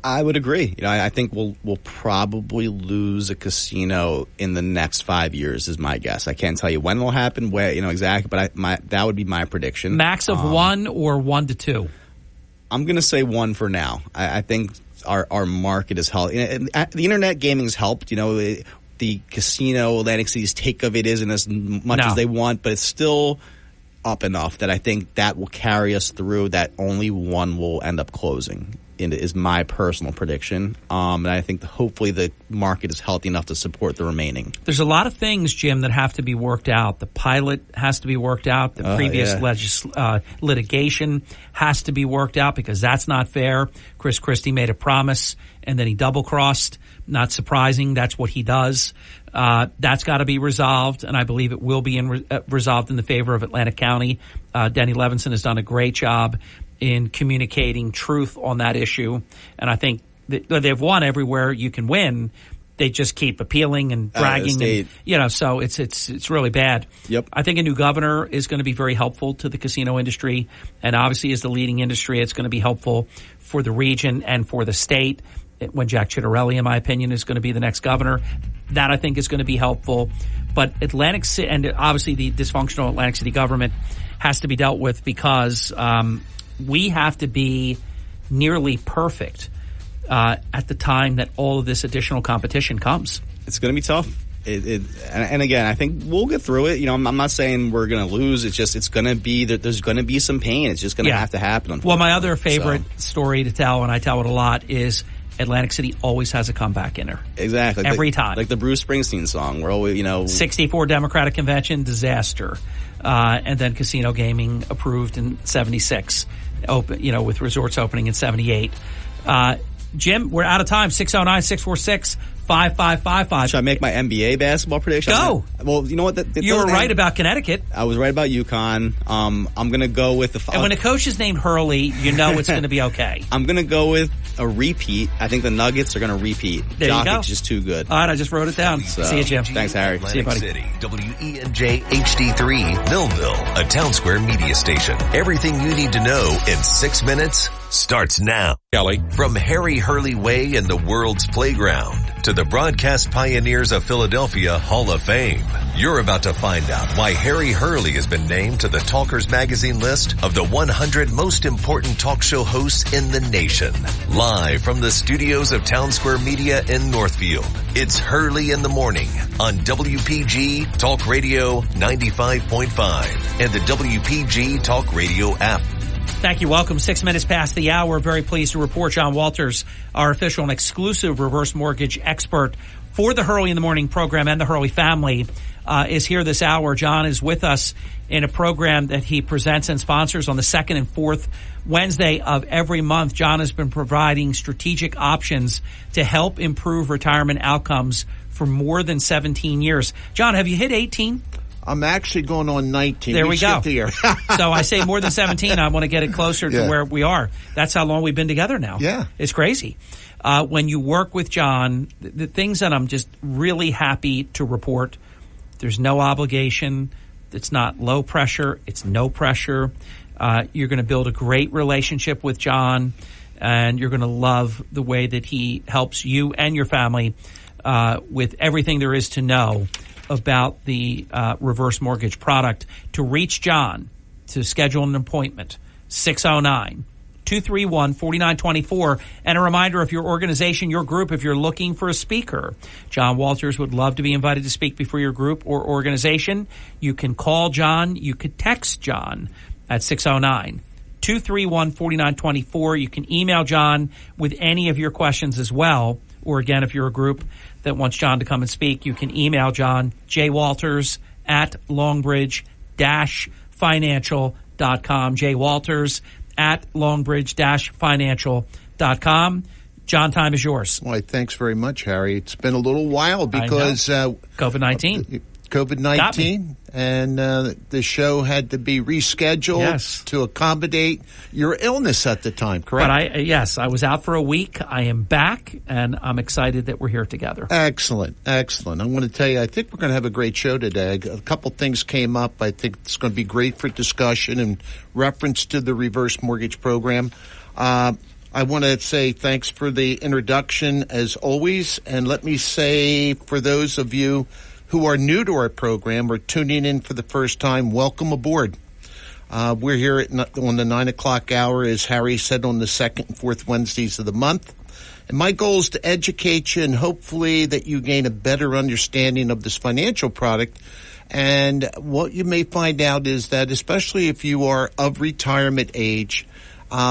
I would agree. I think we'll probably lose a casino in the next 5 years is my guess. I can't tell you when it'll happen, where exactly, but that would be my prediction. Max of 1 or 1 to 2? I'm going to say 1 for now. I think our market is helped. The internet gaming has helped. The casino, Atlantic City's take of it isn't as much as they want, but it's still up enough that I think that will carry us through. That only one will end up closing. Is my personal prediction. And I think hopefully the market is healthy enough to support the remaining. There's a lot of things, Jim, that have to be worked out. The pilot has to be worked out. The previous litigation has to be worked out because that's not fair. Chris Christie made a promise and then he double-crossed. Not surprising. That's what he does. That's got to be resolved, and I believe it will be resolved in the favor of Atlantic County. Denny Levinson has done a great job in communicating truth on that issue. And I think they've won everywhere you can win. they just keep appealing and dragging, and, so it's really bad. Yep. I think a new governor is going to be very helpful to the casino industry, and obviously as the leading industry, it's going to be helpful for the region and for the state. When Jack Ciattarelli, in my opinion, is going to be the next governor, that I think is going to be helpful. But Atlantic City, and obviously the dysfunctional Atlantic City government has to be dealt with because we have to be nearly perfect at the time that all of this additional competition comes. It's going to be tough. And again, I think we'll get through it. I'm not saying we're going to lose. It's just, it's going to be that there's going to be some pain. It's just going to have to happen. Well, my other favorite story to tell, and I tell it a lot, is Atlantic City always has a comeback in her. Exactly. Every time. Like the Bruce Springsteen song. We're always, 64 Democratic Convention, disaster. And then casino gaming approved in 76. With resorts opening in 78. Jim, we're out of time. 609-646-5555. Should I make my NBA basketball prediction? Go. Well, you know what? You were right about Connecticut. I was right about UConn. I'm going to go with the... And when a coach is named Hurley, you know it's going to be okay. I'm going to go with a repeat. I think the Nuggets are going to repeat. There you go. Jokic's just too good. All right, I just wrote it down. See you, Jim. Thanks, Harry. Atlantic See you, buddy. City, WENJ HD3, Millville, a Town Square media station. Everything you need to know in 6 minutes starts now. Kelly. From Harry Hurley Way in the world's playground to the broadcast pioneers of Philadelphia Hall of Fame, you're about to find out why Harry Hurley has been named to the Talkers Magazine list of the 100 most important talk show hosts in the nation. Live from the studios of Town Square Media in Northfield, it's Hurley in the Morning on WPG Talk Radio 95.5 and the WPG Talk Radio app. Thank you. Welcome. 6 minutes past the hour. Very pleased to report John Walters, our official and exclusive reverse mortgage expert for the Hurley in the Morning program and the Hurley family, is here this hour. John is with us in a program that he presents and sponsors on the second and fourth Wednesday of every month. John has been providing strategic options to help improve retirement outcomes for more than 17 years. John, have you hit 18? I'm actually going on 19. There we go. So I say more than 17. I want to get it closer to where we are. That's how long we've been together now. Yeah. It's crazy. When you work with John, the things that I'm just really happy to report, there's no obligation. It's not low pressure. It's no pressure. You're going to build a great relationship with John, and you're going to love the way that he helps you and your family with everything there is to know about the reverse mortgage product. To reach John, to schedule an appointment, 609-231-4924. And a reminder, if your organization, your group, if you're looking for a speaker, John Walters would love to be invited to speak before your group or organization. You can call John. You could text John at 609-231-4924. You can email John with any of your questions as well. Or again, if you're a group that wants John to come and speak, you can email John, jwalters@longbridge-financial.com, jwalters@longbridge-financial.com. John, time is yours. Well, thanks very much, Harry. It's been a little while because COVID-19. COVID-19, and the show had to be rescheduled to accommodate your illness at the time, correct? But I was out for a week. I am back, and I'm excited that we're here together. Excellent. I'm going to tell you, I think we're going to have a great show today. A couple things came up. I think it's going to be great for discussion in reference to the reverse mortgage program. I want to say thanks for the introduction, as always, and let me say, for those of you who are new to our program or tuning in for the first time, welcome aboard. We're here on the 9 o'clock hour, as Harry said, on the second and fourth Wednesdays of the month. And my goal is to educate you and hopefully that you gain a better understanding of this financial product. And what you may find out is that, especially if you are of retirement age,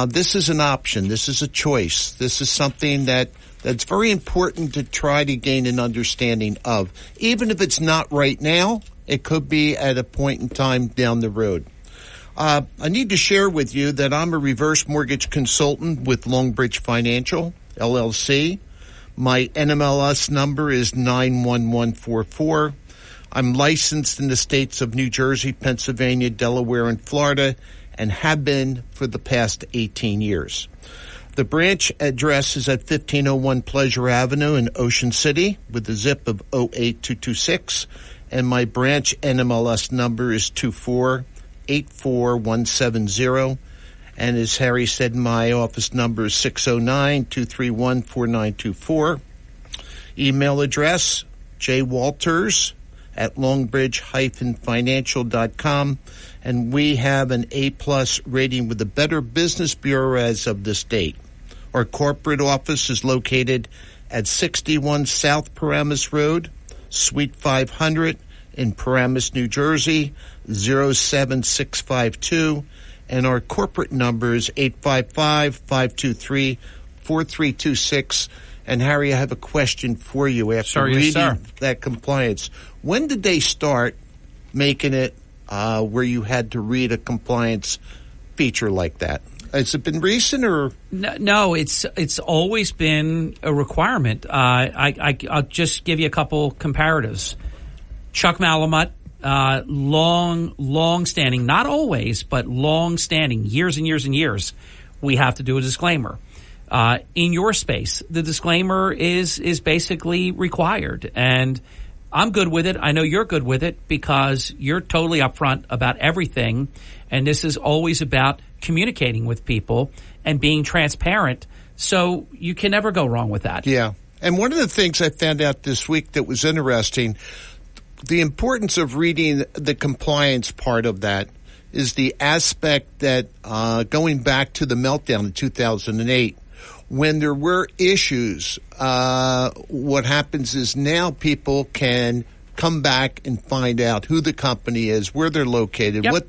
this is an option. This is a choice. This is something that's very important to try to gain an understanding of. Even if it's not right now, it could be at a point in time down the road. I need to share with you that I'm a reverse mortgage consultant with Longbridge Financial, LLC. My NMLS number is 91144. I'm licensed in the states of New Jersey, Pennsylvania, Delaware, and Florida, and have been for the past 18 years. The branch address is at 1501 Pleasure Avenue in Ocean City with a zip of 08226. And my branch NMLS number is 2484170. And as Harry said, my office number is 609-231-4924. Email address, jwalters@longbridge-financial.com. And we have an A+ rating with the Better Business Bureau as of this date. Our corporate office is located at 61 South Paramus Road, Suite 500 in Paramus, New Jersey, 07652. And our corporate number is 855-523-4326. And Harry, I have a question for you after reading that compliance. When did they start making it where you had to read a compliance feature like that? Has it been recent or? No, it's always been a requirement. I'll just give you a couple comparatives. Chuck Malamut, long standing, not always, but long standing, years and years and years, we have to do a disclaimer. In your space, the disclaimer is basically required. And I'm good with it. I know you're good with it because you're totally upfront about everything. And this is always about communicating with people and being transparent. So you can never go wrong with that. Yeah. And one of the things I found out this week that was interesting, the importance of reading the compliance part of that is the aspect that going back to the meltdown in 2008, when there were issues, what happens is now people can come back and find out who the company is, where they're located, what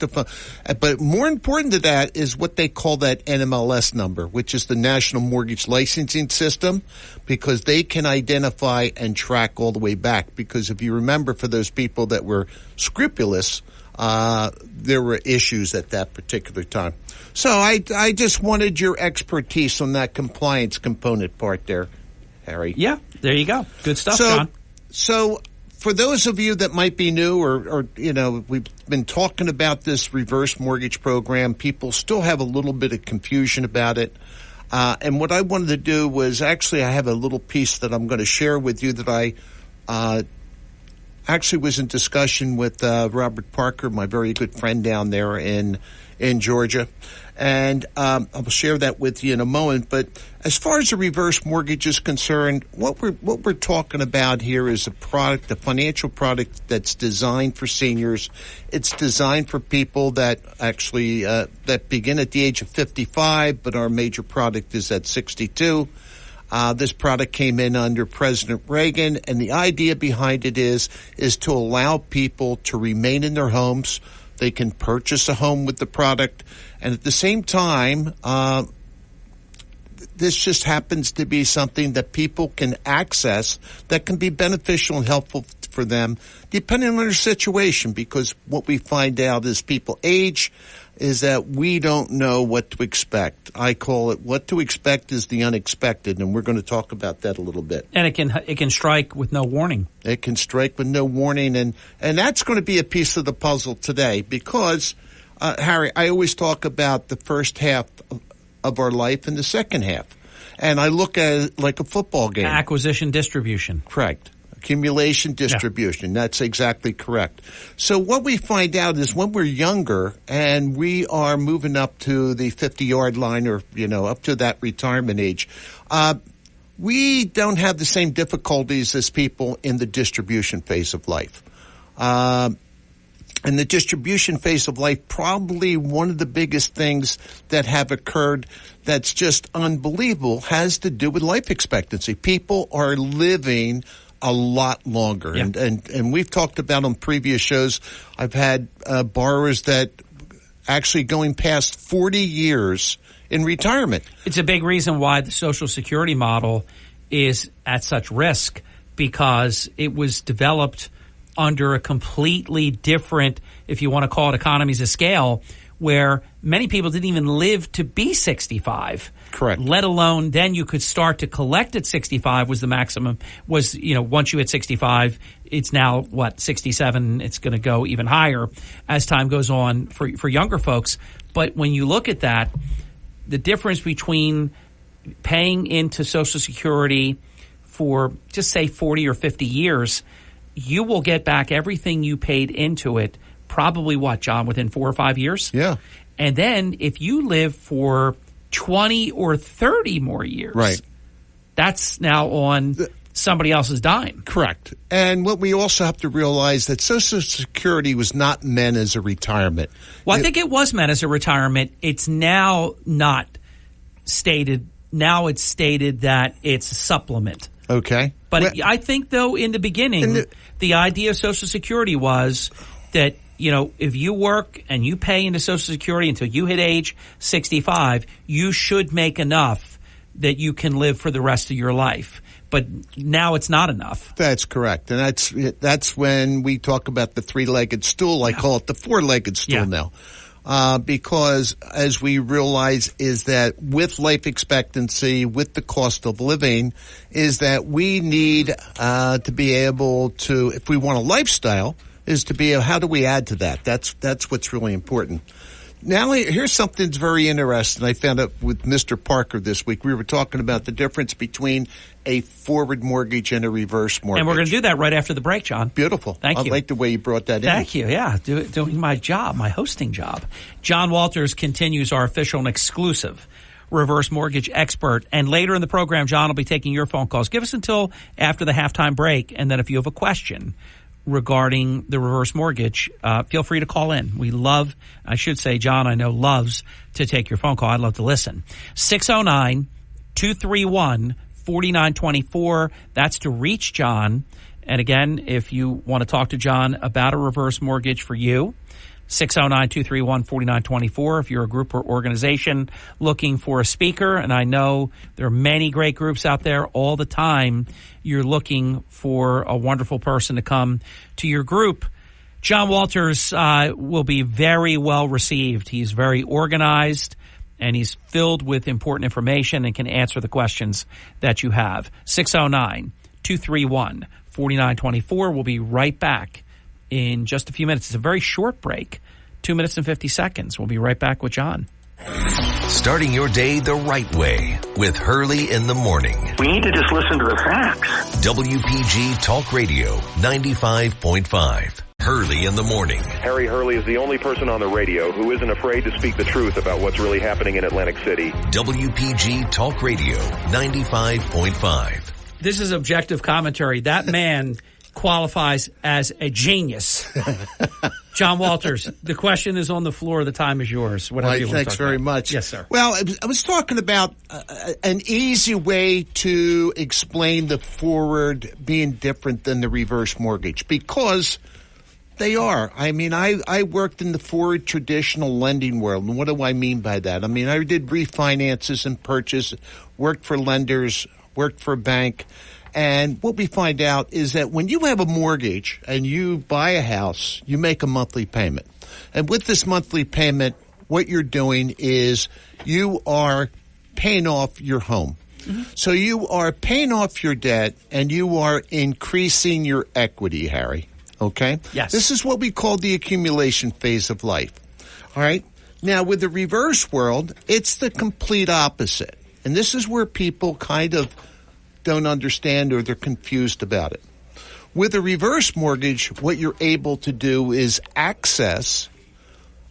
but more important to that is what they call that NMLS number, which is the National Mortgage Licensing System, because they can identify and track all the way back. Because if you remember, for those people that were scrupulous, there were issues at that particular time. So I just wanted your expertise on that compliance component part there, Harry. Yeah, there you go. Good stuff, John. So for those of you that might be new or we've been talking about this reverse mortgage program, people still have a little bit of confusion about it. And what I wanted to do was actually I have a little piece that I'm going to share with you that I actually was in discussion with Robert Parker, my very good friend down there in Georgia. And I'll share that with you in a moment. But as far as the reverse mortgage is concerned, what we're talking about here is a product, a financial product that's designed for seniors. It's designed for people that actually that begin at the age of 55, but our major product is at 62. This product came in under President Reagan, and the idea behind it is to allow people to remain in their homes. They can purchase a home with the product, and at the same time, this just happens to be something that people can access that can be beneficial and helpful for them, depending on their situation, because what we find out as people age is that we don't know what to expect. I call it what to expect is the unexpected, and we're going to talk about that a little bit. And it can strike with no warning. It can strike with no warning, and that's going to be a piece of the puzzle today because, Harry, I always talk about the first half of our life and the second half. And I look at it like a football game. Acquisition, distribution. Correct. Accumulation, distribution. Yeah. That's exactly correct. So what we find out is when we're younger and we are moving up to the 50-yard line or, up to that retirement age, we don't have the same difficulties as people in the distribution phase of life. And the distribution phase of life, probably one of the biggest things that have occurred that's just unbelievable has to do with life expectancy. People are living a lot longer. Yeah. And we've talked about on previous shows, I've had borrowers that actually going past 40 years in retirement. It's a big reason why the Social Security model is at such risk, because it was developed under a completely different, if you want to call it economies of scale, where many people didn't even live to be 65. Correct. Let alone then you could start to collect at 65 was the maximum. Was, once you hit 65, it's now, 67? It's going to go even higher as time goes on for younger folks. But when you look at that, the difference between paying into Social Security for just say 40 or 50 years, you will get back everything you paid into it. Probably what, John, within 4 or 5 years? Yeah. And then if you live for 20 or 30 more years, right, that's now on somebody else's dime. Correct. And what we also have to realize that Social Security was not meant as a retirement. Well, I think it was meant as a retirement. It's now not stated. Now it's stated that it's a supplement. Okay. But I think, though, in the beginning, the idea of Social Security was that, you know, if you work and you pay into Social Security until you hit age 65, you should make enough that you can live for the rest of your life. But now it's not enough. That's correct. And that's when we talk about the three-legged stool. I call it the four-legged stool now. Because as we realize is that with life expectancy, with the cost of living, is that we need to be able to, if we want a lifestyle, is to be able, how do we add to that? That's what's really important. Now, here's something that's very interesting. I found out with Mr. Parker this week. We were talking about the difference between a forward mortgage and a reverse mortgage. And we're going to do that right after the break, John. Beautiful. Thank you. I like the way you brought that in. Thank you. Yeah, doing my job, my hosting job. John Walters continues our official and exclusive reverse mortgage expert. And later in the program, John will be taking your phone calls. Give us until after the halftime break. And then if you have a question regarding the reverse mortgage, feel free to call in. We love, I should say, John, I know, loves to take your phone call. I'd love to listen. 609-231-4924. That's to reach John. And again, if you want to talk to John about a reverse mortgage for you, 609-231-4924. If you're a group or organization looking for a speaker, and I know there are many great groups out there all the time, you're looking for a wonderful person to come to your group, John Walters will be very well received. He's very organized, and he's filled with important information and can answer the questions that you have. 609-231-4924. We'll be right back in just a few minutes. It's a very short break, 2 minutes and 50 seconds. We'll be right back with John. Starting your day the right way with Hurley in the morning. We need to just listen to the facts. WPG Talk Radio 95.5. Hurley in the morning. Harry Hurley is the only person on the radio who isn't afraid to speak the truth about what's really happening in Atlantic City. WPG Talk Radio 95.5. This is objective commentary. That man qualifies as a genius. John Walters, the question is on the floor. The time is yours. Thanks very much. Yes, sir. Well, I was talking about an easy way to explain the forward being different than the reverse mortgage, because they are. I mean, I worked in the forward traditional lending world. And what do I mean by that? I mean, I did refinances and purchase, worked for lenders, worked for a bank. And what we find out is that when you have a mortgage and you buy a house, you make a monthly payment. And with this monthly payment, what you're doing is you are paying off your home. Mm-hmm. So you are paying off your debt and you are increasing your equity, Harry. Okay? Yes. This is what we call the accumulation phase of life. All right? Now, with the reverse world, it's the complete opposite. And this is where people kind of don't understand or they're confused about it. With a reverse mortgage, what you're able to do is access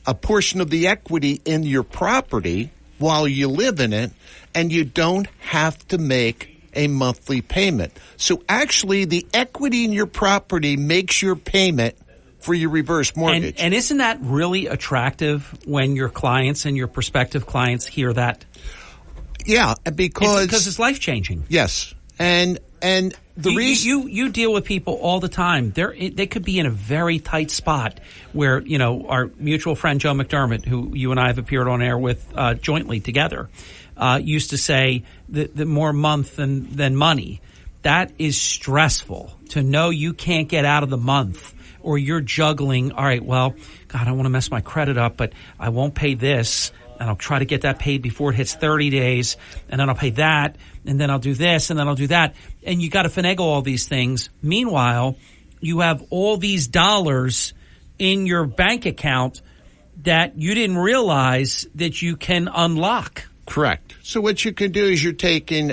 a portion of the equity in your property while you live in it, and you don't have to make a monthly payment. So actually, the equity in your property makes your payment for your reverse mortgage. And isn't that really attractive when your clients and your prospective clients hear that? Yeah, because it's life-changing. Yes. And the reason you deal with people all the time, they could be in a very tight spot where, you know, our mutual friend Joe McDermott, who you and I have appeared on air with jointly together, used to say the more month than money. That is stressful to know you can't get out of the month, or you're juggling. All right, well, God, I don't want to mess my credit up, but I won't pay this. And I'll try to get that paid before it hits 30 days, and then I'll pay that, and then I'll do this, and then I'll do that. And you got to finagle all these things. Meanwhile, you have all these dollars in your bank account that you didn't realize that you can unlock Correct. So what you can do is you're taking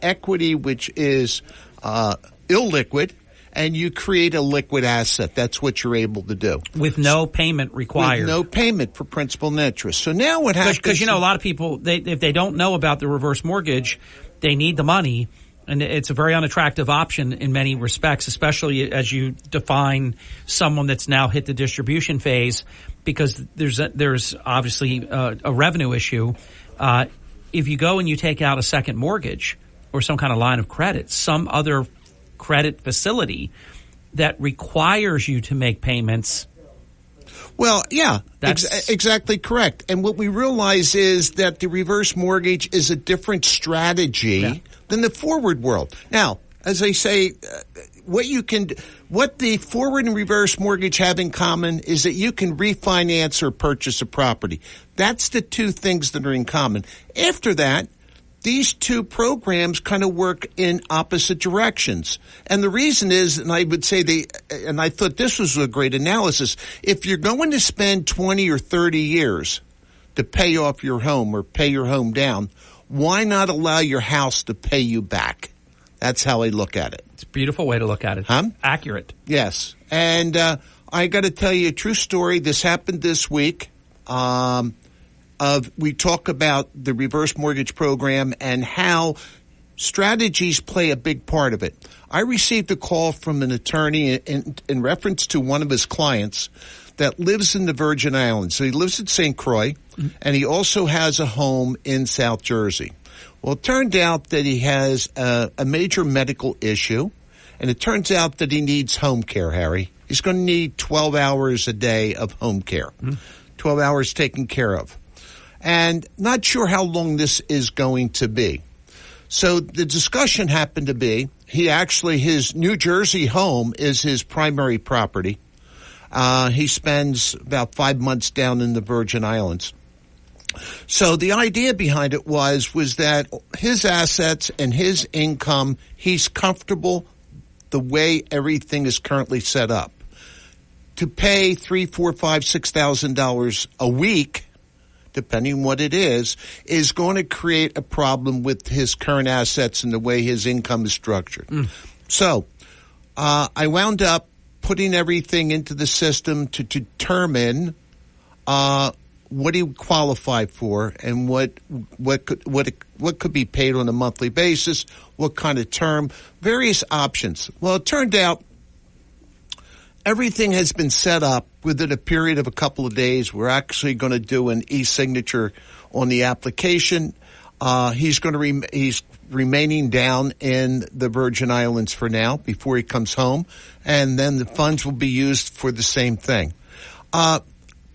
equity which is illiquid, and you create a liquid asset. That's what you're able to do. With no payment required. With no payment for principal and interest. So now what happens... Because, a lot of people, if they don't know about the reverse mortgage, they need the money, and it's a very unattractive option in many respects, especially as you define someone that's now hit the distribution phase, because there's obviously a revenue issue. If you go and you take out a second mortgage or some kind of line of credit, some other credit facility that requires you to make payments. Well, yeah, exactly correct. And what we realize is that the reverse mortgage is a different strategy than the forward world. Now, as I say, what the forward and reverse mortgage have in common is that you can refinance or purchase a property. That's the two things that are in common. After that, these two programs kind of work in opposite directions. And the reason is, and I would say and I thought this was a great analysis, if you're going to spend 20 or 30 years to pay off your home or pay your home down, why not allow your house to pay you back? That's how I look at it. It's a beautiful way to look at it. Accurate. Yes. And I got to tell you a true story. This happened this week. We talk about the reverse mortgage program and how strategies play a big part of it. I received a call from an attorney in reference to one of his clients that lives in the Virgin Islands. So he lives in St. Croix, and he also has a home in South Jersey. Well, it turned out that he has a major medical issue, and it turns out that he needs home care, Harry. He's going to need 12 hours a day of home care, 12 hours taken care of. And not sure how long this is going to be. So the discussion happened to be, his New Jersey home is his primary property. He spends about 5 months down in the Virgin Islands. So the idea behind it was that his assets and his income, he's comfortable the way everything is currently set up. To pay $3,000, $4,000, $5,000, $6,000 a week, depending on what it is going to create a problem with his current assets and the way his income is structured. So I wound up putting everything into the system to determine what he would qualify for and what could be paid on a monthly basis, what kind of term, various options. Well, it turned out everything has been set up within a period of a couple of days. We're actually going to do an e-signature on the application. He's remaining down in the Virgin Islands for now before he comes home, and then the funds will be used for the same thing. But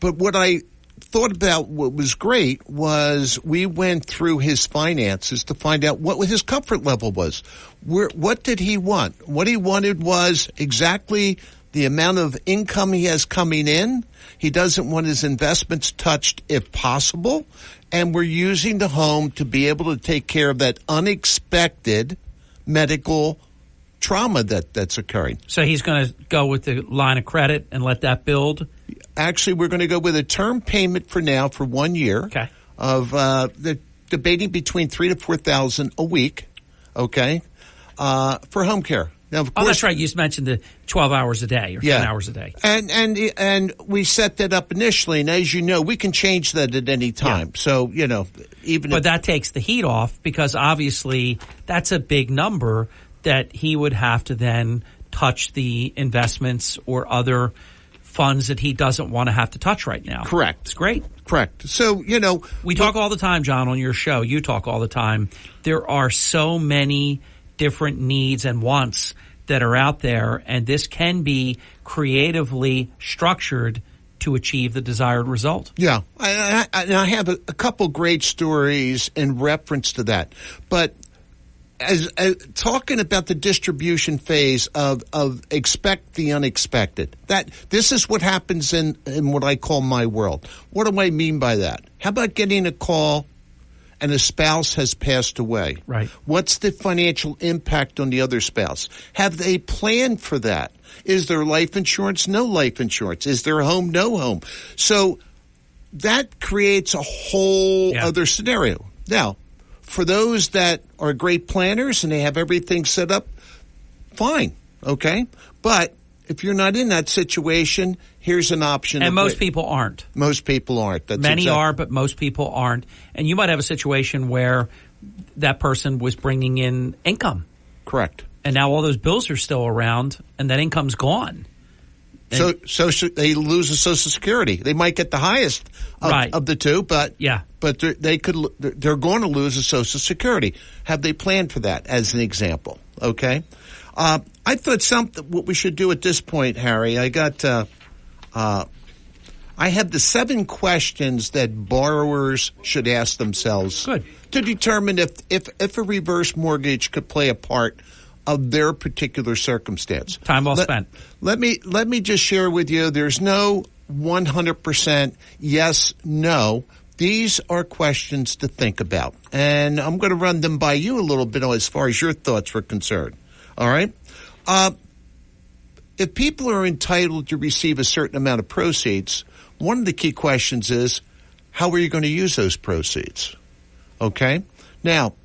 what I thought about, what was great, was we went through his finances to find out what his comfort level was. What did he want? What he wanted was exactly the amount of income he has coming in. He doesn't want his investments touched if possible. And we're using the home to be able to take care of that unexpected medical trauma that's occurring. So he's going to go with the line of credit and let that build? Actually, we're going to go with a term payment for now for 1 year. Okay. Of debating between $3,000 to $4,000 a week. Okay. For home care. Now, of course, that's right. You just mentioned the 12 hours a day or 10 hours a day. And we set that up initially, and as you know, we can change that at any time. Yeah. So, But that takes the heat off, because obviously that's a big number that he would have to then touch the investments or other funds that he doesn't want to have to touch right now. Correct. It's great. Correct. So, we talk all the time, John, on your show. You talk all the time. There are so many different needs and wants that are out there, and this can be creatively structured to achieve the desired result. Yeah. I have a couple great stories in reference to that. But as talking about the distribution phase of expect the unexpected, this is what happens in what I call my world. What do I mean by that? How about getting a call and a spouse has passed away? Right. What's the financial impact on the other spouse? Have they planned for that? Is there life insurance? No life insurance. Is there a home? No home. So that creates a whole other scenario. Now, for those that are great planners and they have everything set up, fine, okay? But if you're not in that situation, here's an option. And most people aren't. Most people aren't. Many are, but most people aren't. And you might have a situation where that person was bringing in income. Correct. And now all those bills are still around, and that income's gone. So they lose the Social Security. They might get the highest of the two, but they're going to lose the Social Security. Have they planned for that? As an example, okay. I thought what we should do at this point, Harry. I have the 7 questions that borrowers should ask themselves to determine if a reverse mortgage could play a part of their particular circumstance. Time well spent. Let me just share with you, there's no 100% yes, no. These are questions to think about. And I'm going to run them by you a little bit as far as your thoughts were concerned. All right? If people are entitled to receive a certain amount of proceeds, one of the key questions is, how are you going to use those proceeds? Okay? Now,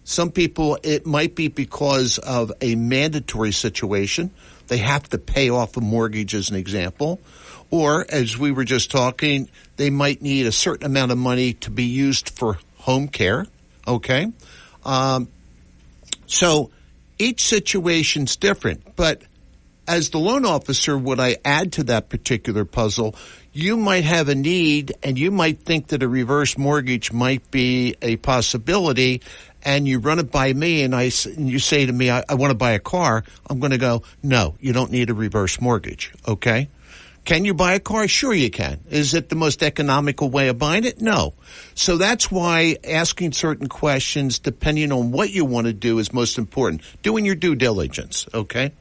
some people, it might be because of a mandatory situation. They have to pay off a mortgage, as an example. Or, as we were just talking, they might need a certain amount of money to be used for home care. Okay? So each situation's different. But as the loan officer, what I add to that particular puzzle, you might have a need and you might think that a reverse mortgage might be a possibility, and you run it by me and you say to me, I want to buy a car. I'm going to go, no, you don't need a reverse mortgage. Okay? Can you buy a car? Sure you can. Is it the most economical way of buying it? No. So that's why asking certain questions, depending on what you want to do, is most important. Doing your due diligence, okay?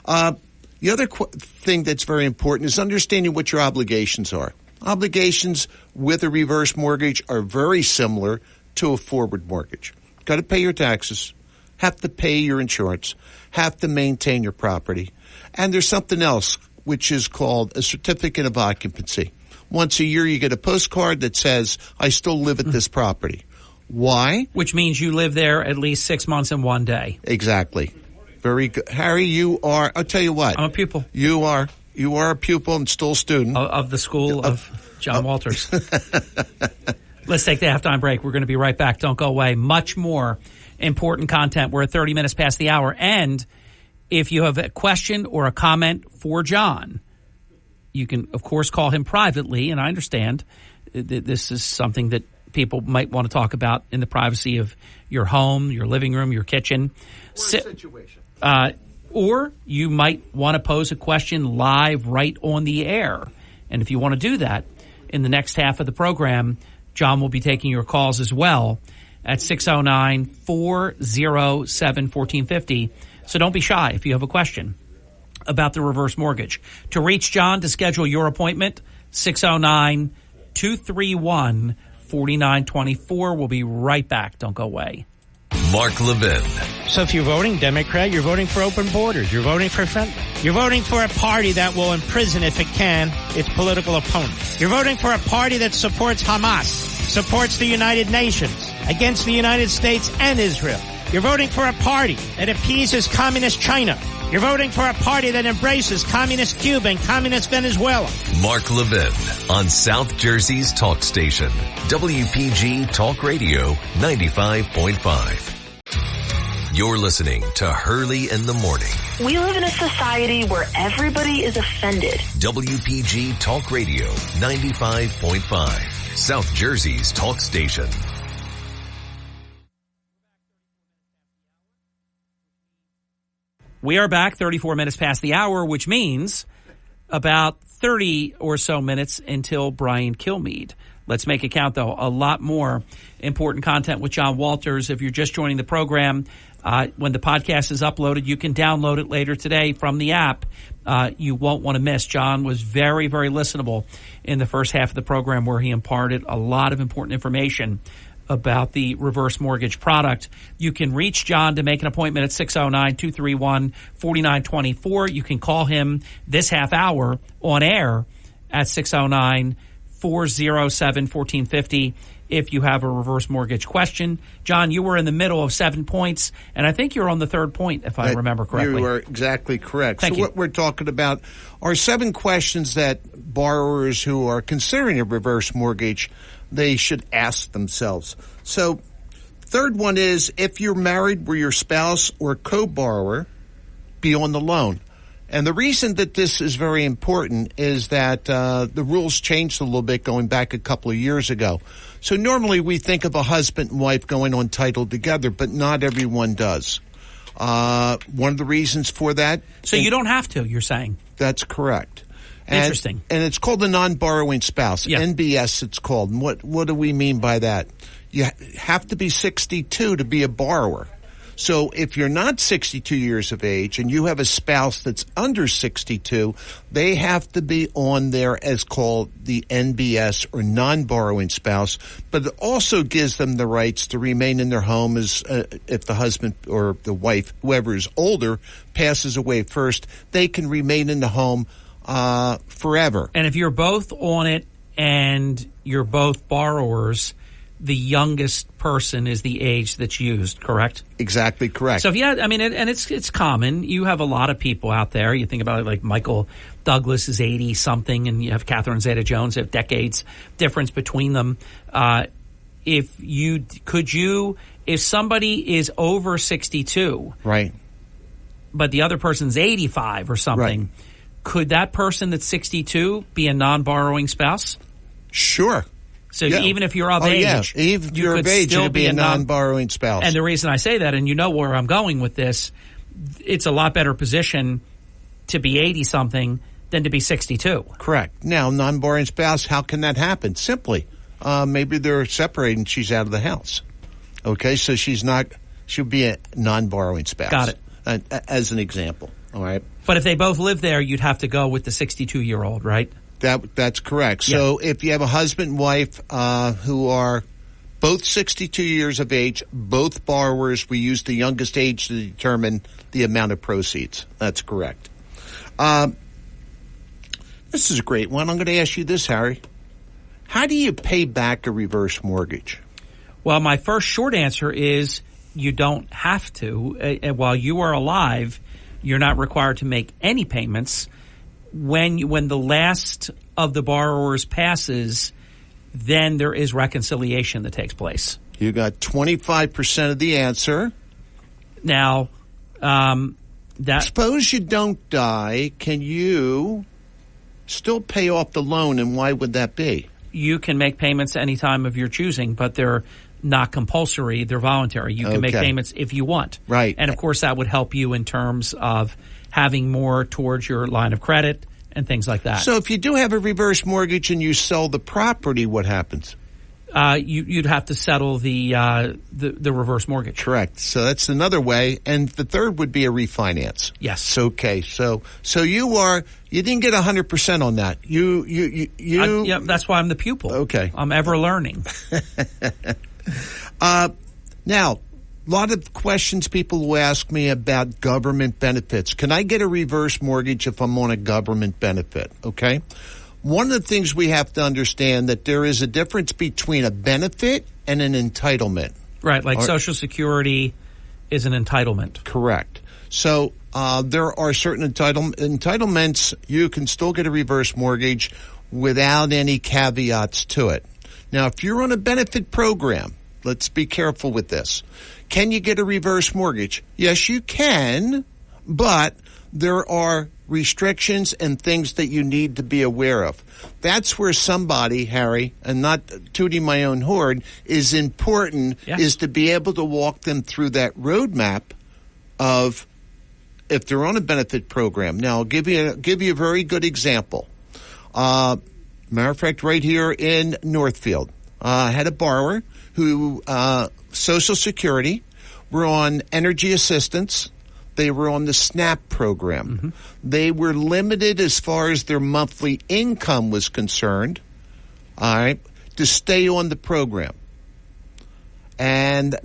The other thing that's very important is understanding what your obligations are. Obligations with a reverse mortgage are very similar to a forward mortgage. Got to pay your taxes, have to pay your insurance, have to maintain your property. And there's something else, which is called a certificate of occupancy. Once a year, you get a postcard that says, I still live at this property. Why? Which means you live there at least 6 months and 1 day. Exactly. Very good. Harry, you are, I'll tell you what. I'm a pupil. You are a pupil and still a student. Of the school of John Walters. Let's take the halftime break. We're going to be right back. Don't go away. Much more important content. We're at 30 minutes past the hour. And if you have a question or a comment for John, you can, of course, call him privately. And I understand this is something that people might want to talk about in the privacy of your home, your living room, your kitchen. Or situation. Or you might want to pose a question live right on the air. And if you want to do that in the next half of the program, John will be taking your calls as well at 609-407-1450. So don't be shy if you have a question about the reverse mortgage. To reach John to schedule your appointment, 609-231-4924. We'll be right back. Don't go away. Mark Levin. So if you're voting Democrat, you're voting for open borders. You're voting for fentanyl. You're voting for a party that will imprison, if it can, its political opponents. You're voting for a party that supports Hamas, supports the United Nations against the United States and Israel. You're voting for a party that appeases communist China. You're voting for a party that embraces communist Cuba and communist Venezuela. Mark Levin on South Jersey's talk station, WPG Talk Radio 95.5. You're listening to Hurley in the Morning. We live in a society where everybody is offended. WPG Talk Radio 95.5, South Jersey's talk station. We are back 34 minutes past the hour, which means about 30 or so minutes until Brian Kilmeade. Let's make it count, though. A lot more important content with John Walters. If you're just joining the program, when the podcast is uploaded, you can download it later today from the app. You won't want to miss. John was very, very listenable in the first half of the program, where he imparted a lot of important information about the reverse mortgage product. You can reach John to make an appointment at 609-231-4924. You can call him this half hour on air at 609-407-1450. 407-1450 if you have a reverse mortgage question. John, you were in the middle of 7 points, and I think you're on the third point, if I remember correctly. You are exactly correct. Thank you. What we're talking about are 7 questions that borrowers who are considering a reverse mortgage, they should ask themselves. So, third one is, if you're married, will your spouse or co-borrower be on the loan? And the reason that this is very important is that the rules changed a little bit going back a couple of years ago. So normally we think of a husband and wife going on title together, but not everyone does. One of the reasons for that... So you don't have to, you're saying? That's correct. Interesting. And it's called the non-borrowing spouse. Yeah. NBS it's called. And what do we mean by that? You have to be 62 to be a borrower. So if you're not 62 years of age and you have a spouse that's under 62, they have to be on there as called the NBS or non-borrowing spouse. But it also gives them the rights to remain in their home as if the husband or the wife, whoever is older, passes away first, they can remain in the home forever. And if you're both on it and you're both borrowers, the youngest person is the age that's used, correct? Exactly correct. So if you had, I mean, and it's common. You have a lot of people out there. You think about it, like Michael Douglas is 80 something, and you have Catherine Zeta-Jones. You have decades difference between them. If somebody is over 62, right, but the other person's 85 or something, right, could that person that's 62 be a non-borrowing spouse? Sure. So even if you're of age, even if you're of age, you'd be a non-borrowing spouse. And the reason I say that, and you know where I'm going with this, it's a lot better position to be 80-something than to be 62. Correct. Now, non-borrowing spouse, how can that happen? Simply, maybe they're separated and she's out of the house. Okay, so she'll be a non-borrowing spouse. Got it. As an example, all right? But if they both live there, you'd have to go with the 62-year-old, right? That's correct. Yeah. So if you have a husband and wife who are both 62 years of age, both borrowers, we use the youngest age to determine the amount of proceeds. That's correct. This is a great one. I'm going to ask you this, Harry. How do you pay back a reverse mortgage? Well, my first short answer is you don't have to. While you are alive, you're not required to make any payments. When the last of the borrowers passes, then there is reconciliation that takes place. You got 25% of the answer. Now, suppose you don't die, can you still pay off the loan, and why would that be? You can make payments any time of your choosing, but they're not compulsory. They're voluntary. You can make payments if you want. Right. And, of course, that would help you in terms of having more towards your line of credit and things like that. So if you do have a reverse mortgage and you sell the property, what happens? You'd have to settle the reverse mortgage. Correct. So that's another way. And the third would be a refinance. Yes. Okay. So you didn't get 100% on that. Yeah, that's why I'm the pupil. Okay. I'm ever learning. Now, a lot of questions people will ask me about government benefits. Can I get a reverse mortgage if I'm on a government benefit? Okay. One of the things we have to understand that there is a difference between a benefit and an entitlement. Right, like Social Security is an entitlement. Correct. So there are certain entitlements. You can still get a reverse mortgage without any caveats to it. Now, if you're on a benefit program, let's be careful with this. Can you get a reverse mortgage? Yes, you can, but there are restrictions and things that you need to be aware of. That's where somebody, Harry, and not tooting my own horn, is important, is to be able to walk them through that roadmap of if they're on a benefit program. Now, I'll give you a very good example. Matter of fact, right here in Northfield, I had a borrower who Social Security were on energy assistance. They were on the SNAP program. Mm-hmm. They were limited as far as their monthly income was concerned, all right, to stay on the program. And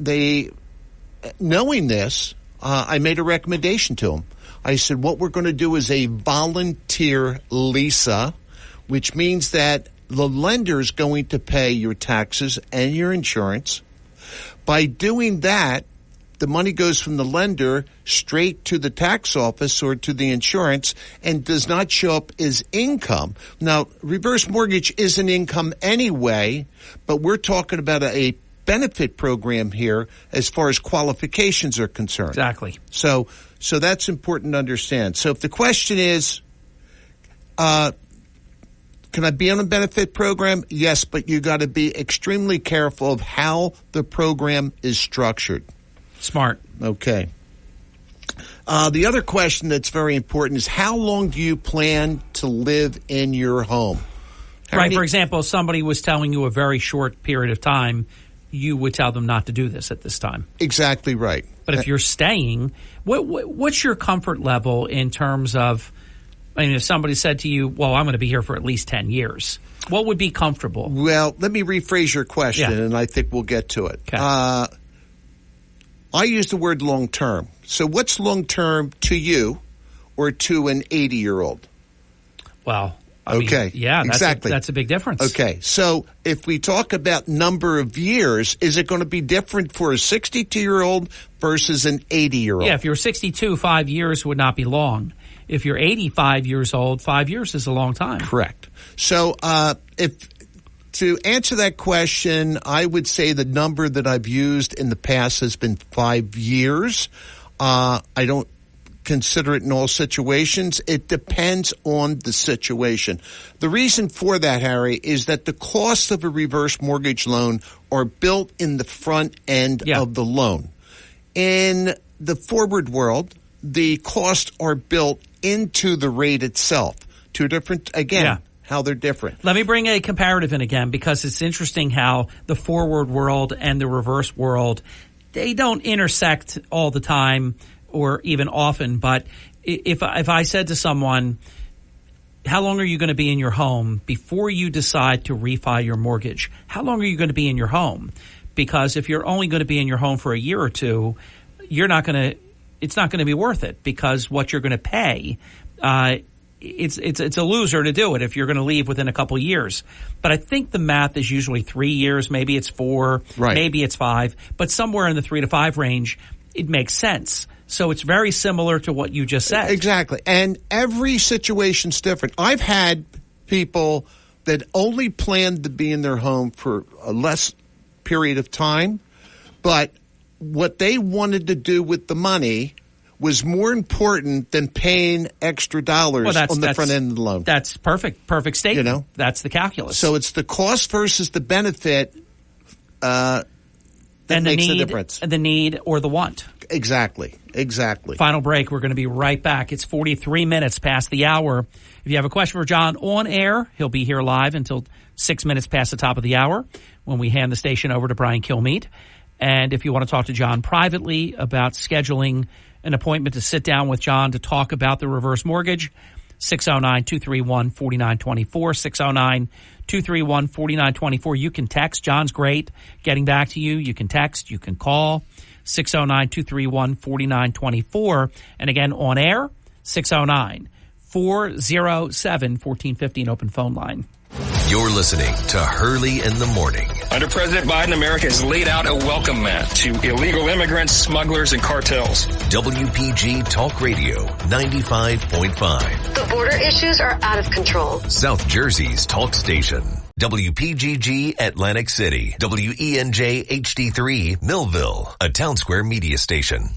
knowing this, I made a recommendation to them. I said, what we're going to do is a volunteer LISA, which means that the lender's going to pay your taxes and your insurance. By doing that, the money goes from the lender straight to the tax office or to the insurance and does not show up as income. Now, reverse mortgage isn't income anyway, but we're talking about a benefit program here as far as qualifications are concerned. Exactly. So that's important to understand. So if the question is, can I be on a benefit program? Yes, but you got to be extremely careful of how the program is structured. Smart. Okay. The other question that's very important is how long do you plan to live in your home? Right. For example, if somebody was telling you a very short period of time, you would tell them not to do this at this time. Exactly right. But if you're staying, what's your comfort level in terms of, I mean, if somebody said to you, well, I'm going to be here for at least 10 years, what would be comfortable? Well, let me rephrase your question, and I think we'll get to it. Okay. I use the word long-term. So what's long-term to you or to an 80-year-old? Well, I mean, exactly. That's a big difference. Okay, so if we talk about number of years, is it going to be different for a 62-year-old versus an 80-year-old? Yeah, if you're 62, 5 years would not be long. If you're 85 years old, 5 years is a long time. Correct. So to answer that question, I would say the number that I've used in the past has been 5 years. I don't consider it in all situations. It depends on the situation. The reason for that, Harry, is that the costs of a reverse mortgage loan are built in the front end of the loan. In the forward world, the costs are built into the rate itself. Two different, how they're different. Let me bring a comparative in again, because it's interesting how the forward world and the reverse world, they don't intersect all the time or even often. But if I said to someone, how long are you going to be in your home before you decide to refi your mortgage? How long are you going to be in your home? Because if you're only going to be in your home for a year or two, it's not going to be worth it, because what you're going to pay, it's a loser to do it if you're going to leave within a couple years. But I think the math is usually 3 years, maybe it's 4, maybe it's 5, but somewhere in the 3 to 5 range, it makes sense. So it's very similar to what you just said. Exactly. And every situation's different. I've had people that only planned to be in their home for a less period of time, but what they wanted to do with the money was more important than paying extra dollars on the front end of the loan. That's perfect statement. You know? That's the calculus. So it's the cost versus the benefit that makes the difference. The need or the want. Exactly. Final break. We're going to be right back. It's 43 minutes past the hour. If you have a question for John on air, he'll be here live until 6 minutes past the top of the hour when we hand the station over to Brian Kilmeade. And if you want to talk to John privately about scheduling an appointment to sit down with John to talk about the reverse mortgage, 609-231-4924, 609-231-4924. You can text. John's great getting back to you. You can text. You can call. 609-231-4924. And again, on air, 609-407-1450, an open phone line. You're listening to Hurley in the Morning. Under President Biden, America has laid out a welcome mat to illegal immigrants, smugglers, and cartels. WPG Talk Radio 95.5. The border issues are out of control. South Jersey's talk station. WPGG Atlantic City. WENJ HD3 Millville. A Town Square media station.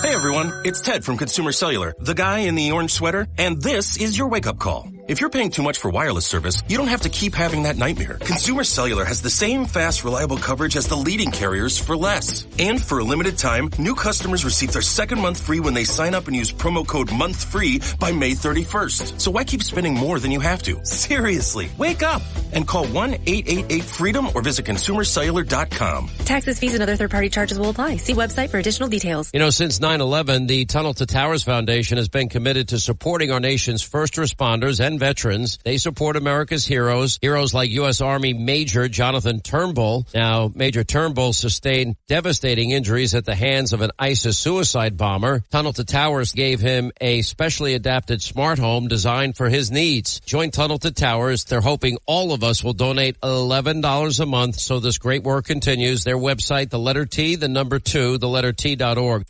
Hey everyone, it's Ted from Consumer Cellular, the guy in the orange sweater, and this is your wake-up call. If you're paying too much for wireless service, you don't have to keep having that nightmare. Consumer Cellular has the same fast, reliable coverage as the leading carriers for less. And for a limited time, new customers receive their second month free when they sign up and use promo code MONTHFREE by May 31st. So why keep spending more than you have to? Seriously, wake up and call 1-888-FREEDOM or visit consumercellular.com. Taxes, fees, and other third-party charges will apply. See website for additional details. You know, since 9/11, the Tunnel to Towers Foundation has been committed to supporting our nation's first responders and veterans. They support America's heroes like U.S. Army Major Jonathan Turnbull. Now, Major Turnbull sustained devastating injuries at the hands of an ISIS suicide bomber. Tunnel to Towers gave him a specially adapted smart home designed for his needs. Join Tunnel to Towers. They're hoping all of us will donate $11 a month so this great work continues. Their website, the letter T, the number 2, the letter T.org.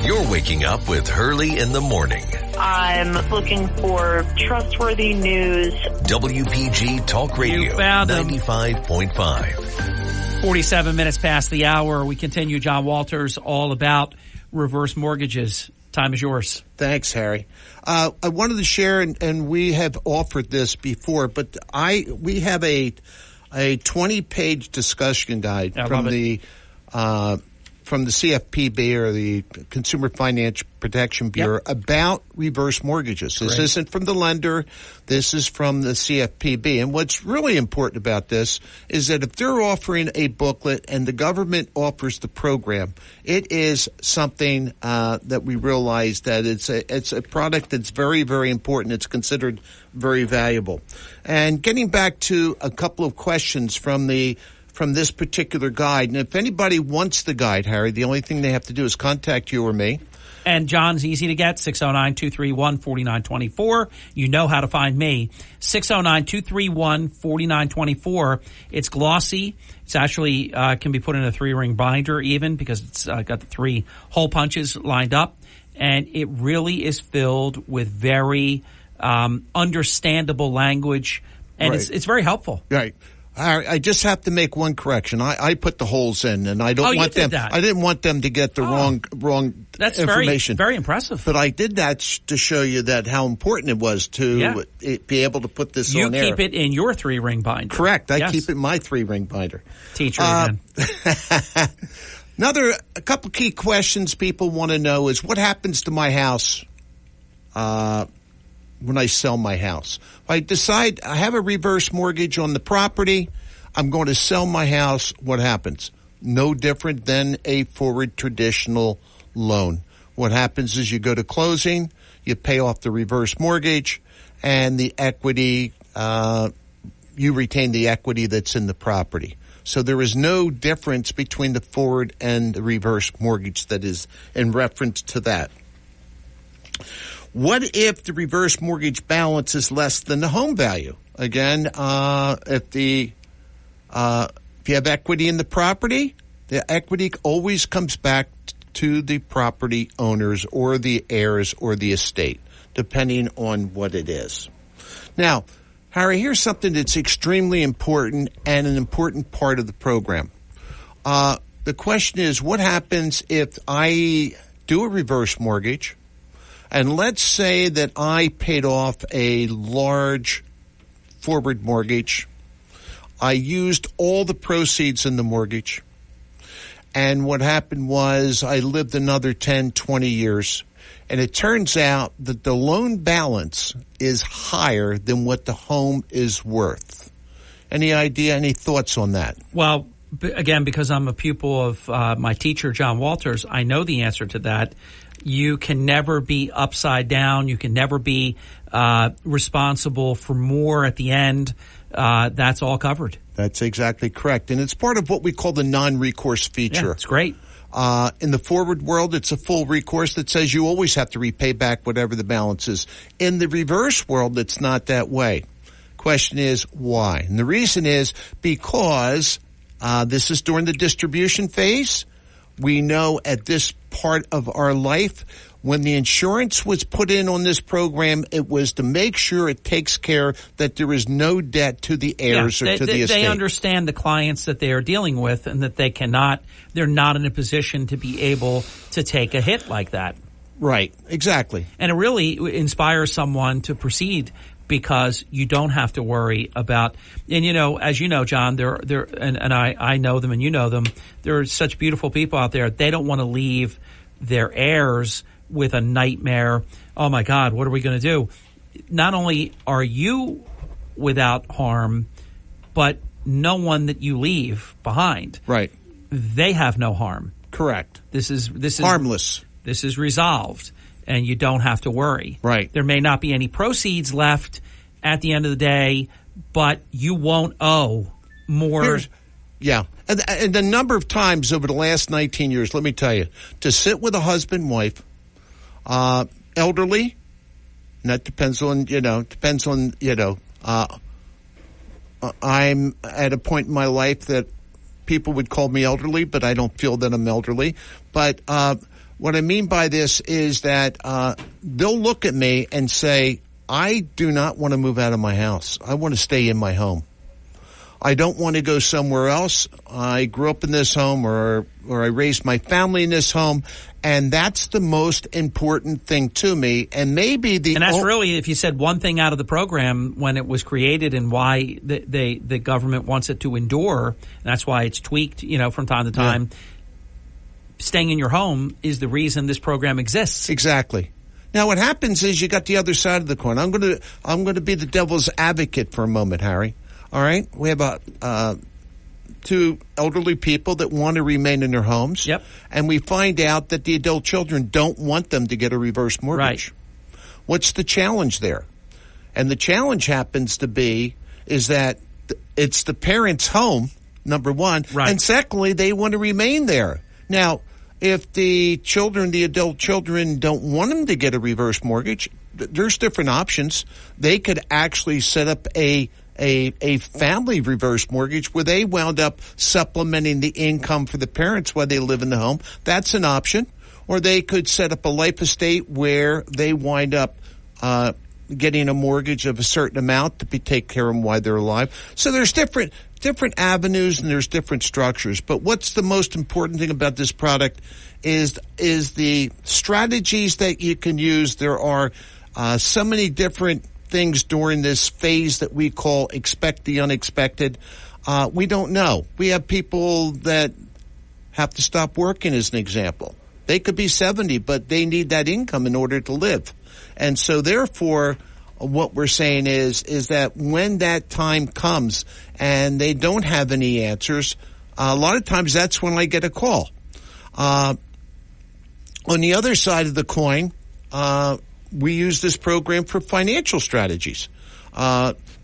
You're waking up with Hurley in the morning. I'm looking for trustworthy news. WPG Talk Radio, You found 95.5. 47 minutes past the hour. We continue. John Walters, all about reverse mortgages. Time is yours. Thanks, Harry. I wanted to share, and we have offered this before, but we have a 20-page discussion guide from the CFPB, or the Consumer Financial Protection Bureau, about reverse mortgages. This isn't from the lender. This is from the CFPB. And what's really important about this is that if they're offering a booklet and the government offers the program, it is something that we realize that it's a product that's very, very important. It's considered very valuable. And getting back to a couple of questions from this particular guide. And if anybody wants the guide, Harry, the only thing they have to do is contact you or me. And John's easy to get, 609-231-4924. You know how to find me. 609-231-4924. It's glossy. It's actually can be put in a 3-ring binder even, because it's got the 3 hole punches lined up. And it really is filled with very understandable language. And it's very helpful. Right. I just have to make one correction. I put the holes in, and I don't want them. I didn't want them to get the wrong That's information. Very impressive. But I did that to show you that how important it was to be able to put this on air. You keep it in your 3-ring binder. Correct. I keep it in my 3-ring binder. Teacher again. A couple key questions people want to know is what happens to my house when I sell my house. If I decide I have a reverse mortgage on the property, I'm going to sell my house, what happens? No different than a forward traditional loan. What happens is you go to closing, you pay off the reverse mortgage, and the equity, you retain the equity that's in the property. So there is no difference between the forward and the reverse mortgage that is in reference to that. What if the reverse mortgage balance is less than the home value? Again, if you have equity in the property, the equity always comes back to the property owners or the heirs or the estate, depending on what it is. Now, Harry, here's something that's extremely important and an important part of the program. The question is, what happens if I do a reverse mortgage? And let's say that I paid off a large forward mortgage. I used all the proceeds in the mortgage. And what happened was I lived another 10, 20 years. And it turns out that the loan balance is higher than what the home is worth. Any idea, any thoughts on that? Well, again, because I'm a pupil of my teacher, John Walters, I know the answer to that. You can never be upside down. You can never be responsible for more at the end. That's all covered. That's exactly correct. And it's part of what we call the non-recourse feature. Yeah, it's great. In the forward world, it's a full recourse that says you always have to repay back whatever the balance is. In the reverse world, it's not that way. Question is, why? And the reason is because this is during the distribution phase. We know at this part of our life, when the insurance was put in on this program, it was to make sure it takes care that there is no debt to the heirs or to the estate. They understand the clients that they are dealing with and that they're not in a position to be able to take a hit like that. Right, exactly. And it really inspires someone to proceed, because you don't have to worry about, and as you know, John, I know them and you know them, there are such beautiful people out there. They don't want to leave their heirs with a nightmare. Oh my God, what are we going to do? Not only are you without harm, but no one that you leave behind. Right. They have no harm. Correct. This is harmless. This is resolved. And you don't have to worry. Right. There may not be any proceeds left at the end of the day, but you won't owe more. Yeah. And the number of times over the last 19 years, let me tell you, to sit with a husband and wife, elderly, and that depends on I'm at a point in my life that people would call me elderly, but I don't feel that I'm elderly. But what I mean by this is that they'll look at me and say, I do not want to move out of my house. I want to stay in my home. I don't want to go somewhere else. I grew up in this home, or I raised my family in this home, and that's the most important thing to me. And maybe and that's really, if you said one thing out of the program when it was created and why the government wants it to endure, and that's why it's tweaked, from time to time. Yeah. Staying in your home is the reason this program exists. Exactly. Now, what happens is you got the other side of the coin. I'm going to be the devil's advocate for a moment, Harry. All right, we have two elderly people that want to remain in their homes. Yep. And we find out that the adult children don't want them to get a reverse mortgage. Right. What's the challenge there? And the challenge happens to be is that it's the parents' home, number one. Right. And secondly, they want to remain there. Now, if the adult children don't want them to get a reverse mortgage, there's different options. They could actually set up a family reverse mortgage where they wound up supplementing the income for the parents while they live in the home. That's an option. Or they could set up a life estate where they wind up getting a mortgage of a certain amount to take care of them while they're alive. So there's different avenues and there's different structures. But what's the most important thing about this product is the strategies that you can use. There are so many different things during this phase that we call expect the unexpected. We don't know. We have people that have to stop working, as an example. They could be 70, but they need that income in order to live. And so therefore, what we're saying is that when that time comes and they don't have any answers, a lot of times that's when I get a call. On the other side of the coin, we use this program for financial strategies.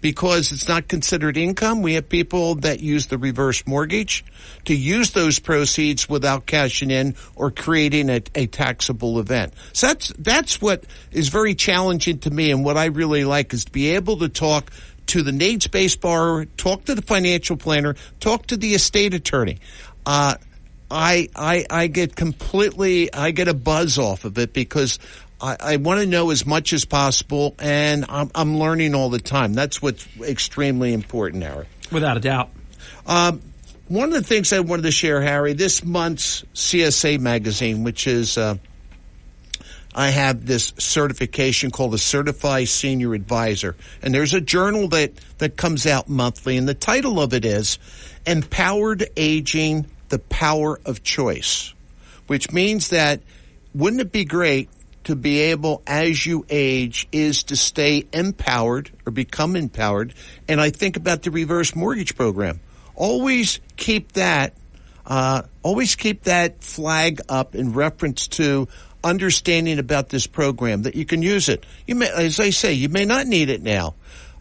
Because it's not considered income, we have people that use the reverse mortgage to use those proceeds without cashing in or creating a taxable event. So that's what is very challenging to me, and what I really like is to be able to talk to the needs-based borrower, talk to the financial planner, talk to the estate attorney. I get a buzz off of it because I want to know as much as possible, and I'm learning all the time. That's what's extremely important, Harry. Without a doubt. One of the things I wanted to share, Harry, this month's CSA magazine, which is I have this certification called a Certified Senior Advisor, and there's a journal that comes out monthly, and the title of it is Empowered Aging, the Power of Choice, which means that wouldn't it be great to be able, as you age, is to stay empowered or become empowered. And I think about the reverse mortgage program. Always keep that flag up in reference to understanding about this program, that you can use it. You may, as I say, you may not need it now.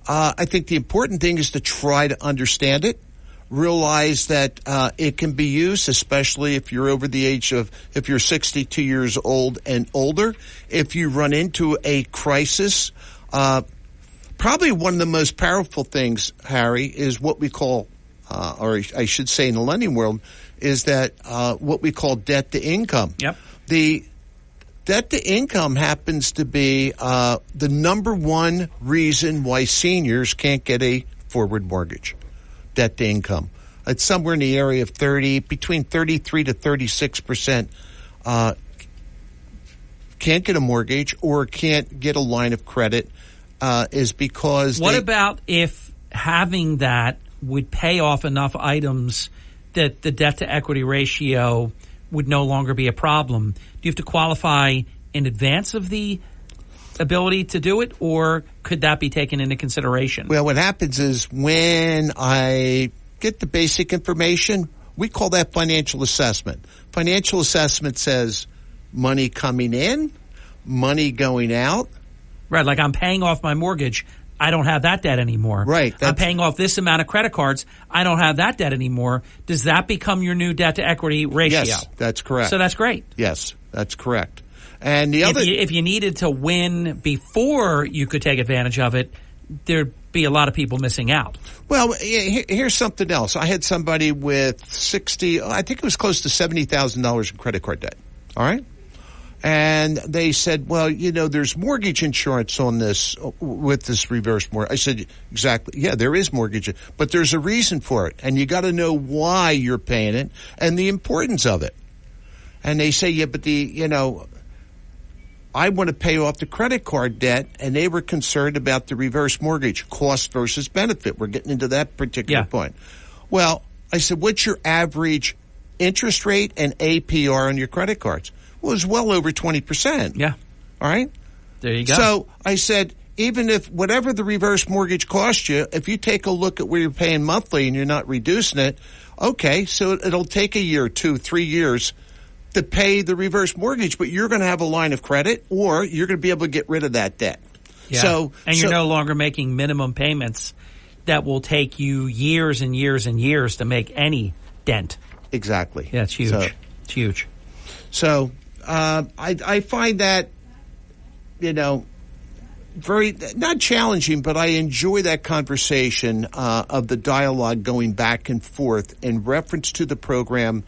I think the important thing is to try to understand it. Realize that it can be used, especially if you're over the age of, if you're 62 years old and older. If you run into a crisis, probably one of the most powerful things, Harry, is what we call, or I should say in the lending world, is that what we call debt to income. Yep. The debt to income happens to be the number one reason why seniors can't get a forward mortgage. Debt to income. It's somewhere in the area of between 33 to 36% can't get a mortgage or can't get a line of credit is because What about if having that would pay off enough items that the debt to equity ratio would no longer be a problem? Do you have to qualify in advance of the ability to do it, or could that be taken into consideration? Well, what happens is when I get the basic information, we call that financial assessment. Financial assessment says money coming in, money going out. Right, like I'm paying off my mortgage. I don't have that debt anymore. Right. I'm paying off this amount of credit cards. I don't have that debt anymore. Does that become your new debt to equity ratio? Yes, that's correct. So that's great. Yes, that's correct. And the other, if you needed to win before you could take advantage of it, there'd be a lot of people missing out. Well, here's something else. I had somebody with I think it was close to $70,000 in credit card debt. All right? And they said, well, there's mortgage insurance on this, with this reverse mortgage. I said, exactly. Yeah, there is mortgage, but there's a reason for it. And you got to know why you're paying it and the importance of it. And they say, yeah, but I want to pay off the credit card debt, and they were concerned about the reverse mortgage, cost versus benefit. We're getting into that particular point. Well, I said, what's your average interest rate and APR on your credit cards? Well, it was well over 20%. Yeah. All right? There you go. So I said, even if whatever the reverse mortgage costs you, if you take a look at where you're paying monthly and you're not reducing it, okay, so it'll take a year, 2, 3 years to pay the reverse mortgage, but you're going to have a line of credit, or you're going to be able to get rid of that debt. Yeah. And you're no longer making minimum payments that will take you years and years and years to make any dent. Exactly. Yeah, it's huge. It's huge. So I find that, very, not challenging, but I enjoy that conversation of the dialogue going back and forth in reference to the program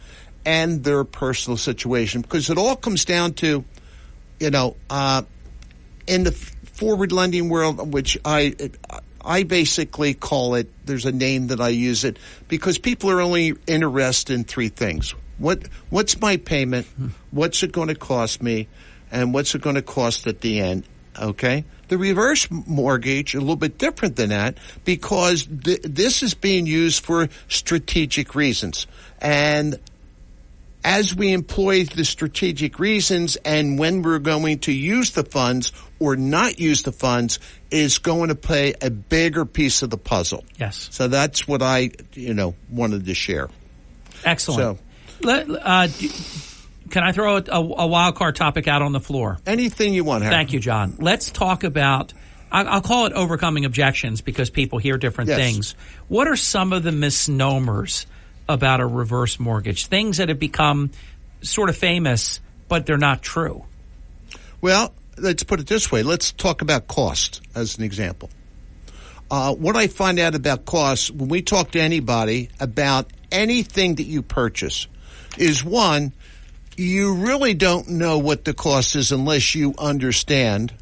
and their personal situation, because it all comes down to, in the forward lending world, which I basically call it, there's a name that I use it, because people are only interested in three things. What's my payment? What's it going to cost me? And what's it going to cost at the end? Okay? The reverse mortgage, a little bit different than that, because this is being used for strategic reasons. And as we employ the strategic reasons and when we're going to use the funds or not use the funds is going to play a bigger piece of the puzzle. Yes. So that's what I, wanted to share. Excellent. Can I throw a wild card topic out on the floor? Anything you want, Harry. Thank you, John. Let's talk about, I'll call it overcoming objections because people hear different things. What are some of the misnomers about a reverse mortgage? Things that have become sort of famous, but they're not true. Well, let's put it this way. Let's talk about cost as an example. What I find out about costs when we talk to anybody about anything that you purchase is, one, you really don't know what the cost is unless you understand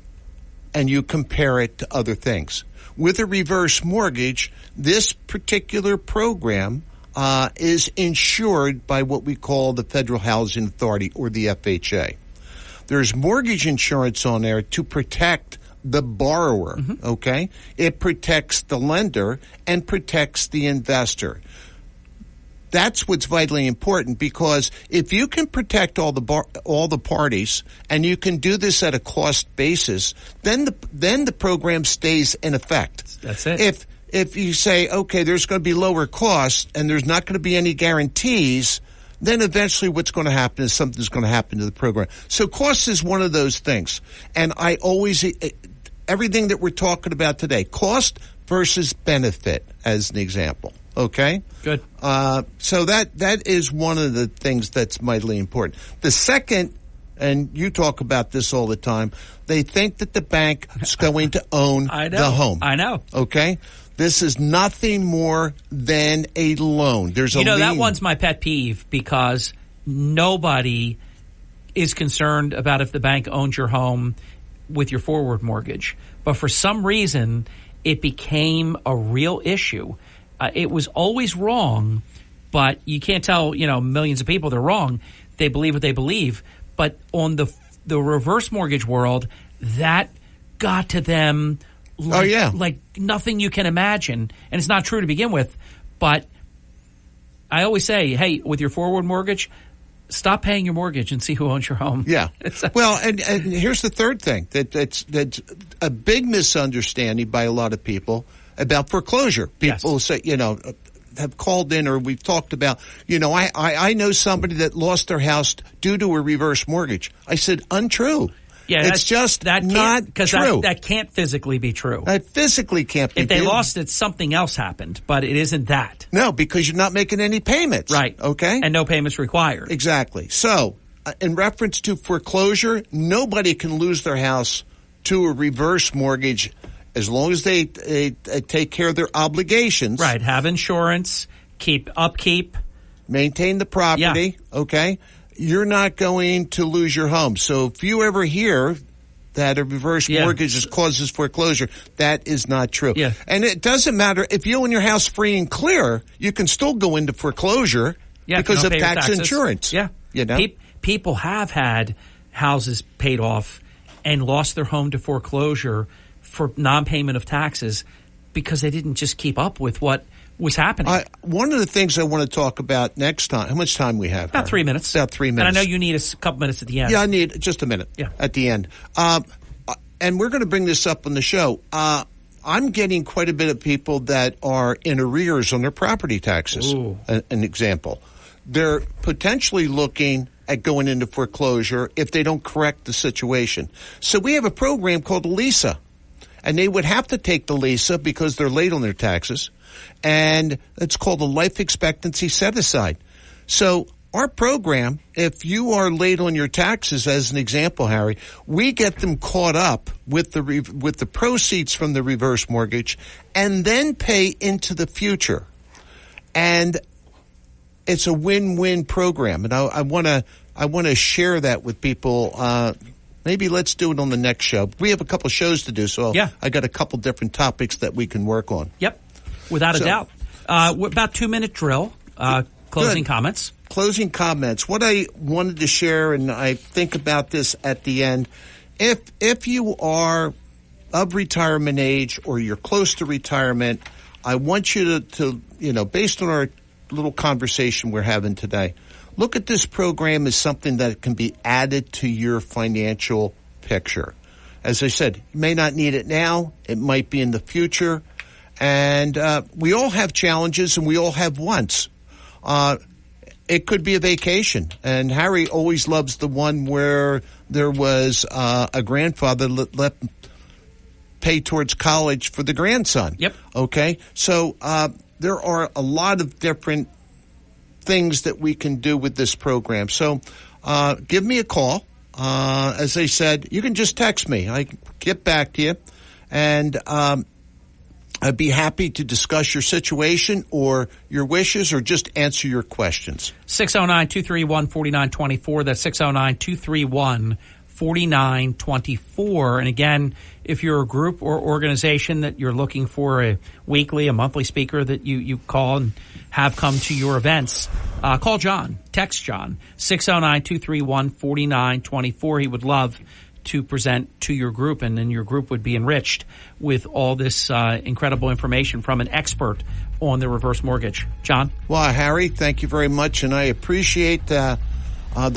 and you compare it to other things. With a reverse mortgage, this particular program is insured by what we call the Federal Housing Authority, or the FHA. There's mortgage insurance on there to protect the borrower, okay? It protects the lender and protects the investor. That's what's vitally important, because if you can protect all the parties and you can do this at a cost basis, then the program stays in effect. That's it. If you say, okay, there's going to be lower costs and there's not going to be any guarantees, then eventually what's going to happen is something's going to happen to the program. So cost is one of those things. And I always, everything that we're talking about today, cost versus benefit as an example. Okay? Good. So that is one of the things that's mightily important. The second, and you talk about this all the time, they think that the bank is going to own the home. I know. Okay? This is nothing more than a loan. There's a lien. That one's my pet peeve, because nobody is concerned about if the bank owns your home with your forward mortgage. But for some reason, it became a real issue. It was always wrong, but you can't tell, millions of people they're wrong. They believe what they believe. But on the reverse mortgage world, that got to them like nothing you can imagine. And it's not true to begin with. But I always say, hey, with your forward mortgage, stop paying your mortgage and see who owns your home. Yeah. Well, and here's the third thing that's a big misunderstanding by a lot of people about foreclosure. People say, have called in, or we've talked about, I know somebody that lost their house due to a reverse mortgage. I said, untrue. Yeah, it's just not true. That can't physically be true. That physically can't be. If they lost it, something else happened, but it isn't that. No, because you're not making any payments. Right. Okay? And no payments required. Exactly. So, in reference to foreclosure, nobody can lose their house to a reverse mortgage as long as they take care of their obligations. Right. Have insurance, keep upkeep. Maintain the property, okay? You're not going to lose your home. So if you ever hear that a reverse mortgage causes foreclosure, that is not true. Yeah. And it doesn't matter. If you own your house free and clear, you can still go into foreclosure because of tax insurance. Yeah. You know? People have had houses paid off and lost their home to foreclosure for non-payment of taxes because they didn't just keep up with what was happening. One of the things I want to talk about next time, how much time we have? About 3 minutes. About 3 minutes. And I know you need a couple minutes at the end. Yeah, I need just a minute at the end. And we're going to bring this up on the show. I'm getting quite a bit of people that are in arrears on their property taxes. An example. They're potentially looking at going into foreclosure if they don't correct the situation. So we have a program called LISA. And they would have to take the LISA because they're late on their taxes. And it's called a life expectancy set-aside. So our program, if you are late on your taxes, as an example, Harry, we get them caught up with the proceeds from the reverse mortgage and then pay into the future. And it's a win-win program. And I want to share that with people. Maybe let's do it on the next show. We have a couple shows to do, so I got a couple different topics that we can work on. Yep, without a doubt. About 2-minute drill. Closing comments. Closing comments. What I wanted to share, and I think about this at the end, if you are of retirement age or you're close to retirement, I want you to based on our little conversation we're having today, look at this program as something that can be added to your financial picture. As I said, you may not need it now. It might be in the future. And we all have challenges and we all have wants. It could be a vacation. And Harry always loves the one where there was a grandfather left pay towards college for the grandson. Yep. Okay? So there are a lot of different things that we can do with this program. So give me a call. As I said, you can just text me. I can get back to you. And I'd be happy to discuss your situation or your wishes or just answer your questions. 609-231-4924. That's 609-231-4924. And again, if you're a group or organization that you're looking for a weekly, a monthly speaker that you call and have come to your events, call John. Text John. 609-231-4924. He would love to present to your group, and then your group would be enriched with all this incredible information from an expert on the reverse mortgage. John? Well, Harry, thank you very much, and I appreciate the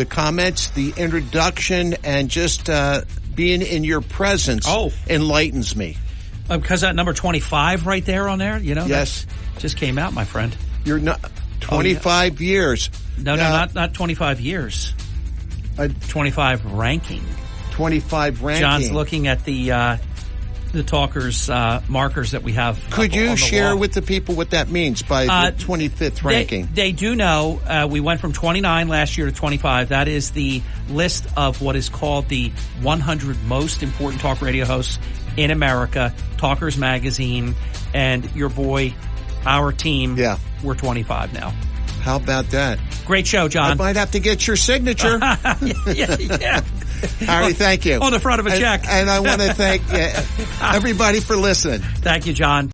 comments, the introduction, and just being in your presence enlightens me. Because that number 25 right there on there, yes, that just came out, my friend. You're not 25 years. No, not 25 years. 25 ranking. 25 ranking. John's looking at the talkers markers that we have. Could you share wall. with the people what that means by the 25th ranking? They do know. We went from 29 last year to 25. That is the list of what is called the 100 most important talk radio hosts in America, Talkers Magazine, and your boy, our team, we're 25 now. How about that? Great show, John. I might have to get your signature. yeah. Harry, thank you. On the front of a check. And I want to thank everybody for listening. Thank you, John.